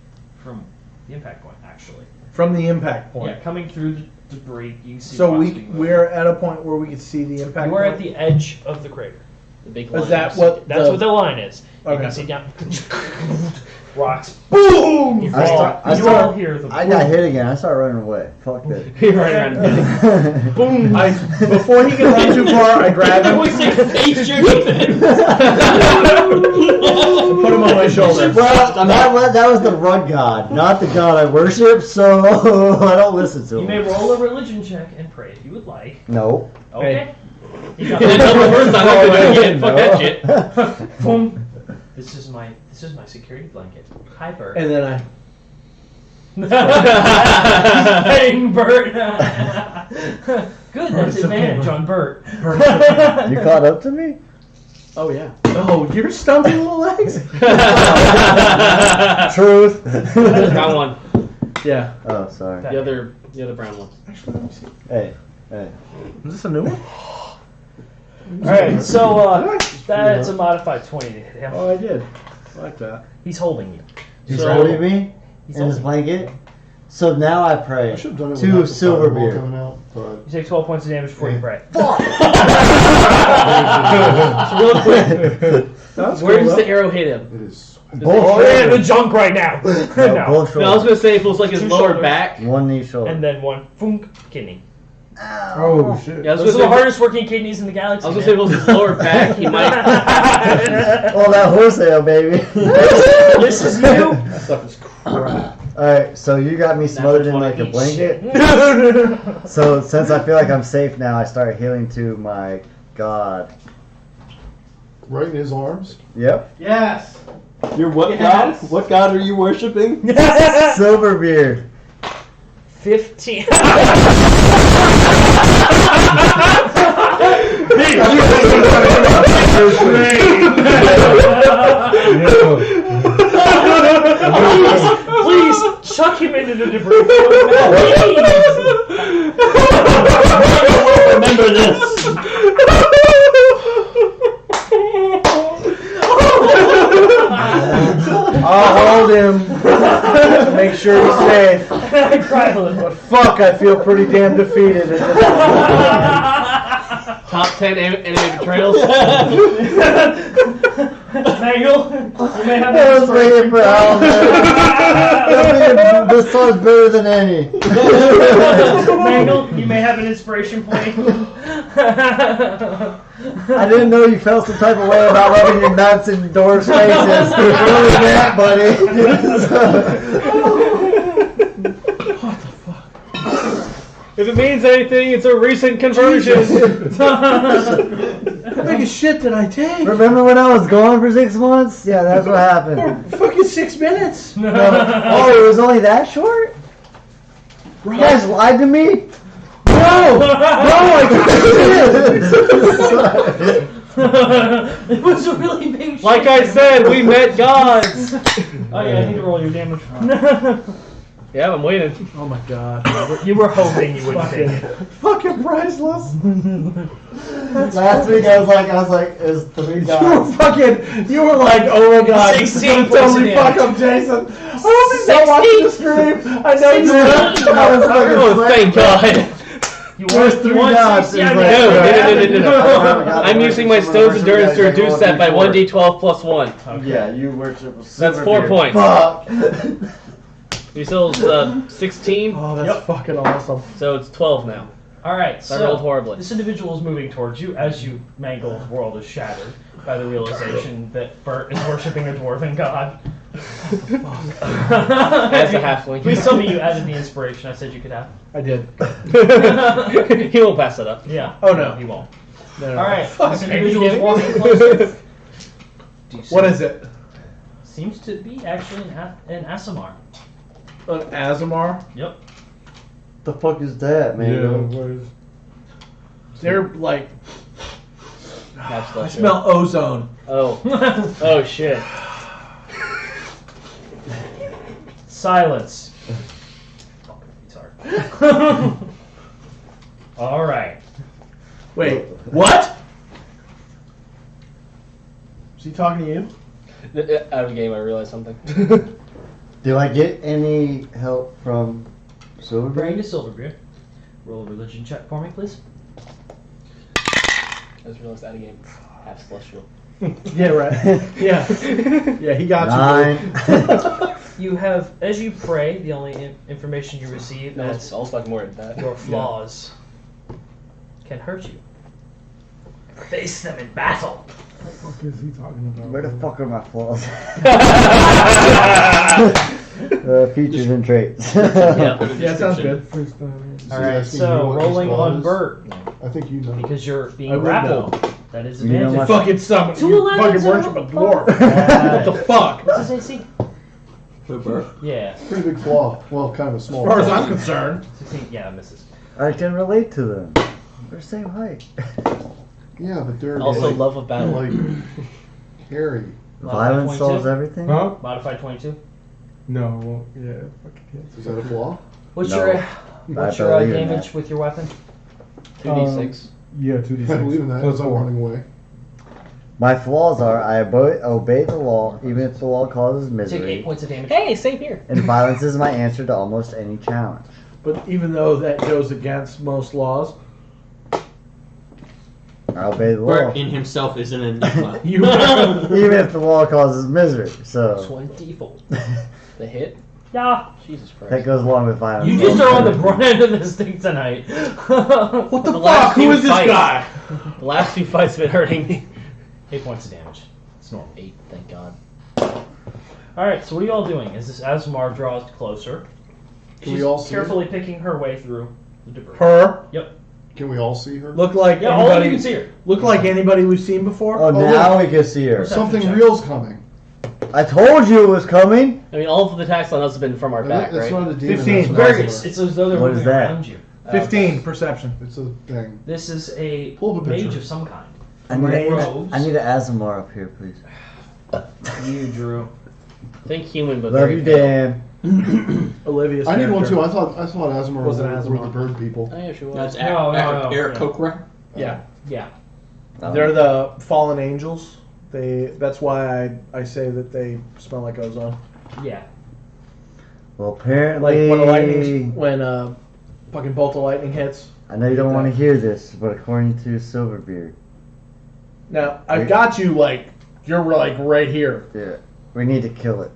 from the impact point. Actually, From the impact point. yeah, coming through the debris, you can see. So rocks being moved. we're at a point where we can see the impact You are point. at the edge of the crater. The big Is line. that what That's what the line is. You Okay. can see down. Rocks. Boom! You I fall. start- I you start- all hear the. I got hit again. I start running away. Fuck that. You're right around the Boom! Before he can run too far, I grab him and put him on my shoulder. Well, that was the run god, not the god I worship, so I don't listen to You may him. roll a religion check and pray if you would like. No. Okay. You You didn't tell the first time. I'll do it again. Fuck that shit. Boom. This is my security blanket. Hi, Bert. And then I. Petting Bert. Good, that's advantage on Bert. You caught up to me? Oh yeah. Oh, your stumpy little legs. Truth. Brown one. Yeah. Oh, sorry. The other brown one. Actually, let me see. Hey. Is this a new one? Alright, so that's a modified 20 to hit him. Oh, I did. I like that. He's holding you. He's So- holding me He's in his holding blanket. So now I pray I should have done it to without the fireball Silverbeard. coming out, but You take 12 points of damage before you pray. So real quick, That's where cool, does though. the arrow hit him? it is. Oh, yeah, the junk right now. No, No. both No, I was shoulders. gonna say if it was like his Two lower shoulders. back. One knee shoulder. And then one funk kidney. Oh shit. Yeah, I was Those are the gonna say, hardest working kidneys in the galaxy. I was gonna say if it was his lower back, he might. Oh, that horse ale, baby. This is you. That stuff is crap. Alright, so you got me smothered in 20 like a each. blanket. So since I feel like I'm safe now, I start healing to my god. Right in his arms. Yep. Yes. Your what Yes. god? What god are you worshiping? Silverbeard. 15. Please chuck him into the debris field now. Remember this. I'll hold him to make sure he's safe. Krylan. But fuck, I feel pretty damn defeated at this point. Top 10 enemy betrayals. Mangle, you may have I was an waiting for Al, man. This one's better than any. Mangle, you may have an inspiration point. I didn't know you felt some type of way about rubbing your nuts in doors' faces. Really that, buddy. If it means anything, it's a recent conversion. How big a shit did I take? Remember when I was gone for 6 months? Yeah, that's what happened. Fucking 6 minutes. Oh, it was only that short? You guys lied to me? No, I It was a really big Like shit. I said, we met gods. Oh yeah, I need to roll your damage. Yeah, I'm waiting. Oh my god. You were hoping you wouldn't take it. Fucking priceless. Last week I was like, it was 3 guys. You were like, oh my god, this is 16 gonna totally points of fuck up Jason. I hope he's not watching the stream. I know you Oh, thank God. You There's want 3 you want dots. 60 It's on like- your No. I'm using my stone's endurance to reduce that by 1d12 plus 1. Yeah, you worship. That's 4 points. Fuck. You still 16, Oh, that's fucking awesome. so it's 12 now. Alright, I rolled so horribly. this individual is moving towards you as you Mangle's world is shattered by the realization that Bert is worshipping a dwarven god. As a halfling. Please tell me you added the inspiration I said you could have. I did. He won't pass that up. Yeah. Oh, no. He won't. No, no. Alright, Fuck, this are you individual is kidding walking me? closer. What is it? Seems to be actually an Asimar. An Azamar? Yep. The fuck is that, man? what is? They're like, That's I smell ozone. Oh. Oh, shit. Silence. Fucking retard. Alright. Wait, what? Is he talking to you? Out of the game, I realized something. Do I get any help from Bring Silverbeard? to Silverbeard. Roll a religion check for me, please. I just realized out of game, half celestial. Yeah, right. Yeah. Yeah, he got 9. You have, as you pray, the only information you receive No, is I'll fucking more than that. your flaws can hurt you. Face them in battle. What the fuck is he talking about? Where the fuck are my flaws? Features and traits. Yeah, sounds good. First time. Alright, asking so you what rolling his on flaw is? Bert, I think you know. because you're I being would grappled. That is You know advantage. my- Fucking summon. Two You 11s fucking in a worship a row. dwarf. What the fuck? What's his AC? For Bert? Yeah. Pretty big flaw. Well, kind of a As small. far as flaw. I'm concerned. 16, yeah, misses. I can relate to them. They're the same height. Yeah, but they're Also, like, love of battle. like hairy. Violence 22? solves everything? Huh? Modified 22. No, it won't. Yeah, fucking hits. Is that a flaw? What's No. your I believe in damage that. with your weapon? 2d6. Yeah, 2d6. I believe in that. Plus I'm 4. running away. My flaws are I obey the law, even if the law causes Take 8 misery, points of damage. Hey, same here. and violence is my answer to almost any challenge. But even though that goes against most laws, I obey the law, Bert in himself is an enigma. you even if the law causes misery. So 24. The hit? Yeah. Jesus Christ. that goes along with violence. You just are on the front end of this thing tonight. what the last fuck? Who few is this fights- guy? The last few fights have been hurting me. 8 points of damage. It's normal. 8, thank God. Alright, so what are you all doing? As this Asmar draws closer, Can she's we all see carefully picking her way through the debris. Her Can we all see her? look like Yeah, all of you anybody. can see her. Look like anybody we've seen before. Oh, now we can see her. Perception Something check. real's coming. I told you it was coming. I mean, all of the attacks on us have been from our back, That's right? not a demon. 15. That's an Very Asmar. It's as though they're What is moving that? around you. 15 perception. It's a thing. This is a Pull up a mage picture. of some kind. I need, Robes. I need an Azamar up here, please. You, Drew. Think human, but Love very you, pale. Dan. Olivia's I need one character. too. I thought Asmar Was were an the Asmar. bird people. Oh, yeah, she was. That's No, no, Eric yeah. Kokra. Yeah, Yeah. they're the fallen angels. That's why I say that they smell like ozone. Yeah. Well, apparently, Like when a lightning, when fucking bolt of lightning hits. I know you don't want to hear this, but according to Silverbeard, Now I've got you like you're like right here. yeah, we need to kill it.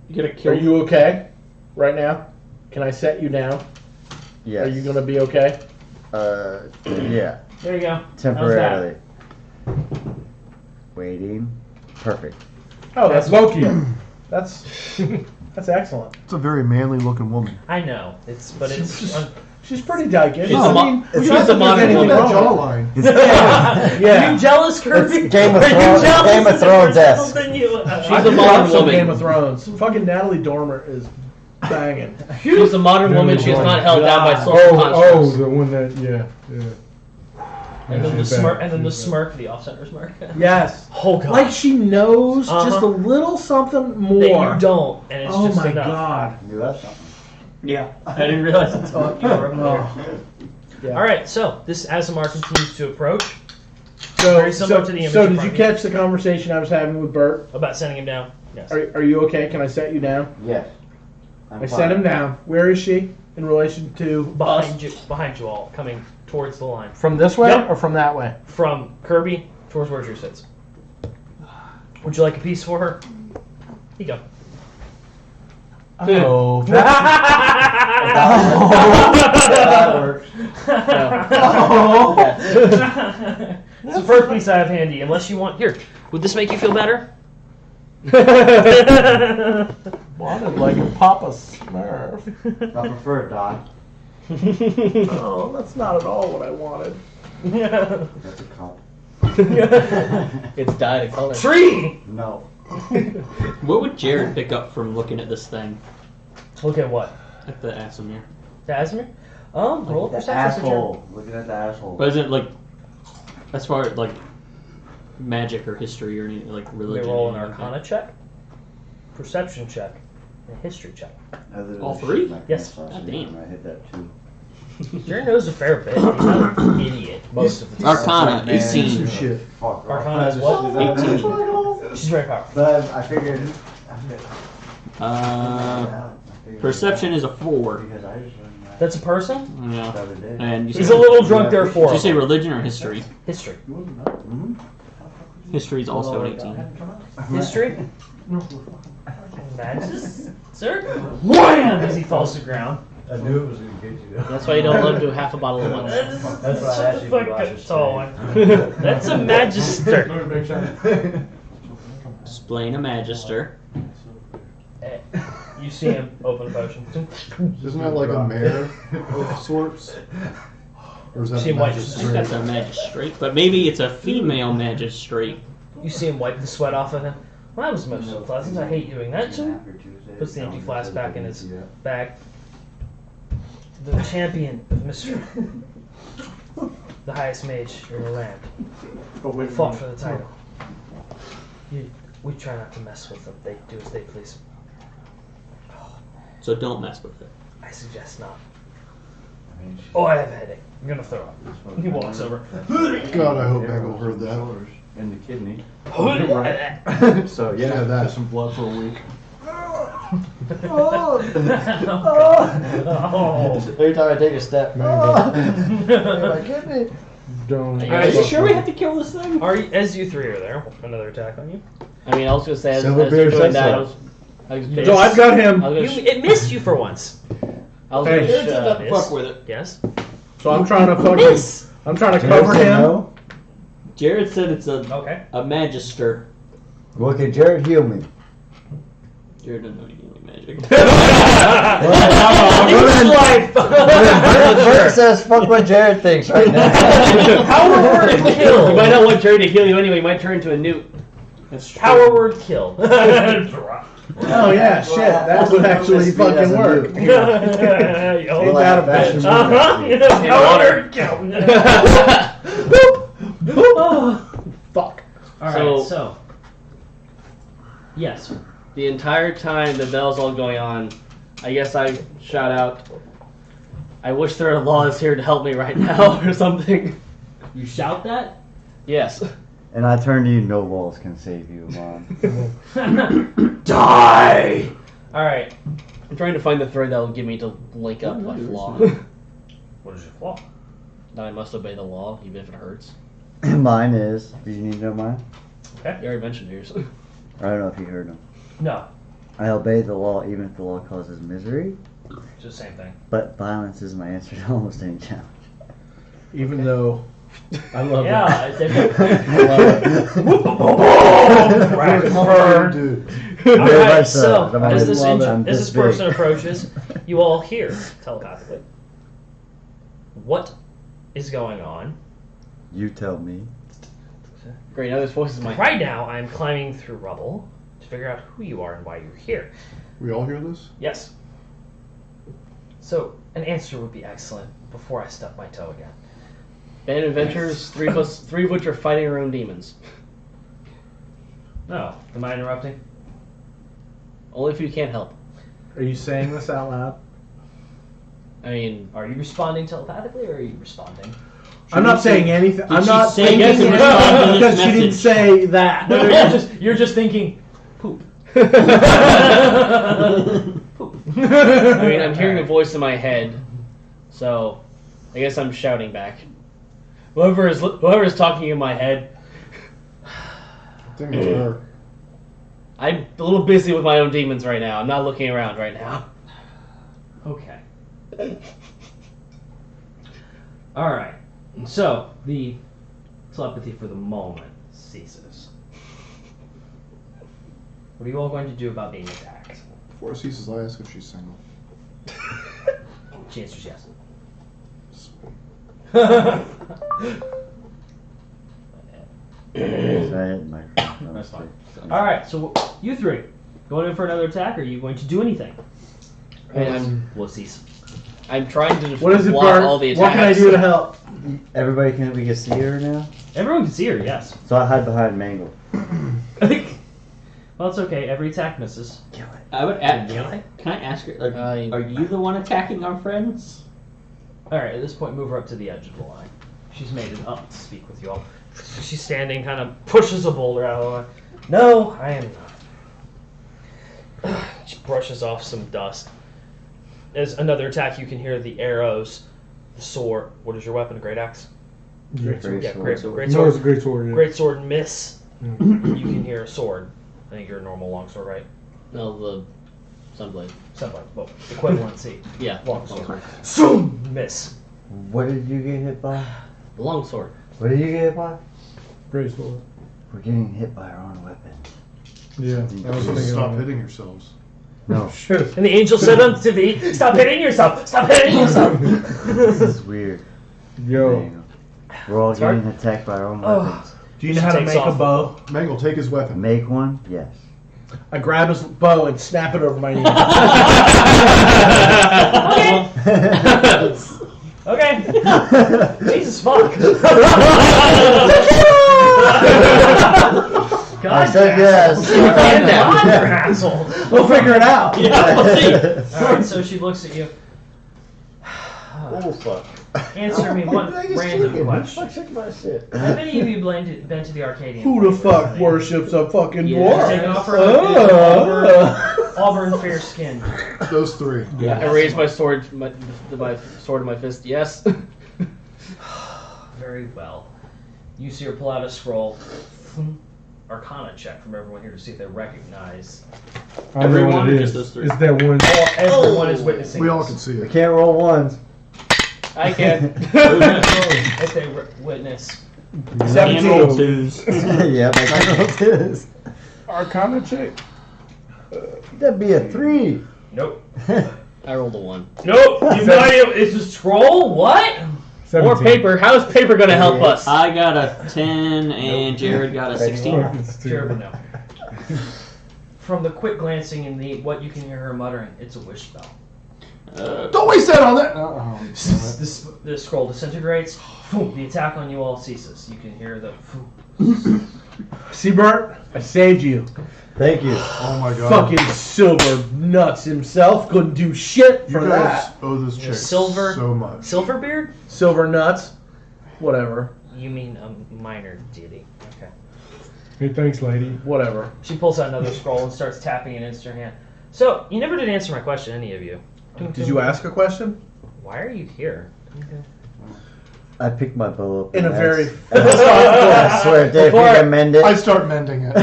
You gotta Are kill. you okay right now? Can I set you down? Yes. Are you gonna be okay? Yeah, There you go. temporarily. Waiting. Perfect. Oh, that's Loki. That's excellent. It's a very manly looking woman. I know. It's She's pretty gigantic. She's I a mean, she's not a that modern there's woman. anything That wrong. jawline. Yeah. Are you jealous, Kirby? It's Game of Are you Thrones- jealous Game of that Thrones there's esque. something you- She's I a modern love some woman. Game of Thrones. Fucking Natalie Dormer is banging. She's a modern woman. She's not held down by social Oh, constructs. the one that, yeah. And then the She's back. smirk, and then the She's back. smirk, the off-center smirk. Yes. Oh god. Like she knows just Uh-huh. a little something more. that you don't, and it's Oh just my enough. god. You got something. Yeah, I didn't realize until you were up there. Yeah. All right, so this Azamar continues to approach, So, Very similar to the image so in did front you of you. catch the conversation I was having with Bert? about sending him down. Yes. Are you okay? Can I set you down? Yes. I'm I fine. set him down. Where is she in relation to behind us? behind you all, coming towards the line. From this way Yep. or from that way? From Kirby towards where Drew sits. Would you like a piece for her? Here you go. Oh, That works. It's the first piece I have handy, unless you want. Here, would this make you feel better? wanted like a Papa Smurf. I prefer Doc. Oh, that's not at all what I wanted. That's a cop. It's dyed a color. Tree! No. What would Jared pick up from looking at this thing? Look at what? At the Asimir? Casimir? Roll a The perception. asshole. Looking at the asshole. But is it like, as far as like magic or history or anything, like They religion? roll an anything like Arcana check, perception check, and a history check. Other than All the three? shit my Yes. pants off, God damn. I hit that too. Jared knows a fair bit. He's not an idiot most of the time. Arcana, Man, 18. shit. Fuck. Arcana is what? 18. She's very powerful. But I figured. Perception is a 4. Because I just learned that That's a person? the Yeah. other day. And you He's say, a little drunk there for did you say religion or history? History. Mhm. History is also an 18. History? Magis? Sir? Wham! As he falls to the ground. I knew it was going to get you. That's why you don't let him do half a bottle at once. That's why I asked you to watch this. Tall one. That's a magister. Explain a magister. You see him open a potion. Isn't that like a mayor of sorts? Or is that See a him wipe- I think magistrate? that's a magistrate, but maybe it's a female magistrate. You see him wipe the sweat off of him. Well, that was most unpleasant. I hate doing that too. Puts the empty flask back in his bag. The champion of mystery. the highest mage in the land. Oh, wait a Fought minute. for the title. We try not to mess with them. They do as they please. So don't mess with it. I suggest not. I mean, Oh, I have a headache. I'm gonna throw up. He walks over. God, I hope Mangle heard that. in the kidney. Right. So Yeah, yeah, that some blood for a week. Oh. Every time I take a step, my kidney. Don't. Are you sure we have to kill this thing? As you three are there, another attack on you. I mean, I was gonna say as Silver you're Beard doing says that, so. I was So I've got him. I was gonna, It missed you for once. I was Hey. gonna Jared said not to Miss. fuck with it. Yes. So I'm trying to fucking. Miss. I'm trying to cover him. No? Jared said it's Okay. a magister. Well, can Jared heal me? Jared doesn't know any healing magic. Bert says fuck what Jared thinks right now. Power word kill. You might not want Jerry to heal you anyway. You might turn into a newt. That's true. Power word kill. Oh yeah, shit. That would actually fucking work. Ain't that a bitch? Power word kill. Fuck. Alright, So- so. Yes. The entire time the bell's all going on, I guess I shout out, I wish there were laws here to help me right now or something. You shout that? Yes. And I turn to you, no walls can save you, Mom. Die! Alright. I'm trying to find the thread that will get me to link up my flaw. What is your flaw? That I must obey the law, even if it hurts. Mine is. Do you need to know mine? You already mentioned yours. I don't know if you heard them. No. I obey the law even if the law causes misery, It's the same thing. but violence is my answer to almost any challenge. Even though I love Yeah, it. Dude. Alright, so, so the as moment this, I'm as this this person big. approaches, you all hear telepathically. What is going on? You tell me. Great, now this voice is my Right now, I'm climbing through rubble to figure out who you are and why you're here. We all hear this? Yes. So, an answer would be excellent before I stub my toe again. band of adventures, three of which are fighting their own demons. No. Am I interrupting? Only if you can't help. Are you saying this out loud? I mean, Are you responding telepathically or are you responding? I'm not saying anything. I'm she not say thinking yes it in response to this because she didn't message? say that. No, you're just thinking poop. I mean, I'm hearing a voice in my head, so I guess I'm shouting back. Whoever is talking in my head, I think it's her. I'm a little busy with my own demons right now. I'm not looking around right now. Okay. Alright. So, the telepathy for the moment ceases. What are you all going to do about being attacked? Before it ceases, I ask if she's single. She answers yes. That's fine. Alright, so you three, going in for another attack, or are you going to do anything? Wussies. I'm trying to What is it, block Bert? all the attacks. What can I do to help? Everybody we can see her now? Everyone can see her, yes. So I hide behind Mangle. Well, it's okay. Every attack misses. I would add. Can I ask her? Are you the one attacking our friends? Alright, at this point, move her up to the edge of the line. She's made it up to speak with you all. She's standing, kind of pushes a boulder out of the line. No, I am not. She brushes off some dust. As another attack, you can hear the arrows, the sword. What is your weapon? A great axe? Great sword. Yeah, great Sword. great No, sword. it's a great sword. Yeah. Great sword miss. You can hear a sword. I think you're a normal longsword, right? No, the Sunblade. Something like well, equivalency. Yeah, Longsword. Zoom! Miss. What did you get hit by? the long sword. What did you get hit by? Great sword. We're getting hit by our own weapon. Yeah. I was thinking Stop of it. hitting yourselves. No. And the angel said unto thee, stop hitting yourself! Stop hitting yourself! This is weird. Yo. Mangle. We're all getting attacked by our own weapons. Do you know how to Takes make a off. bow? Mangle, take his weapon. Make one? Yes. I grab his bow and snap it over my knee. Okay. Jesus fuck. God, I said yes. You're an asshole. We'll figure it out. Yeah, we'll see. Alright, so she looks at you. Oh fuck. Answer me one random question. Check my shit. Have any of you been to the Arcadian? Who the Point fuck recently? worships a fucking Yeah, dwarf? take off her auburn fair skin. Those three. I raise my sword, my sword in my fist. Yes. Very well. You see her pull out a scroll. Arcana check from everyone here to see if they recognize. I know what Everyone it or is. just those three? It's that one. Everyone is witnessing. We all this. can see We it. can't roll ones. I can. If they witness. And roll twos. Yeah, my can roll twos. Arcana check. That'd be a 3. Nope. I rolled a 1. Nope. You no idea. It's a scroll. What? More 17. paper. How is paper going to help us? I got a 10 and Jared got a 16. It's two. Sure, but no. From the quick glancing in the what you can hear her muttering, it's a wish spell. Don't waste that on that. The scroll disintegrates. The attack on you all ceases. You can hear the. See, Bert, I saved you. Thank you. Oh my god. Fucking silver nuts himself couldn't do shit You for guys that. owe this chick Silver- so much. Silverbeard? Silver nuts, whatever, You mean a minor deity? Okay. Hey, thanks, lady. whatever. She pulls out another scroll and starts tapping it into her hand. So you never did answer my question, any of you. Did you ask a question? Why are you here? I picked my bow up. In a and very. I swear, Dave, Before you I- can mend it. I start mending it.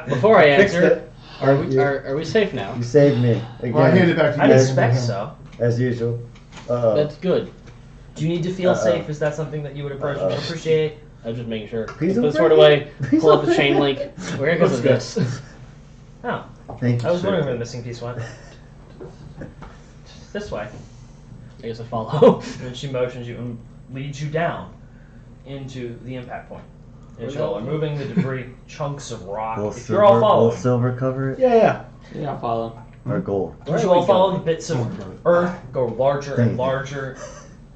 Before I Fixed answer, it. are we safe now? You saved me. Again, Well, I hand it back to I you. expect so. as usual. That's good. Do you need to feel Uh-oh. safe? Is that something that you would appreciate? I'm just making sure. Please Put don't the sword break away. it. Please Pull out don't the break chain it. link. Where goes this? Oh, Thank you. I was sir. wondering where the missing piece went. This way. I guess I follow. And she motions you and leads you down into the impact point. As you all are moving the debris, chunks of rock. Will If you're all will following, silver cover it? Yeah. Yeah, I'll follow. Or gold? as you all follow, the bits of earth go larger Thank and you. larger.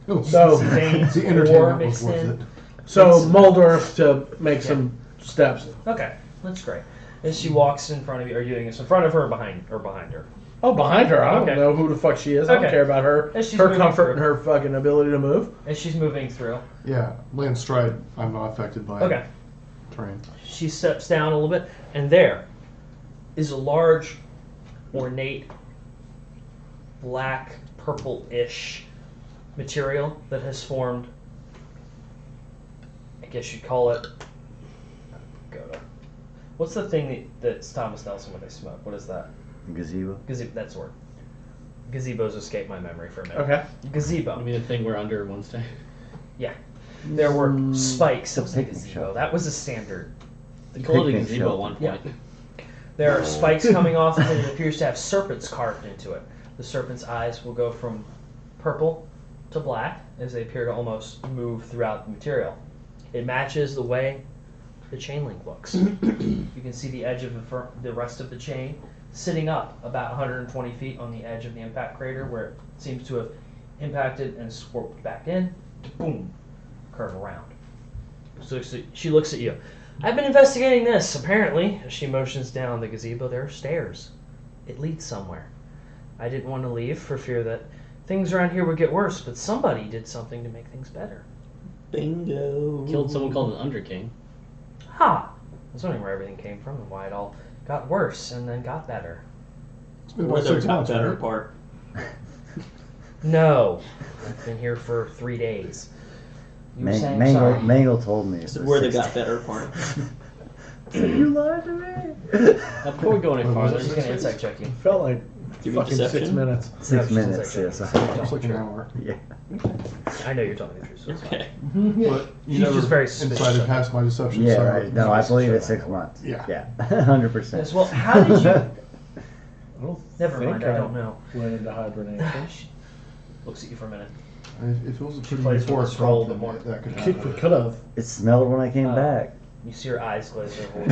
No, So- Veins, the ore entertainment was mixed worth in. it. So It's- Muldorf to make some steps. Okay, that's great. As she walks in front of you, are you doing this in front of her or behind her? Oh, behind her. I don't Okay. know who the fuck she is. I don't Okay. care about her. As she's Her moving comfort through. and her fucking ability to move. As she's moving through. Yeah, land stride. I'm not affected by Okay. terrain. She steps down a little bit, and there is a large, ornate, black, purple-ish material that has formed. I guess you'd call it. What's the thing that's Thomas Nelson when they smoke? What is that? Gazebo? Gazebo. That's the word. Gazebos escaped my memory for a minute. Okay. Gazebo. I mean, the thing we're under Wednesday. There were spikes. It It's was a a picnic gazebo. shop. That was a standard. They called it a Picnic gazebo at show. one Yeah. point. There are spikes coming off, and it appears to have serpents carved into it. The serpent's eyes will go from purple to black as they appear to almost move throughout the material. It matches the way the chain link looks. You can see the edge of the rest of the chain sitting up about 120 feet on the edge of the impact crater where it seems to have impacted and swarped back in to boom, curve around. So she looks at you. I've been investigating this, apparently. As she motions down the gazebo, there are stairs. It leads somewhere. I didn't want to leave for fear that things around here would get worse, but somebody did something to make things better. Bingo. Killed someone called an Underking. Ha! I was wondering where everything came from and why it all got worse and then got better. It's been Where about the 6 got months, better right? part. No. I've been here for 3 days. You were saying sorry. Mangle told me. I said where the got better part. You lied to me. Before we go any I'm farther, just going to insight check you. Felt like Give me fucking 6 deception. minutes. 6 No, minutes, she's yes. It's like an hour. Yeah. I know you're telling the truth, so it's fine. Okay. But you She's never just very suspicious incited of past my deception. Yeah, so right. No, I believe it's 6 months. Yeah. Yeah. 100%. Yes, well, how did you... I don't Never think mind, I don't know. Went into hibernation. She looks at you for a minute. If it was a pretty plays with before the scroll prompt, before. that could Kick happen. we could have. It smelled when I came back. You see her eyes glaze over.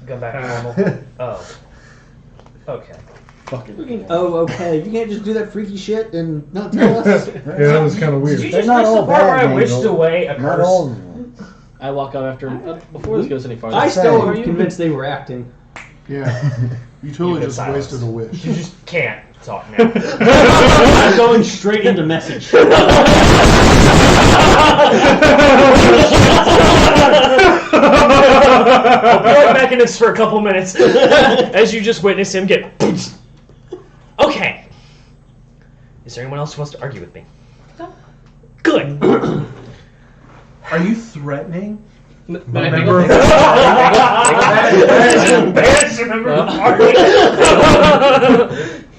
Go back to normal. Oh. Okay. Fucking. Oh, okay. You can't just do that freaky shit and not tell us. Yeah, that was kind of Did weird. you They're just not wish the all part where bad, I wished Nagel. away a Not curse? all of them. I walk out after before this goes any farther. I still Are am you- convinced they were acting. Yeah. You totally You've been just wasted a silenced. wish. You just can't talk now. I'm going straight into message. I'll be right back in this for a couple minutes as you just witness him get. Okay. Is there anyone else who wants to argue with me? No. Good. Are you threatening? Member of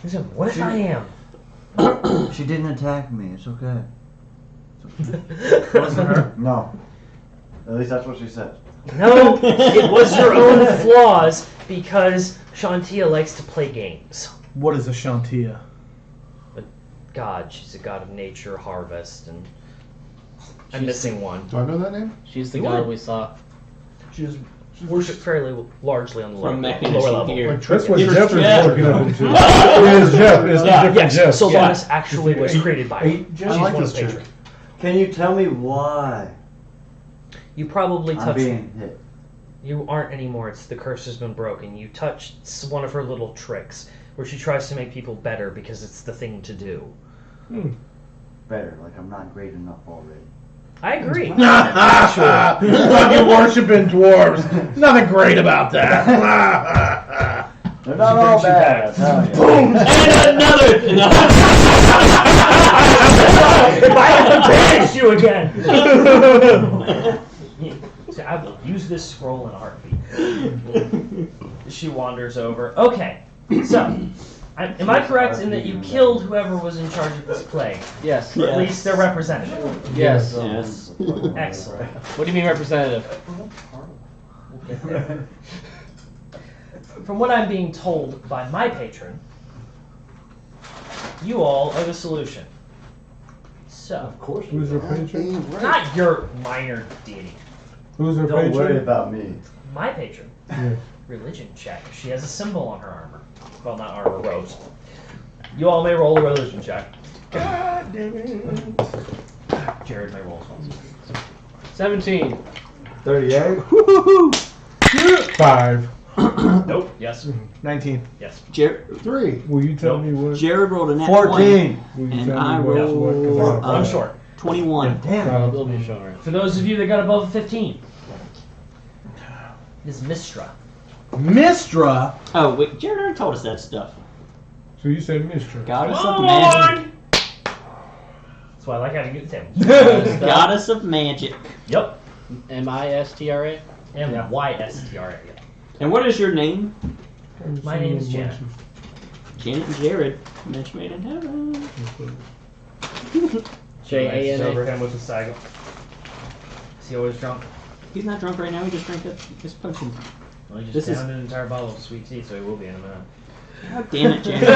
He said, "What if I am?" She didn't attack me. It's okay. Wasn't her? No. At least that's what she said. No, it was your own flaws because Shantia likes to play games. What is a Shantia? God, she's a god of nature, harvest, and I'm missing one. Do I know that name? She's the You god would. we saw. She's Worshipped fairly largely on the From lower Mackinus level. here. That's what You're Jeff was Jeff. looking up into. It is Jeff. It's different Yes, Jeff. Sylvanas actually was created by her. She's I like one this of the chick. patrons. Can you tell me why You probably I'm touched. being hit? You aren't anymore. It's the curse has been broken. You touched one of her little tricks where she tries to make people better because it's the thing to do. Better, like I'm not great enough already. I agree. Fucking worshiping dwarves. Nothing great about that. They're not all bad, I tell you. Boom! And another. I have to banish you again. So I will use this scroll in a heartbeat. She wanders over. Okay, so am I correct in that you killed whoever was in charge of this plague? Yes. Or at least their representative. Yes. Yes. Excellent. What do you mean representative? From what I'm being told by my patron, you all are the solution. So, Of course. Who's your patron? not your minor deity. Who's her Don't worry patron? about me. My patron. Yeah. Religion check. She has a symbol on her armor. Well, not armor, robes. You all may roll a religion check. God damn it. Jared may roll as well. 17. 38? 5. Nope. Yes. 19. Yes. 3. Will you tell Nope. me what? Jared rolled a nat 14. Will you And tell I me what? rolled, I'm short. 21. Damn. It'll be shown right. For those of you that got above 15, is Mistra. Mistra. Oh, wait, Jared already told us that stuff. So you said Mistra. Goddess of magic. That's why I like having good tables. Goddess of magic. Yep. M-I-S-T-R-A? M-Y-S-T-R-A. And what is your name? My name is Janet. Janet and Jared. Match made in heaven. J-A-N-A. Over him with the saga. Is he always drunk? He's not drunk right now. He just drank his potion. Well, he just This is- downed an entire bottle of sweet tea, so he will be in a minute. God damn it, Jared.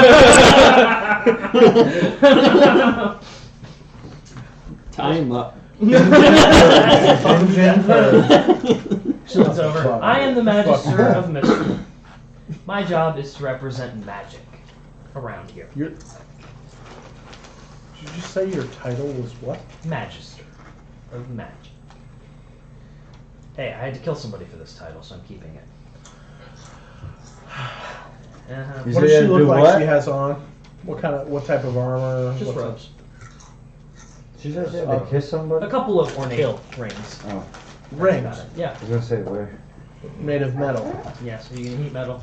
Tie him up. It's over. I am the Magister of Mystery. My job is to represent magic around here. Did you just say your title was what? Magister of Magic. Hey, I had to kill somebody for this title, so I'm keeping it. Uh-huh. You What say does you she had to look do like what? she has on? What type of armor? Just What's up? robes. She said she had to kiss somebody? A couple of ornate rings. Oh, Rings Yeah. I was gonna say where? made of metal. Yeah, so you can heat metal.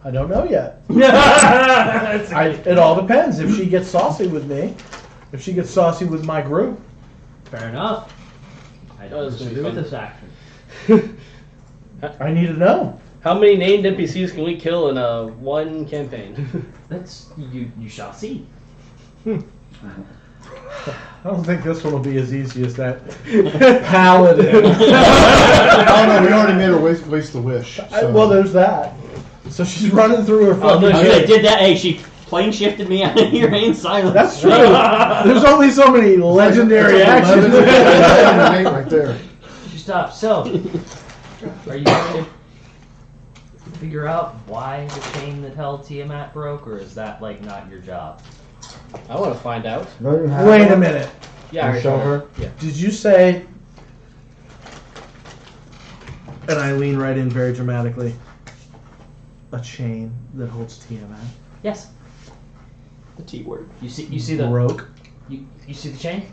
I don't know yet. That's a good- It all depends. If she gets saucy with me, if she gets saucy with my group, Fair enough. I Oh, don't this is disagree gonna with be this action. I need to know. How many named NPCs can we kill in one campaign? That's you shall see. I don't think this one will be as easy as that. Paladin. Oh no, we already made her waste the wish. So. Well, there's that. So she's running through her Oh, no, fucking. I did that. Hey, she plane shifted me out of here in silence. That's true. There's only so many legendary It's like actions. 11 right there. She stops. So, are you going to figure out why the chain that held Tiamat broke, or is that like not your job? I want to find out. Wait a minute. Yeah, I already show told her? Yeah. Did you say? And I lean right in very dramatically. A chain that holds Tiamat Yes. The T word. You see the broke. you see the chain?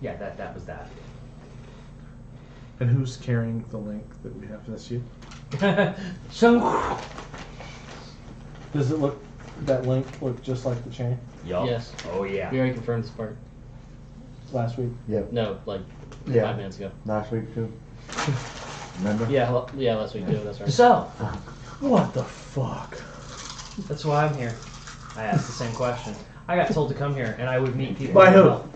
Yeah, that was that. And who's carrying the link that we have? That's you. So. Does it look? That link look just like the chain Yup. Yes. Oh yeah. We already confirmed this part. last week? No, like Yeah. 5 minutes ago. Last week too. Remember? Yeah, last week too. That's right. So What the fuck? that's why I'm here. I asked the same question. I got told to come here, and I would meet people. By as who? well.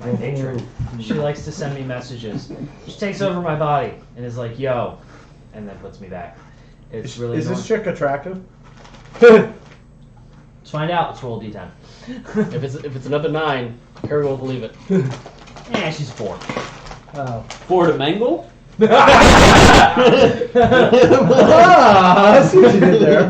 My patron. She likes to send me messages. She takes over my body and is like, "Yo," and then puts me back. It's really. Is this annoying. chick attractive? Let's find out. Let's roll D10. If it's another 9, Harry won't believe it. Yeah, she's 4. Oh. For to mangle? Ah, I see what you did there.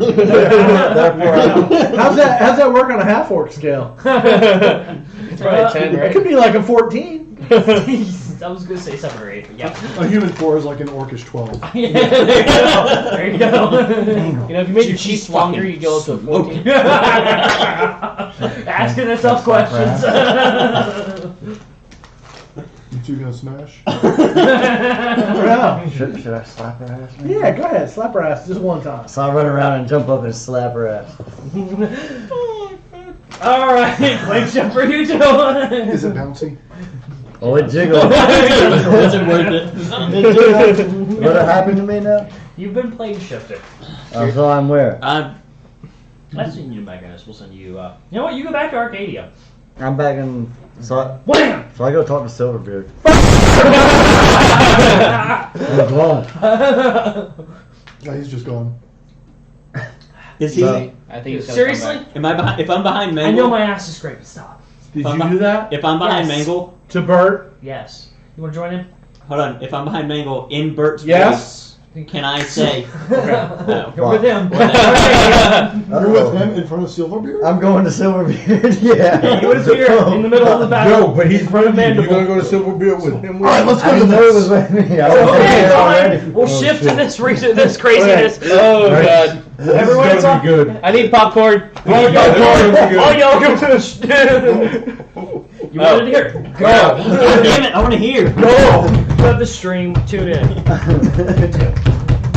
How's that work on a half orc scale? It's probably a 10, It right? could be like a 14. I was gonna say 7 or 8, but yeah. A human 4 is like an orcish 12. Yeah, there you go. There you go. You know, if you made your cheeks longer, you go up to a 14. Asking herself questions. You two gonna smash? Yeah. Should I slap her ass? maybe? Yeah, go ahead. Slap her ass just one time. So I'll run around and jump up and slap her ass. All right, Blake Jumper, you doing? Is it bouncy? Oh, it jiggled. Is it worth it? It jiggled. What happened to me now? You've been plane shifted. So I'm where? I'll send you to Magnus. We'll send you. You know what? You go back to Arcadia. I'm back in. So I go talk to Silverbeard. What's wrong? Yeah, he's just gone. Is he? So- I think he's gonna Seriously? come back. Am I behind? If I'm behind I Mangle, know my ass is scraping. Stop. Did I'm you not- do that if I'm behind Yes. Mangle, to Bert? Yes. You want to join him? hold on. If I'm behind Mangle in Bert's Yes. place, can I say? No. You're with him. You're with him in front of Silverbeard? I'm going to Silverbeard. Yeah. He was here in the middle of the battle. Yo, but he's in front of you. You Mandible. gonna go to Silverbeard with him? Alright, let's I go to didn't know it was this. with me. I was Okay, there already. fine. We'll Oh, shift shit. to this this craziness. Oh, God. Everyone, This it's is on. gonna be good. I need popcorn. Oh, y'all go. Oh, y'all go to the. You wanted to hear? God damn it! I want to hear. Go. Let the stream. Tune in.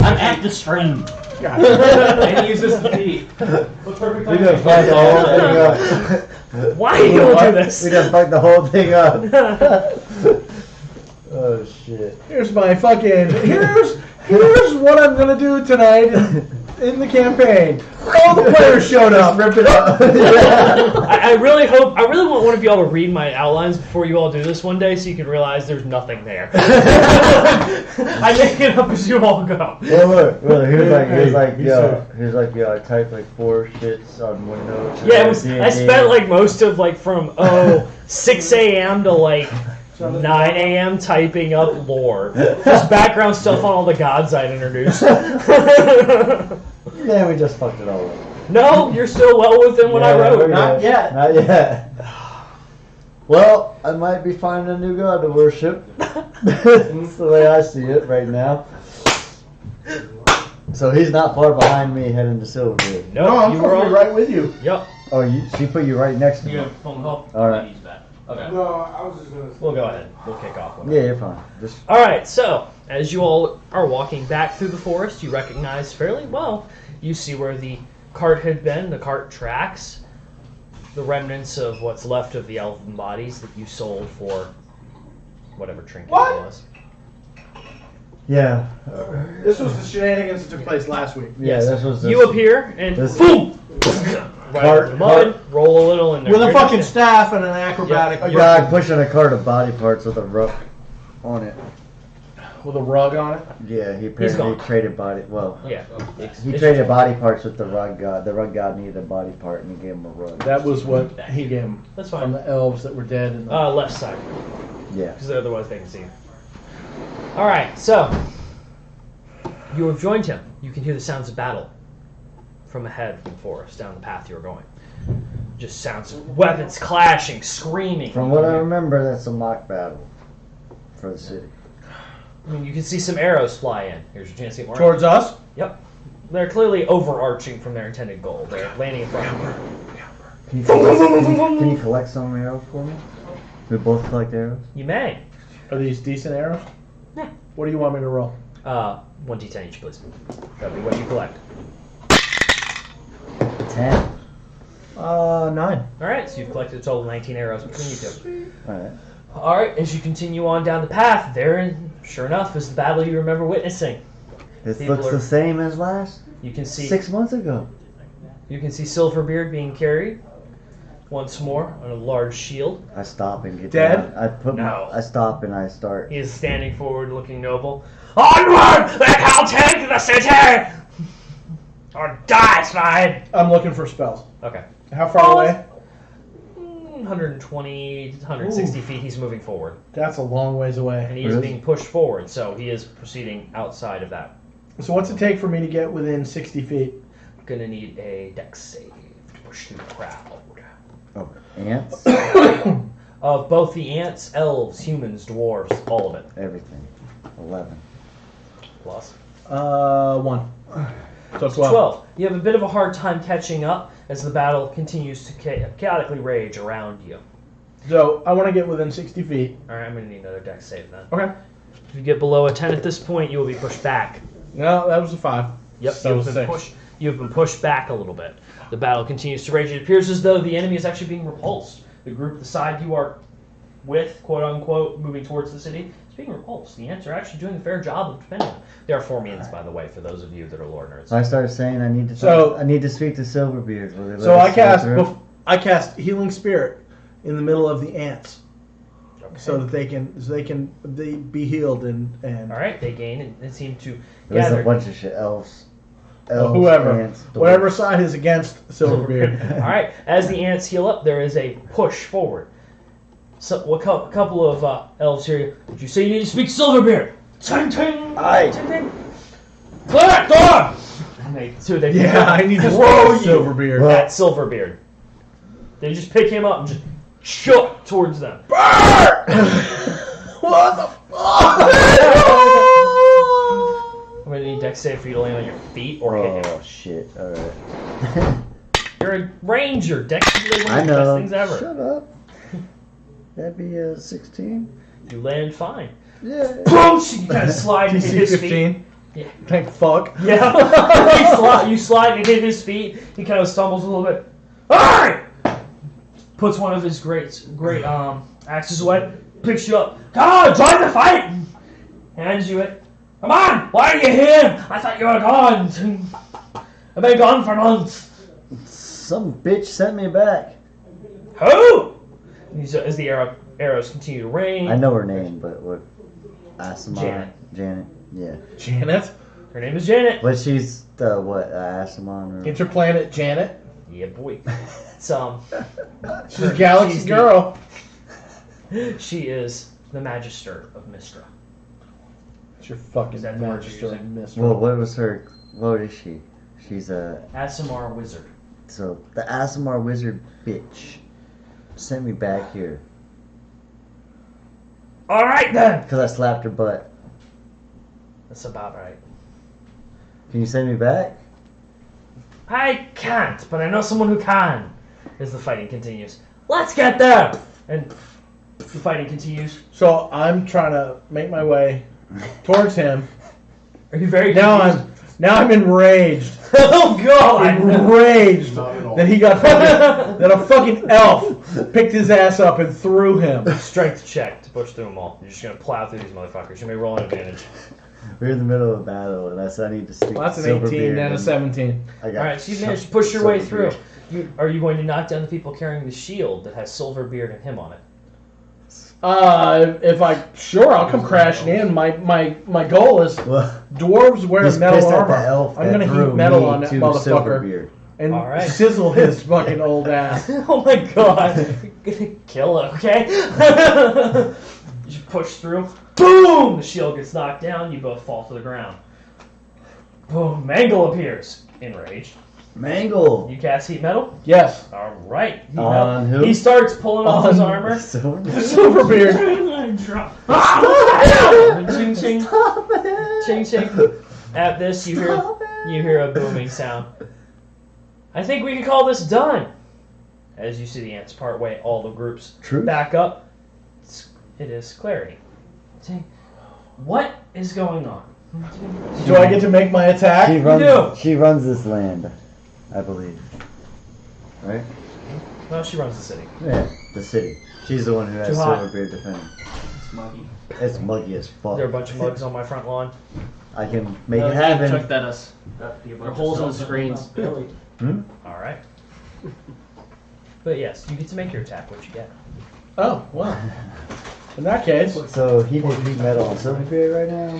I'm at the stream. And use this to beat. We done fucked the whole thing up. Why are you gonna do this? We done fucked the whole thing up. Oh shit. Here's my fucking. Here's what I'm gonna do tonight in the campaign. All the players showed up. Rip it up. Yeah. I really want one of y'all to read my outlines before you all do this one day, so you can realize there's nothing there. I make it up as you all go. Well, look, here's like, yo, I typed like 4 shits on Windows. Yeah, it was. I spent like most of like from 6 a.m. to like 9 a.m. typing up lore, just background stuff on all the gods I'd introduced. Yeah, we just fucked it all up. No, you're still well within what I Yeah, wrote. we're Not good. yet. Not yet. Well, I might be finding a new god to worship. That's the way I see it right now. So he's not far behind me heading to Silverbeard. No, No, I'm you were all right with you. Yep. Oh, she put you right next to me. phone call. All right. Okay. No, I was just gonna. We'll go ahead. We'll kick off. Yeah, you're fine. Just All right. So as you all are walking back through the forest, you recognize fairly well. You see where the cart had been. The cart tracks the remnants of what's left of the elven bodies that you sold for whatever trinket it was. yeah. This was the shenanigans that took place last week. Yeah, Yes. this was You appear and this- boom, right Cart- in the mud. Roll a little and With a fucking staff and an acrobatic. a guy pushing a cart of body parts with a rope on it. With a rug on it. Yeah, he He's apparently gone. traded body. Well, Yeah. he traded body parts with the rug god. The rug god needed a body part, and he gave him a rug. That was what he gave him That's from fine. the elves that were dead. And Left side, Yeah. because otherwise they can see. All right, so You have joined him. You can hear the sounds of battle from ahead in the forest, down the path you are going. Just sounds of weapons clashing, screaming. From what I remember, that's a mock battle for the city. I mean, you can see some arrows fly in. Here's your chance to get more. Towards us? Yep. They're clearly overarching from their intended goal. They're landing in front of you. Can you collect some arrows for me? We both collect arrows? You may. Are these decent arrows? Yeah. What do you want me to roll? 1d10 each, please. That'll be what you collect. 10. 9. Alright, so you've collected a total of 19 arrows between you two. Alright. Alright, as you continue on down the path, therein, sure enough, is the battle you remember witnessing. This People looks are- the same as last You can see 6 months ago. You can see Silverbeard being carried once more on a large shield. I stop and get Dead? down. No. I stop and I start. He is standing forward, looking noble. Onward! Let hell take the city! Or die, swine! I'm looking for spells. Okay. How far away? 120, 160 feet, he's moving forward. That's a long ways away. And he is being pushed forward, so he is proceeding outside of that. So what's it take for me to get within 60 feet? Gonna need a dex save to push through the crowd. Oh, ants? Of both the ants, elves, humans, dwarves, all of it. Everything. 11. Plus. 1. So 12. 12. You have a bit of a hard time catching up as the battle continues to chaotically rage around you. So I want to get within 60 feet. Alright, I'm going to need another dex save then. Okay. If you get below a 10 at this point, you will be pushed back. No, that was a 5. Yep, That was 6. you have been pushed back a little bit. The battle continues to rage. It appears as though the enemy is actually being repulsed. The group, the side you are with, quote unquote, moving towards the city, is being repulsed. The ants are actually doing a fair job of defending them. They are Formians, by the way, for those of you that are lore nerds. So I started saying I need to speak to Silverbeard. Will they let So us go through? I cast Healing Spirit in the middle of the ants. Okay. So that they can be healed and Alright, they gain and seem to There's gather. a bunch of shit. Elves, whoever, ants, dwarves. whatever side is against Silverbeard. Alright, as the ants heal up, there is a push forward. So, a couple of elves here. Did you say you need to speak to Silverbeard? Ting ting! Aye. Ting ting! Clear that door! And they Yeah, I need to throw speak to Silverbeard. at Silverbeard. They just pick him up and just shoot towards them. What the fuck? I'm gonna need dex save for you to land on your feet or hit him. Oh shit! All right. You're a ranger. Dex is one I of the best know. things ever. Shut up. That'd be a 16. You land fine. Yeah. Boom! You kind of slide and hit DC his 15. feet. Yeah. Thank fuck. Yeah. you slide and hit his feet. He kind of stumbles a little bit. Alright! Puts one of his great axes away. Picks you up. Come on, join the fight! Hands you it. Come on! Why are you here? I thought you were gone. I've been gone for months. Some bitch sent me back. Who? As the arrows continue to rain. I know her name, but what? Asimon. Janet. Yeah. Janet? Her name is Janet. But she's the what? Asimon or? Interplanet Janet? Yeah, boy. It's She's a galaxy she's girl. She is the Magister of Mistra. It's your fucking Is that the word Magister you're of Mist. Well, what was her? What is she? She's a. Asimar Wizard. So the Asimar wizard bitch sent me back here Alright then! because I slapped her butt. That's about right. Can you send me back? I can't, but I know someone who can. As the fighting continues. Let's get there! And the fighting continues. So I'm trying to make my way towards him. Are you very Now confused? I'm enraged. Oh god! Enraged Not at all. that he got fucking, that a fucking elf picked his ass up and threw him. Strength check to push through them all. You're just gonna plow through these motherfuckers. You may roll an advantage. We're in the middle of a battle, and I said I need to speak Well, that's to an 18 Silverbeard, and a and 17. I got Alright, so you shot managed to push your way through. Silverbeard. Are you going to knock down the people carrying the shield that has Silverbeard and him on it? If I'll come crashing in. My goal is Well, dwarves wear he's metal pissed at armor. the elf I'm that gonna threw heat metal me on that to motherfucker Silverbeard. and All right. sizzle his fucking old ass. Oh my god. You're gonna kill it, okay? You push through. Boom! The shield gets knocked down. You both fall to the ground. Boom! Mangle appears, enraged. Mangle. You cast heat metal. Yes. All right. Heat On metal. who? He starts pulling off his armor. Silverbeard. Ching ching. Ching ching. At this, you hear a booming sound. I think we can call this done. As you see the ants part way, all the groups Truth. back up. It is clarity. What is going on? Do I get to make my attack? She runs this land, I believe. Right? No, she runs the city. Yeah, the city. She's the one who has Too hot. Silverbeard defending. It's muggy. It's muggy as fuck. There are a bunch of mugs on my front lawn. I can make No, it Chuck, happen. that us. There are holes in the screens. All right. But yes, you get to make your attack. What you get? Oh, well. In that case. So he did heat metal on Silverbeard right now.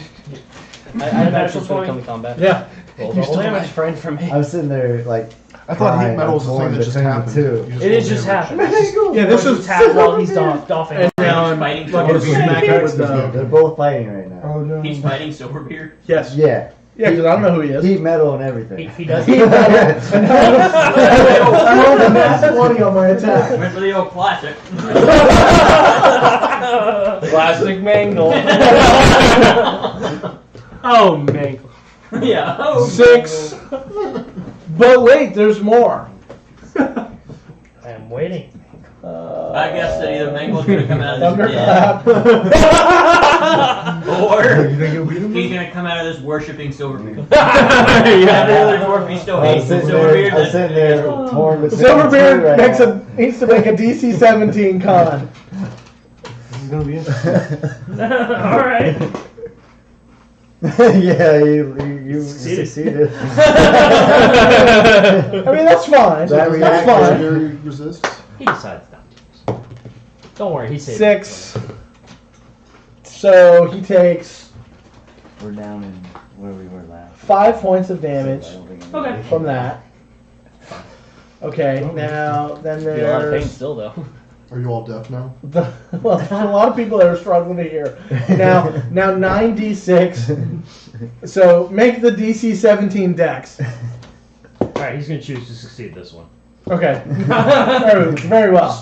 I imagine it's going to come in combat. Yeah. Roll You double still damage might- friend from me. I'm sitting there like. I thought heat crying. metal was the I'm thing torn that just between the happened. two. You It is roll just damage. happened. Yeah, this Or is you attack while he's doffing. And now I'm fighting fucking Silverbeard. smack it with the. They're both fighting right now. Oh no. He's fighting Silverbeard. Yes. Yeah. Yeah, because I don't know who he is. Heat metal and everything. He does. I rolled a mass 20 on my attack. Went for the old classic. Plastic mangle. Oh, mangle. Yeah. Oh, 6. But wait, there's more. I'm waiting. I guess that either Mangle's gonna come out of this dead, Thunderclap. or You think you'll beat him? he's gonna come out of this worshiping Silverbeard. Yeah. Yeah. Or if he still hates Silverbeard, I'm sitting there torn between Silverbeard two right makes now. needs to make a DC 17 con. This is gonna be interesting. All right. Yeah, you succeeded. I mean, that's fine. That That's reaction- fine. Your resist. He decides not. Don't worry, he saved 6. So he takes We're down in where we were last. 5 points of damage I don't think I'm Okay. gonna from that. Okay, now then Be a lot of pain there's still though. Are you all deaf now? well, there's a lot of people that are struggling to hear. Now 9d6. So make the DC 17 dex. All right, he's gonna choose to succeed this one. Okay. Very well.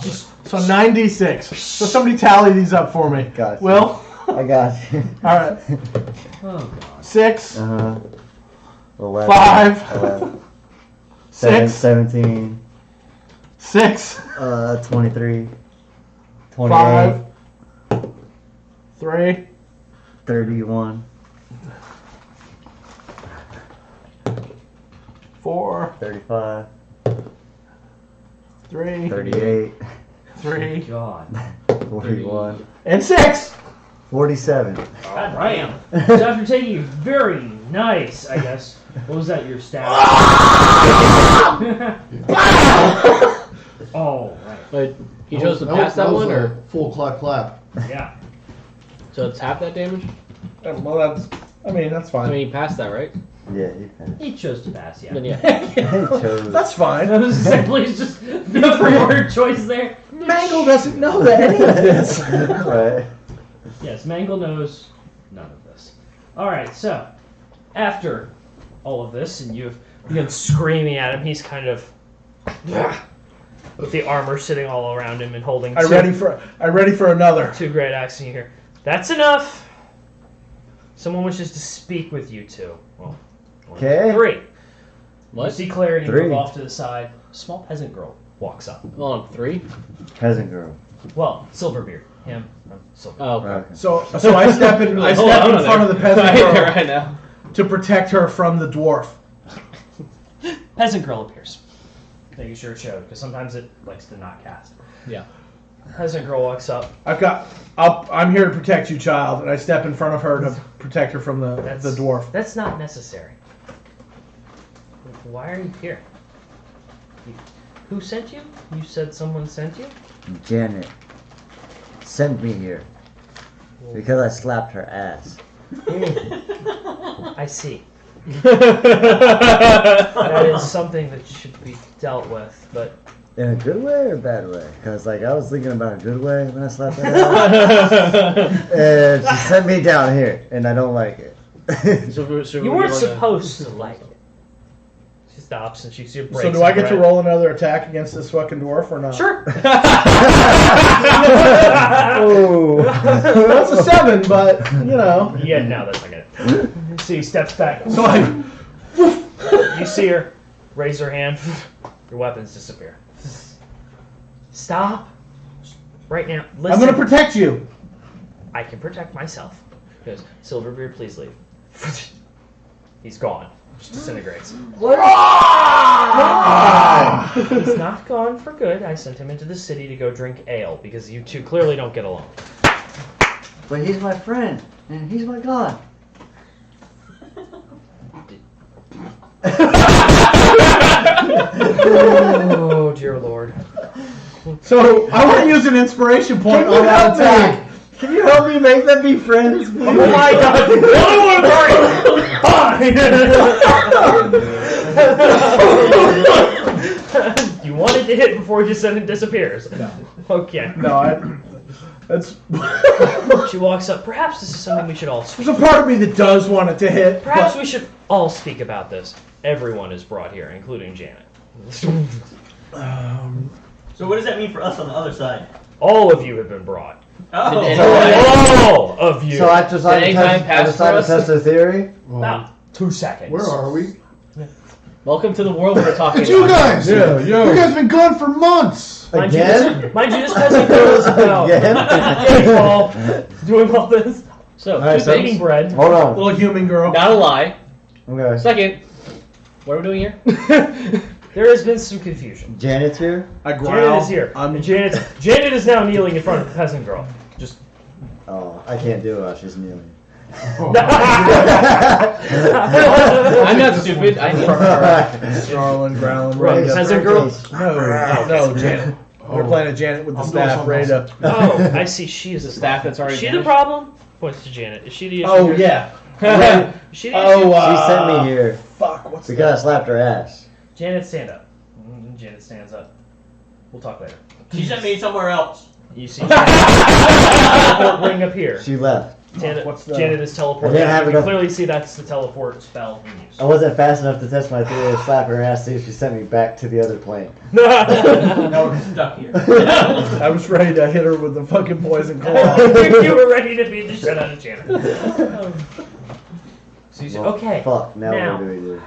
So 9d6. So somebody tally these up for me. Got you. Will? I got you. All right. Oh god. 6. 11. 5. 11. 6. 17. 6. 23. 28. 5. 3. 31. 4. 35. 3. 38. 3. God. 41. And 6. 47. God damn. So after taking a very nice, I guess. What was that? Your stat? Oh right. But he chose to was- pass that was one, a or full clap? Yeah. so it's half that damage. Well, that's. I mean, that's I fine. mean, he passed that, right? Yeah, he passed. He chose to pass. Yeah. Then yeah. He chose. That's fine. That was simply just no preferred choice there. Mangle doesn't know that any of this. Right. Yes, Mangle knows none of this. Alright, so after all of this and you've begun screaming at him, he's kind of with the armor sitting all around him and holding I ready for another. 2 great axes, and you hear, that's enough! Someone wishes to speak with you two. Well, 'Kay. 3. You What? see Clarity 3. move off to the side. Small peasant girl walks up. Hold on, 3. Peasant girl. Well, Silverbeard. Him from Silverbeard. Oh, okay. Okay. So I step in. I Hold step on in front of the peasant right girl there, right now. to protect her from the dwarf. Peasant girl appears. Making sure it showed, because sometimes it likes to not cast. Yeah. Peasant girl walks up. I'm here to protect you, child, and I step in front of her to protect her from the dwarf. That's not necessary. Why are you here? Who sent you? You said someone sent you? Janet sent me here because I slapped her ass. I see. That is something that should be dealt with, but In a good way or a bad way? Because like I was thinking about a good way when I slapped her ass. And she sent me down here, and I don't like it. So You weren't supposed to like it. She stops and she sees breaks. So do I get to roll another attack against this fucking dwarf or not? Sure. Oh, that's a 7, but you know. Yeah, no, that's not gonna. So he steps back. So I. You see her raise her hand. Your weapons disappear. Stop. Right now. Listen. I'm gonna protect you. I can protect myself. He goes, Silverbeard, please leave. He's gone. Just disintegrates. He's not gone for good. I sent him into the city to go drink ale because you two clearly don't get along. But he's my friend, and he's my god. Oh, dear Lord. So I want to use an inspiration point on that attack. Can you help me make them be friends, please? Oh my god! You wanted to hit before he just suddenly disappears. No. Okay. No, that's. She walks up. Perhaps this is something we should all speak. There's a part of me that does want it to hit. Perhaps we should all speak about this. Everyone is brought here, including Janet. So what does that mean for us on the other side? All of you have been brought. Oh. All of you. So I decide Did to any time test, pass for us? the theory? About 2 seconds. Where are we? Welcome to the world we're talking It's you about. guys! Yeah, yo. You guys have been gone for months! Mind you, Again? this peasant girl is about Again? Paul doing all this. So, All right, two so- things. Eating bread. Hold on. Little human girl. Not a lie. Okay. Second, what are we doing here? There has been some confusion. Janet's here? I growl. Janet is here. I'm Janet is now kneeling in front of the peasant girl. Just Oh, I can't do it while she's kneeling. I'm not stupid. I need snarling, growling, Right, ready to. peasant girl. No, Janet. We're playing a Janet with the I'm doing staff, something ready to. Oh, I see. She is the staff that's already Is she the vanished. problem? Points to Janet. Is she the issue? Oh here? yeah. Is she the Oh, issue? She sent me here Fuck. What's because I slapped her ass. Janet, stand up. Janet stands up. We'll talk later. She sent me somewhere else. You see teleport ring appear. She left. Janet, What's the- Janet is teleporting. I didn't have You can enough- clearly see that's the teleport spell in use. I wasn't fast enough to test my theory to slap her ass, see if she sent me back to the other plane. Now we're stuck here. I was ready to hit her with the fucking poison claw. You were ready to beat the shit out of Janet. So you say, Well, okay. Fuck, now Now. what do we do?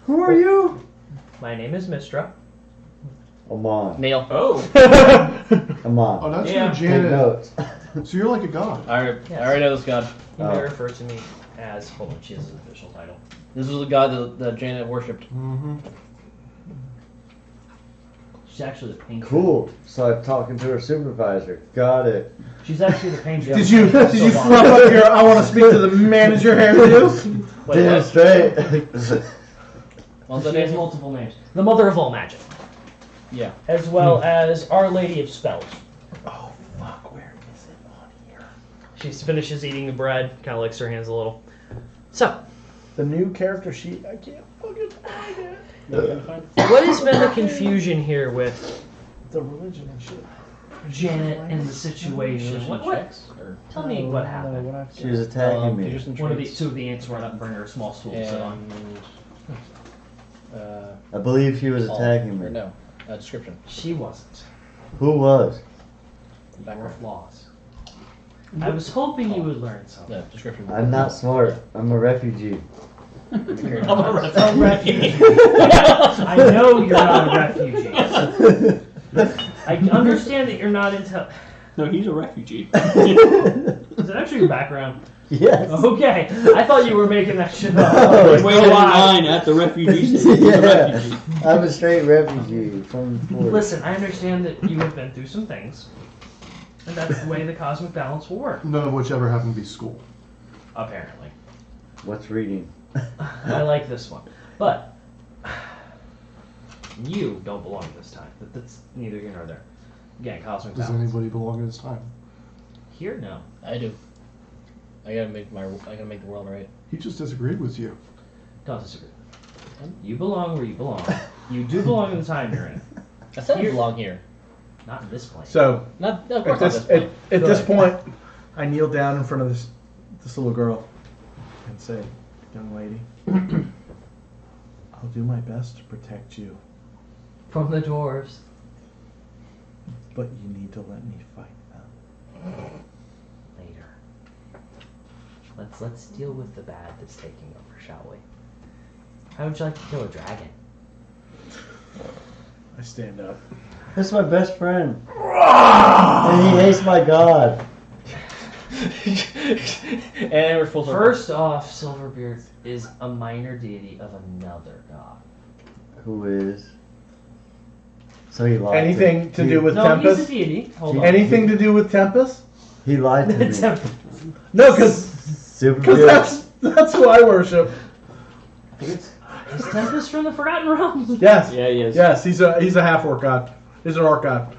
Who are you? My name is Mistra. Amon. Neil. Oh. Amon. Oh, that's Yeah. you, Take Janet. notes. So you're like a god. I already know this god. You may Oh. refer to me as. Hold on, she has an official title. This was the god that Janet worshipped. Mm-hmm. She's actually the painter. Cool. So I'm talking to her supervisor. Got it. She's actually the painter. Did you fluff up your? I want to speak to the manager hairdo. Wait, Damn what? straight. What's the She has name? multiple names. The Mother of All Magic, Yeah. as well as Our Lady of Spells. Oh fuck! Where is it on here? She finishes eating the bread, kind of licks her hands a little. So, The new character sheet. I can't fucking find it. what has been the confusion here with The religion and shit. Janet and the situation? What? Tell me what happened. She was attacking me. One of the two of the ants run up and bring her a small stool to sit on. I believe she was attacking Or me. no. Description. She wasn't. Who was? Your Background. flaws. I was hoping you would learn something. No, description. I'm not smart. I'm a refugee. I'm a refugee. I know you're not a refugee. I understand that you're not No, he's a refugee. Is it actually your background? Yes. Okay, I thought you were making that shit up. No. Like, Waited in line at the refugee station. He's a Yeah. refugee. I'm a straight refugee from the forest. Listen, I understand that you have been through some things, and that's the way the cosmic balance will work. None of which ever happened to be school. Apparently. What's reading? I like this one. But you don't belong this time. That's neither here nor there. Again, cosmic Does balance. anybody belong at this time? Here, no. I do. I gotta make the world right. He just disagreed with you. Don't disagree. You belong where you belong. You do belong in the time you're in. I said I Here- belong here. Not in this place. So Not of at course this not this point. at this point, I kneel down in front of this little girl. and say, young lady, I'll do my best to protect you, From the dwarves. but you need to let me fight them. Later. Let's deal with the bad that's taking over, shall we? How would you like to kill a dragon? I stand up. That's my best friend. And he hates my god. And we're full circle. First off, Silverbeard is a minor deity of another god. Who is? So he lied. Anything to do with No, Tempest? he's a deity. Hold on. Anything to do with Tempest? He lied to me. Tempest. No, because Super that's who I worship. Is Tempest from the Forgotten Realms? Yes. Yeah, he is. Yes, he's a half orc god. He's an orc god.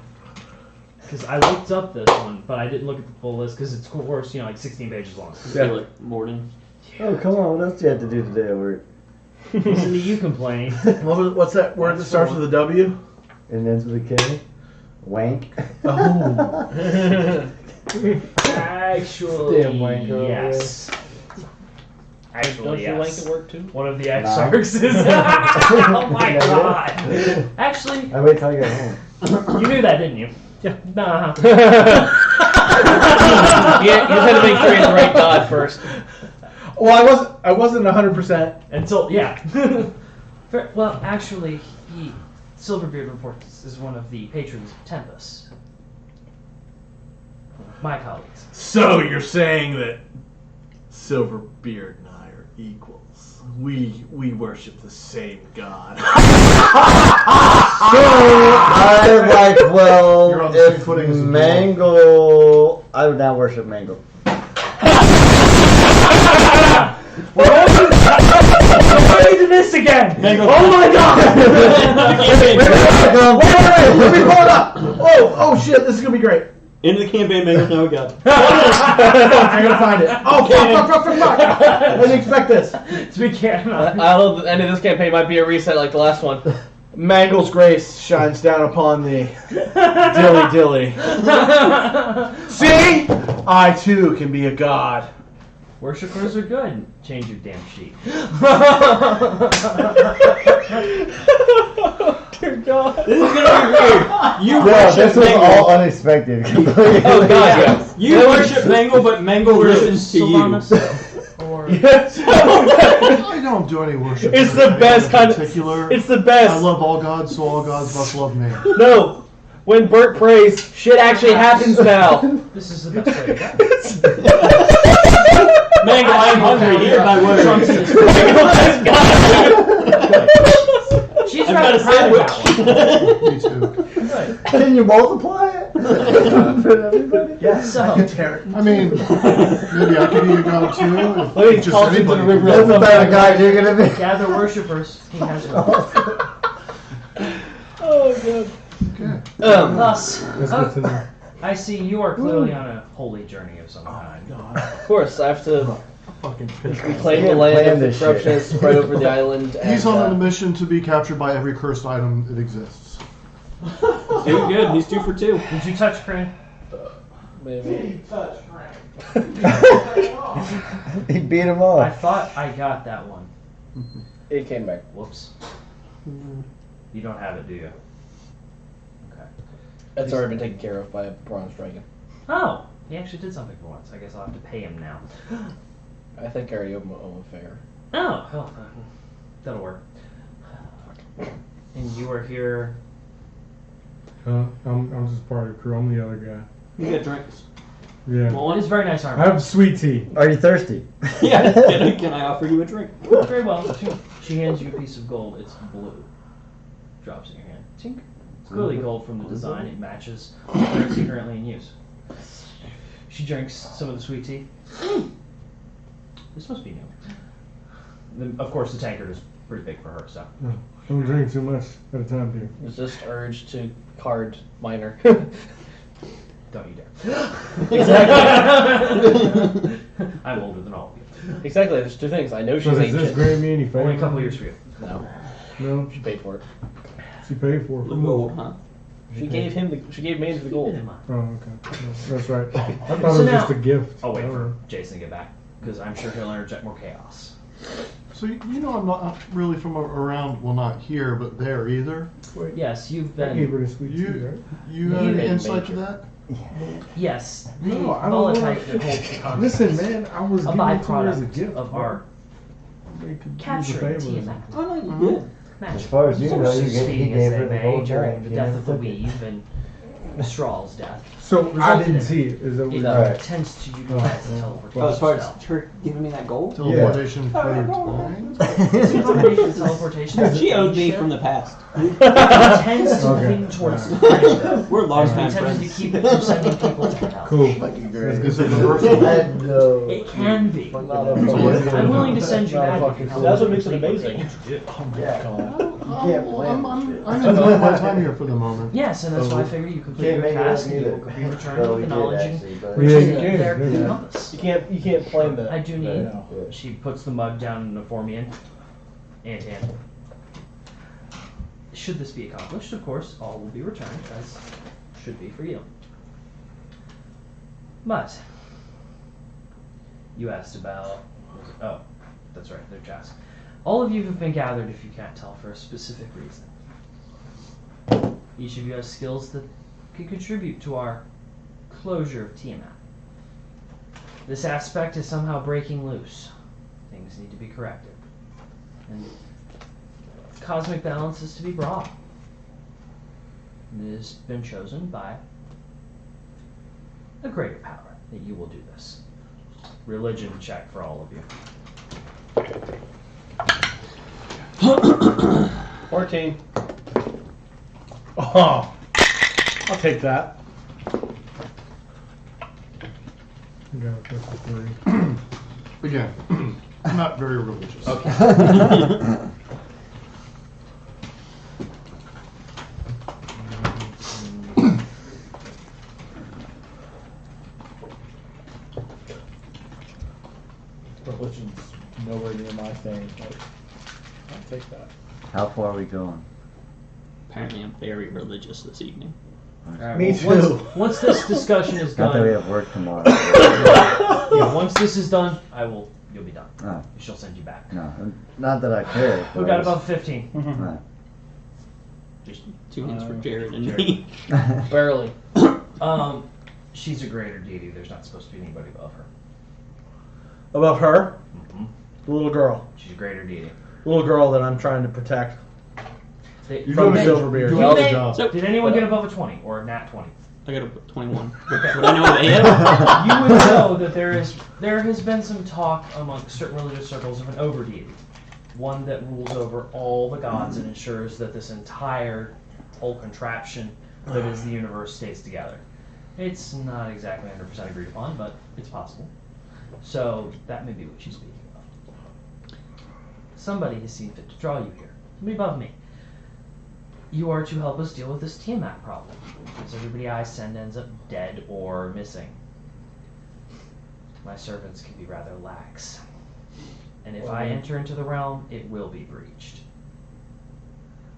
Because I looked up this one, but I didn't look at the full list because it's, of course, like 16 pages long. Yeah. Morden. Oh, come on. What else do you have to do today at work? Listen to you complain. What's that word that starts with a W? And ends with a K? Wank? Oh. Actually, Damn wanker. yes. Don't Actually, you like yes. the work too? One of the Exarchs is. Oh my No. god! Actually, I wait till I get home. you knew that, didn't you? Yeah. Nah. You just had to make sure you had the right god first. Well, I wasn't 100%. Until yeah. Well, actually, Silverbeard reports is one of the patrons of Tempest. My colleagues. So you're saying that Silverbeard and I are equals. We worship the same god. I'm like, well, You're on the same if footing as the Mango... I would now worship Mango. We're into this again! Oh my god! Wait, let me pull it up. Oh shit, this is gonna be great. Into the campaign, Mango's now a god. I'm gonna find it. Oh fuck! I didn't expect this. To be careful. I know the end of this campaign might be a reset like the last one. Mangle's grace shines down upon thee. Dilly. See? I too can be a god. Worshippers are good. Change your damn sheet. Dear God. This is gonna be weird. You Yeah, worship this was Mango. all unexpected. Oh God, yeah. You worship Mango, but Mango listens to you. Sylvanas or I don't do any worship. It's of the anyone best in kind of. particular. It's the I best. love all gods, so all gods must love me. No. When Bert prays, shit actually happens now. this is the best way to go. Mango, I'm hungry. Hear my words. She's I've rather got a proud of that sandwich. Me too. one. Can you multiply it? For everybody? Yes, So- I can tear it. I mean, maybe I could be a god too. Let me If just toss it to the anybody river. could. That's the type of guy you're gonna be. Gather worshippers. He has one. Oh God. Okay. Thus, That's good to know. I see you are clearly on a holy journey of some kind. Of course, I have to Fucking pissed. reclaim Yeah, the land plan if the this corruption shit. is spread over the island. He's and, on a mission to be captured by every cursed item that exists. Doing good. He's 2 for 2. Did you touch Crane? Maybe. He beat him I off. thought I got that one. It came back. Whoops. You don't have it, do you? Okay. That's already been taken care of by a bronze dragon. Oh, he actually did something for once. I guess I'll have to pay him now. I think I already owe him a fare. Oh, well, that'll work. And you are here. I'm just part of the crew. I'm the other guy. You got drinks. Yeah. Well, it is very nice I armor. have sweet tea. Are you thirsty? Yeah. Can I offer you a drink? Very well. She hands you a piece of gold. It's blue. Drops in your hand. Tink. It's clearly gold from the design. It matches the currency currently in use. She drinks some of the sweet tea. This must be new. Of course, the tankard is pretty big for her, so. Don't drink too much at a time, dear. Resist urge to card minor. Don't you dare. Exactly. I'm older than all of you. Exactly. There's two things. I know she's So does this ancient. grant me any favor? Only a couple years for you. No, No, she paid for it. she paid for it. The gold, huh? She gave him the. She gave Mans the gold. Oh, okay. No, that's right. I thought So it was now- just a gift. I'll wait Oh. for Jason to get back. because I'm sure he'll interject more chaos. So you know I'm not really from around, well not here, but there either. Yes, you've I gave been. her the sweet tea, right? You have any insight to that? Yes, the No, I don't volatile wanna- that holds the content. Listen, man, I was a giving it to her as a byproduct gift of bro. our They could use a capturing favor. Tiamat. Oh no, you did. As far as you know, Sources he speaking gave as her they the may gold during ball. the He death never of the took it. weave and Mistral's death. So I Resulted didn't in- see it. Is that what It it Alright. tends to utilize the teleportation Oh, as far spell. as her giving me that gold? Teleportation for It's a combination of teleportation. She owed me from the past. It tends to Okay. lean towards the friend, though. We're longtime We tended to friends. keep it from sending people to hell. Cool. Is it reversible? It can be. But not a I'm willing to send you not a back. fucking- if you That's help what makes it complete what they amazing. need to do. I'm enjoying my time here for the moment. Yes, and that's why I figured you complete Can't your make it task up and you either. will be returned Well, with we the did knowledge and actually, but- Yeah, riches you of can, their yeah. compass. You can't claim that. I do need. Yeah. She puts the mug down in a Formian and hand. Should this be accomplished, of course, all will be returned, as should be for you. But you asked about. Oh, that's right. They're Jazz. All of you have been gathered, if you can't tell, for a specific reason. Each of you has skills that can contribute to our closure of Tiamat. This aspect is somehow breaking loose. Things need to be corrected. And cosmic balance is to be brought. And it has been chosen by a greater power that you will do this. Religion check for all of you. 14. Oh, I'll take that. You got a 53. Again, I'm not very religious. Okay. Religion's nowhere near my thing, but I'll take that. How far are we going? Apparently, I'm very religious this evening. Alright, Me well, too. Once this discussion is Not that we done, have work tomorrow. yeah, once this is done, you'll be done. Oh, She'll send you back. no, not that I care. We but got I about 15. Right. Just 2 hands for Jared and me. Barely. She's a greater deity. There's not supposed to be anybody above her. Above her, Mm-hmm. the little girl. She's a greater deity. Little girl that I'm trying to protect. You From do Silverbeard. You You have the may- job. So, Did anyone get above a 20 or a nat 20? I got a 21. Would I know the You would know that there has been some talk among certain religious circles of an over deity, one that rules over all the gods and ensures that this entire whole contraption that is the universe stays together. It's not exactly 100% agreed upon, but it's possible. So that may be what she's speaking of. Somebody has seen fit to draw you here. Somebody above me. You are to help us deal with this Tiamat problem, because everybody I send ends up dead or missing. My servants can be rather lax. And if I enter into the realm, it will be breached.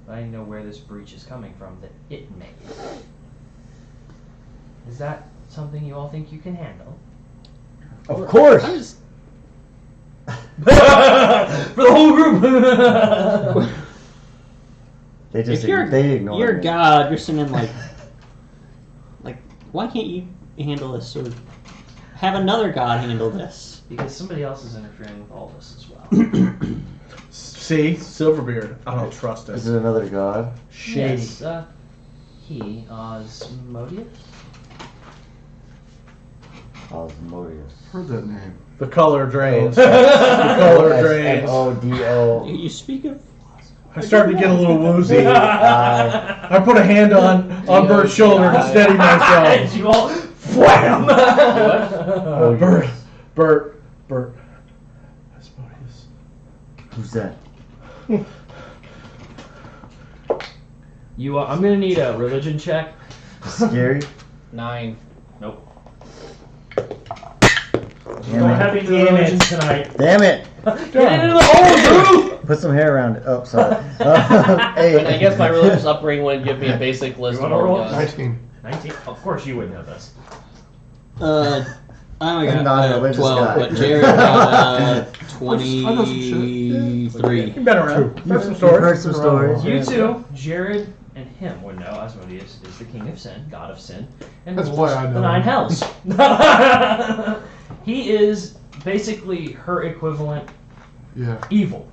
But I know where this breach is coming from that it made. Is that something you all think you can handle? Of course. I'm just, For the whole group! They just if you're they ignore you're me. God, you're sitting like, why can't you handle this or have another God handle this? Because somebody else is interfering with all this as well. See, Silverbeard. I don't trust Is it. it another god? Shady. Yes, he, Osmodius? Osmodius. Heard that name. The color drains. the color drains. S-M-O-D-O. You speak of I started to get a little woozy. I I put a hand on Bert's shoulder to steady And myself. you all wham! Bert. Asmodeus. Who's that? You, I'm gonna need a religion check. Scary? 9. Nope. Damn Don't it. have any religion tonight. Damn it! Get into the hole, dude! Put some hair around it. Oh, sorry. Hey. I guess my religious upbringing wouldn't give me a basic list You of wanna all roll? gods. 19. 19. Of course you would know this. I only got Non-religious 12, guy. but Jared got I know some shit. 23. You've been around. Heard some You've stories. heard some stories. You two, Jared and him, would know Asmodeus is the king of sin, god of sin, and That's rules why I know the 9 him. hells. He is basically her equivalent Yeah. evil.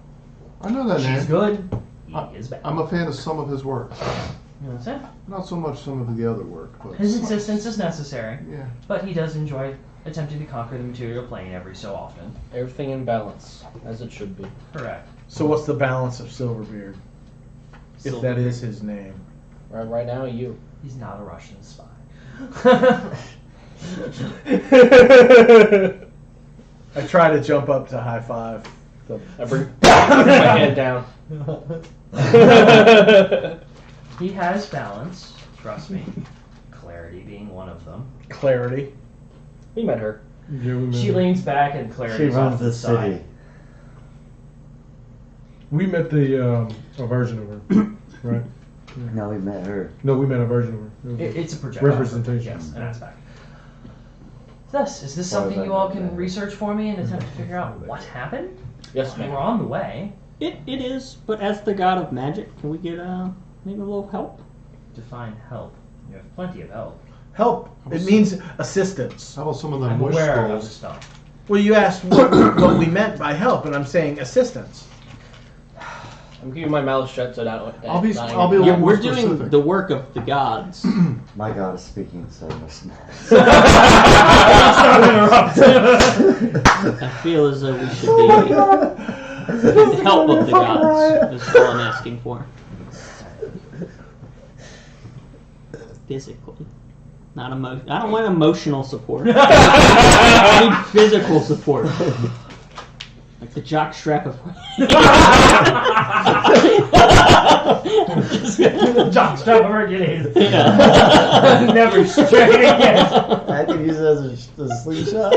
I know that She's name. good, he is bad. I'm a fan of some of his work. You know what I'm saying? Not so much some of the other work, but His existence is necessary, yeah. but he does enjoy attempting to conquer the material plane every so often. Everything in balance, as it should be. Correct. So what's the balance of Silverbeard? If that is his name. Right now, you. He's not a Russian spy. I try to jump up to high five. I bring my hand down. He has balance, trust me. Clarity being one of them. Clarity. We met her. She leans back and She Clarity's runs off to the the side. city. We met the a version of her, right? No, we met her. No, we met a version of her. It was It's a projectile. representation. Yes, an aspect. Thus, is this Why was something I you all not can there? research for me and attempt to figure out what happened? Yes, I mean, ma'am. we're on the way. It is, but as the god of magic, can we get maybe a little help? Define help. You have plenty of help. Help. It means assistance. How about some of them I'm wish aware of scrolls? stuff. Well, you asked what we meant by help, and I'm saying assistance. I'm keeping my mouth shut so that I'll be that- a little Yeah, more we're doing specific. the work of the gods. My god is speaking, so listen. I feel as though we should be the help of the gods. That's all I'm asking for. Physically. Not emotion. I don't want emotional support. I need physical support. Like the jock strap of. Jock strap of Hercules. Yeah. Never straight again. I could use it as a slingshot.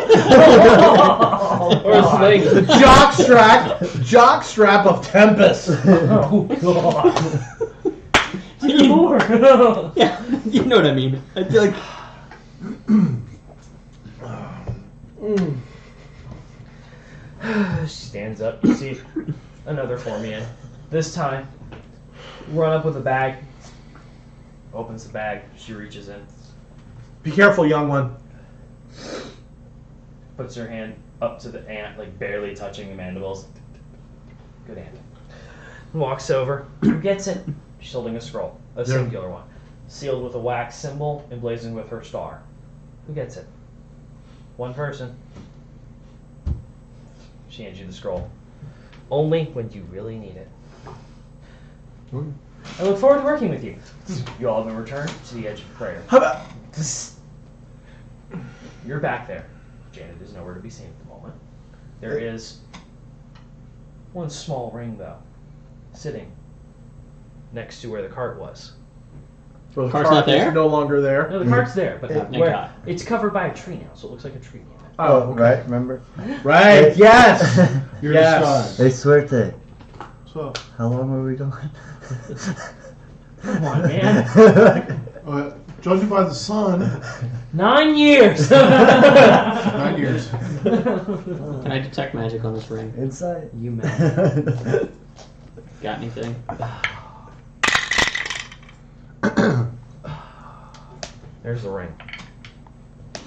Or a sling. The jock strap of Tempest. Oh god. Yeah, you know what I mean. I feel like She stands up. You see another Formian. This time, run up with a bag. Opens the bag. She reaches in. Be careful, young one. Puts her hand up to the ant, like barely touching the mandibles. Good ant. Walks over. Who gets it? She's holding a scroll. A singular one. Sealed with a wax symbol, emblazoned with her star. Who gets it? One person. She hands you the scroll. Only when you really need it. I look forward to working with you. You all have been returned to the edge of the crater. How about You're back there. Janet is nowhere to be seen at the moment. There is one small ring, though, sitting next to where the cart was. Well, the Cart's cart not there? is no longer there. No, the cart's there, but Thank where God. it's covered by a tree now, so it looks like a tree. Oh, Right, remember? Right. Yes. Your Yes. disguise. They suerte. So, How long were we going? Come on, man. judging by the sun, 9 years. 9 years. Can I detect magic on this ring? Inside. You may. Got anything? There's the ring.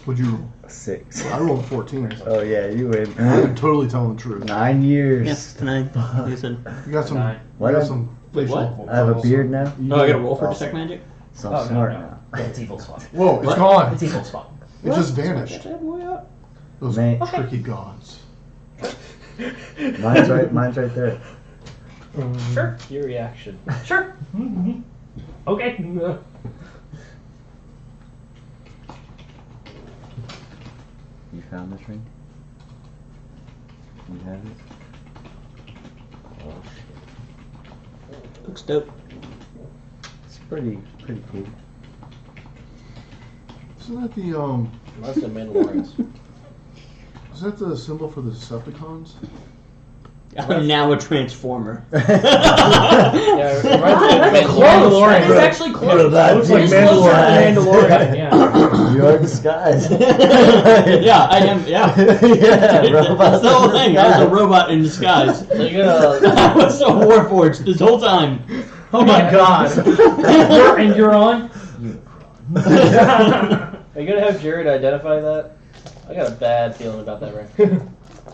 What'd you roll? 6. I rolled a 14. Oh yeah, you win. I'm totally telling the truth. 9 years. Yes, can I use it? You got some. Nine. You What? got some facial. What? I have a beard now, You Oh, I do. gotta roll for Awesome. detect magic? so I'm Oh, no, smart no. now. Yeah, it's evil spot. Whoa, it's What? gone. It's evil spot. It just vanished. Those Man. tricky gods. Mine's right there. Sure. Your reaction. Sure. Okay. You found this ring? You have it? Oh shit. Looks dope. It's pretty cool. Isn't that the Must have Mandalorians. Is that the symbol for the Decepticons? I'm now a transformer. Yeah, it reminds me of Mandalorian. Mandalorian. It's actually close. That Looks looks like like Mandalorian. Yeah. You are disguised. Yeah, I am. Yeah. Yeah, robot. That's the whole thing. I was a robot in disguise. So you're gonna. I was a Warforged this whole time. Oh my god. And you're on? Are you gonna have Jared identify that? I got a bad feeling about that, right?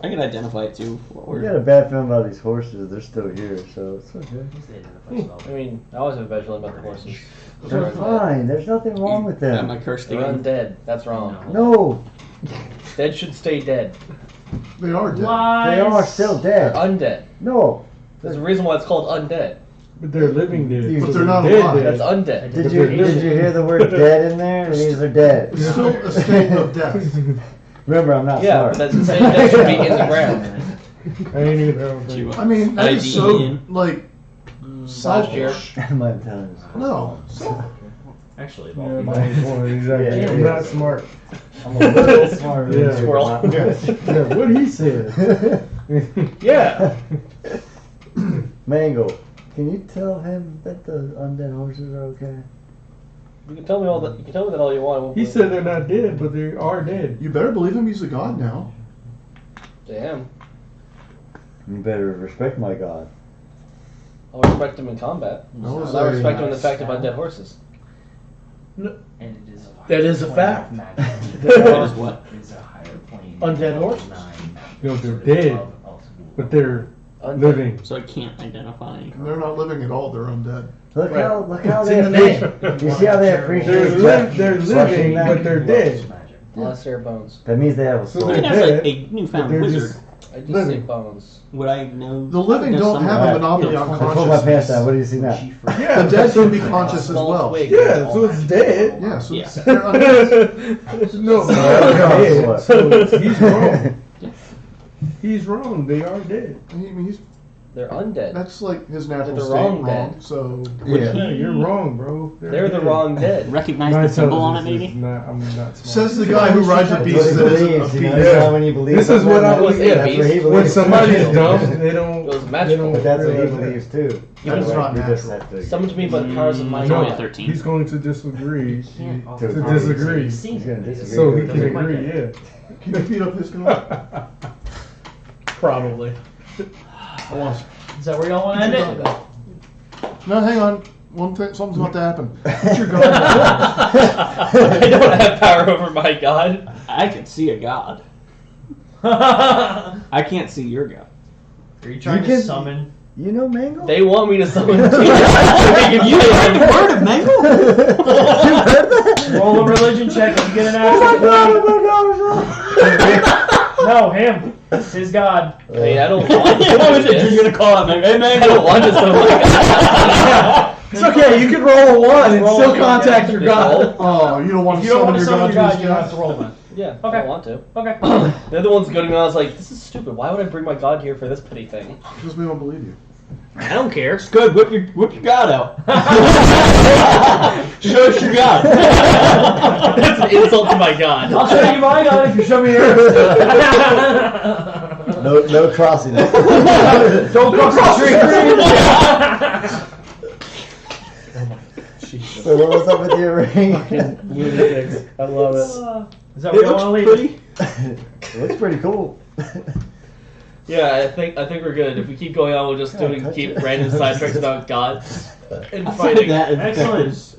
I can identify it too. We got a bad feeling about these horses. They're still here, so it's okay. I mean, I always have a bad feeling about the horses. They're fine. There's nothing wrong with Got them. my curse They're thing. undead. That's wrong. No, Dead should stay dead. They are dead. Lies. they are still They're dead. undead. No. There's a reason why it's called undead. But they're living dead. But so they're not dead alive. dead. That's undead. Did you hear the word dead in there? It means they're dead. It's still a state of death. Remember, I'm not Yeah, but smart. that's the same dead should be in the ground. I ain't even know. I mean, that is so, IDE. like, Last year. selfish. My intelligence. No. So, Actually, Yeah, mine's one. Exactly. Yeah, I'm yeah. not smart. I'm a little smarter Yeah. than you, Squirrel. but not Yeah, what he said. Yeah. Mango, can you tell him that the undead horses are okay? You can tell me all that. You can tell me that all you want. He said they're not dead, but they are dead. you better believe him, he's a god now. Damn. You better respect my god. I'll respect him in combat. That was I'll a- respect him in the fact of undead horses. That is a fact. That is what? Undead horse? No, they're dead, but they're Undead. living. So I can't identify. They're not living at all, they're undead. Look Right. look how It's they in the name. You see how they appreciate They're flushing living, that? but they're dead. Lost their bones. That means they have a So soul. I they're think that's like dead, a but newfound they're wizard. just I just say living. bones. Would I know? The living know don't some have of a that? monopoly on I pulled my pants consciousness. down. What do you see now? Yeah, The dead can be conscious as Small well. twig. Yeah, so it's dead. Yeah, so Yeah. they're undead. No, Yeah. so he's wrong. He's wrong. They are dead. I mean, he's, They're undead. that's like his natural They're state wrong wrong, dead. so... Yeah. Yeah, you're wrong, bro. They're the dead. wrong dead. Recognize My the symbol on it, intelligence is maybe? Not, I'm not smart. Says the guy who rides a That's beast what he that isn't a believes. You know, beast. that's how when he believes. This is what I something, believe. That's what he When When believes. somebody's dumb, they don't. It was They magical. don't But that's what he realize that. believes too. That is not You just natural. have to- Summon to me by the powers of my It's only God. 13. He's going to disagree. to To disagree. He's gonna disagree. So he with can you. agree, yeah. Can you beat up his guy? Probably. I want Is that where y'all want to end it? No, hang on. One thing, something's about to happen. What's your god? I don't have power over my God. I can see a god. Are I can't see your god. you trying You to can- summon? You know Mango? They want me to summon two. You haven't heard of Mango? You heard that? Roll a religion check if you get an Oh my actual god! point. Oh my god! No, him. His god. I mean, I don't want What is to. it? You're gonna call out Mango? Hey, I Mango! don't want to summon my God. It's okay, you can roll a 1 and Roll still a contact your Just god. Oh, you don't want If to you don't want summon to your summon your god god, to you don't have his to roll one. Yeah, I Okay. don't want to. Okay. They're the ones going around. I was like, this is stupid. Why would I bring my God here for this petty thing? Because we don't believe you. I don't care. It's good. Whip your god out. Show us your god. That's an insult to my God. I'll show you my god if you show me yours. No crossing. Don't cross the street. So what was up with your ring? Lunatics. I love it. Is that where It you want looks to leave? pretty. It looks pretty cool. Yeah, I think we're good. If we keep going on, we'll just Yeah, touch keep it. random sidetracks about gods and I feel fighting. that is Excellent.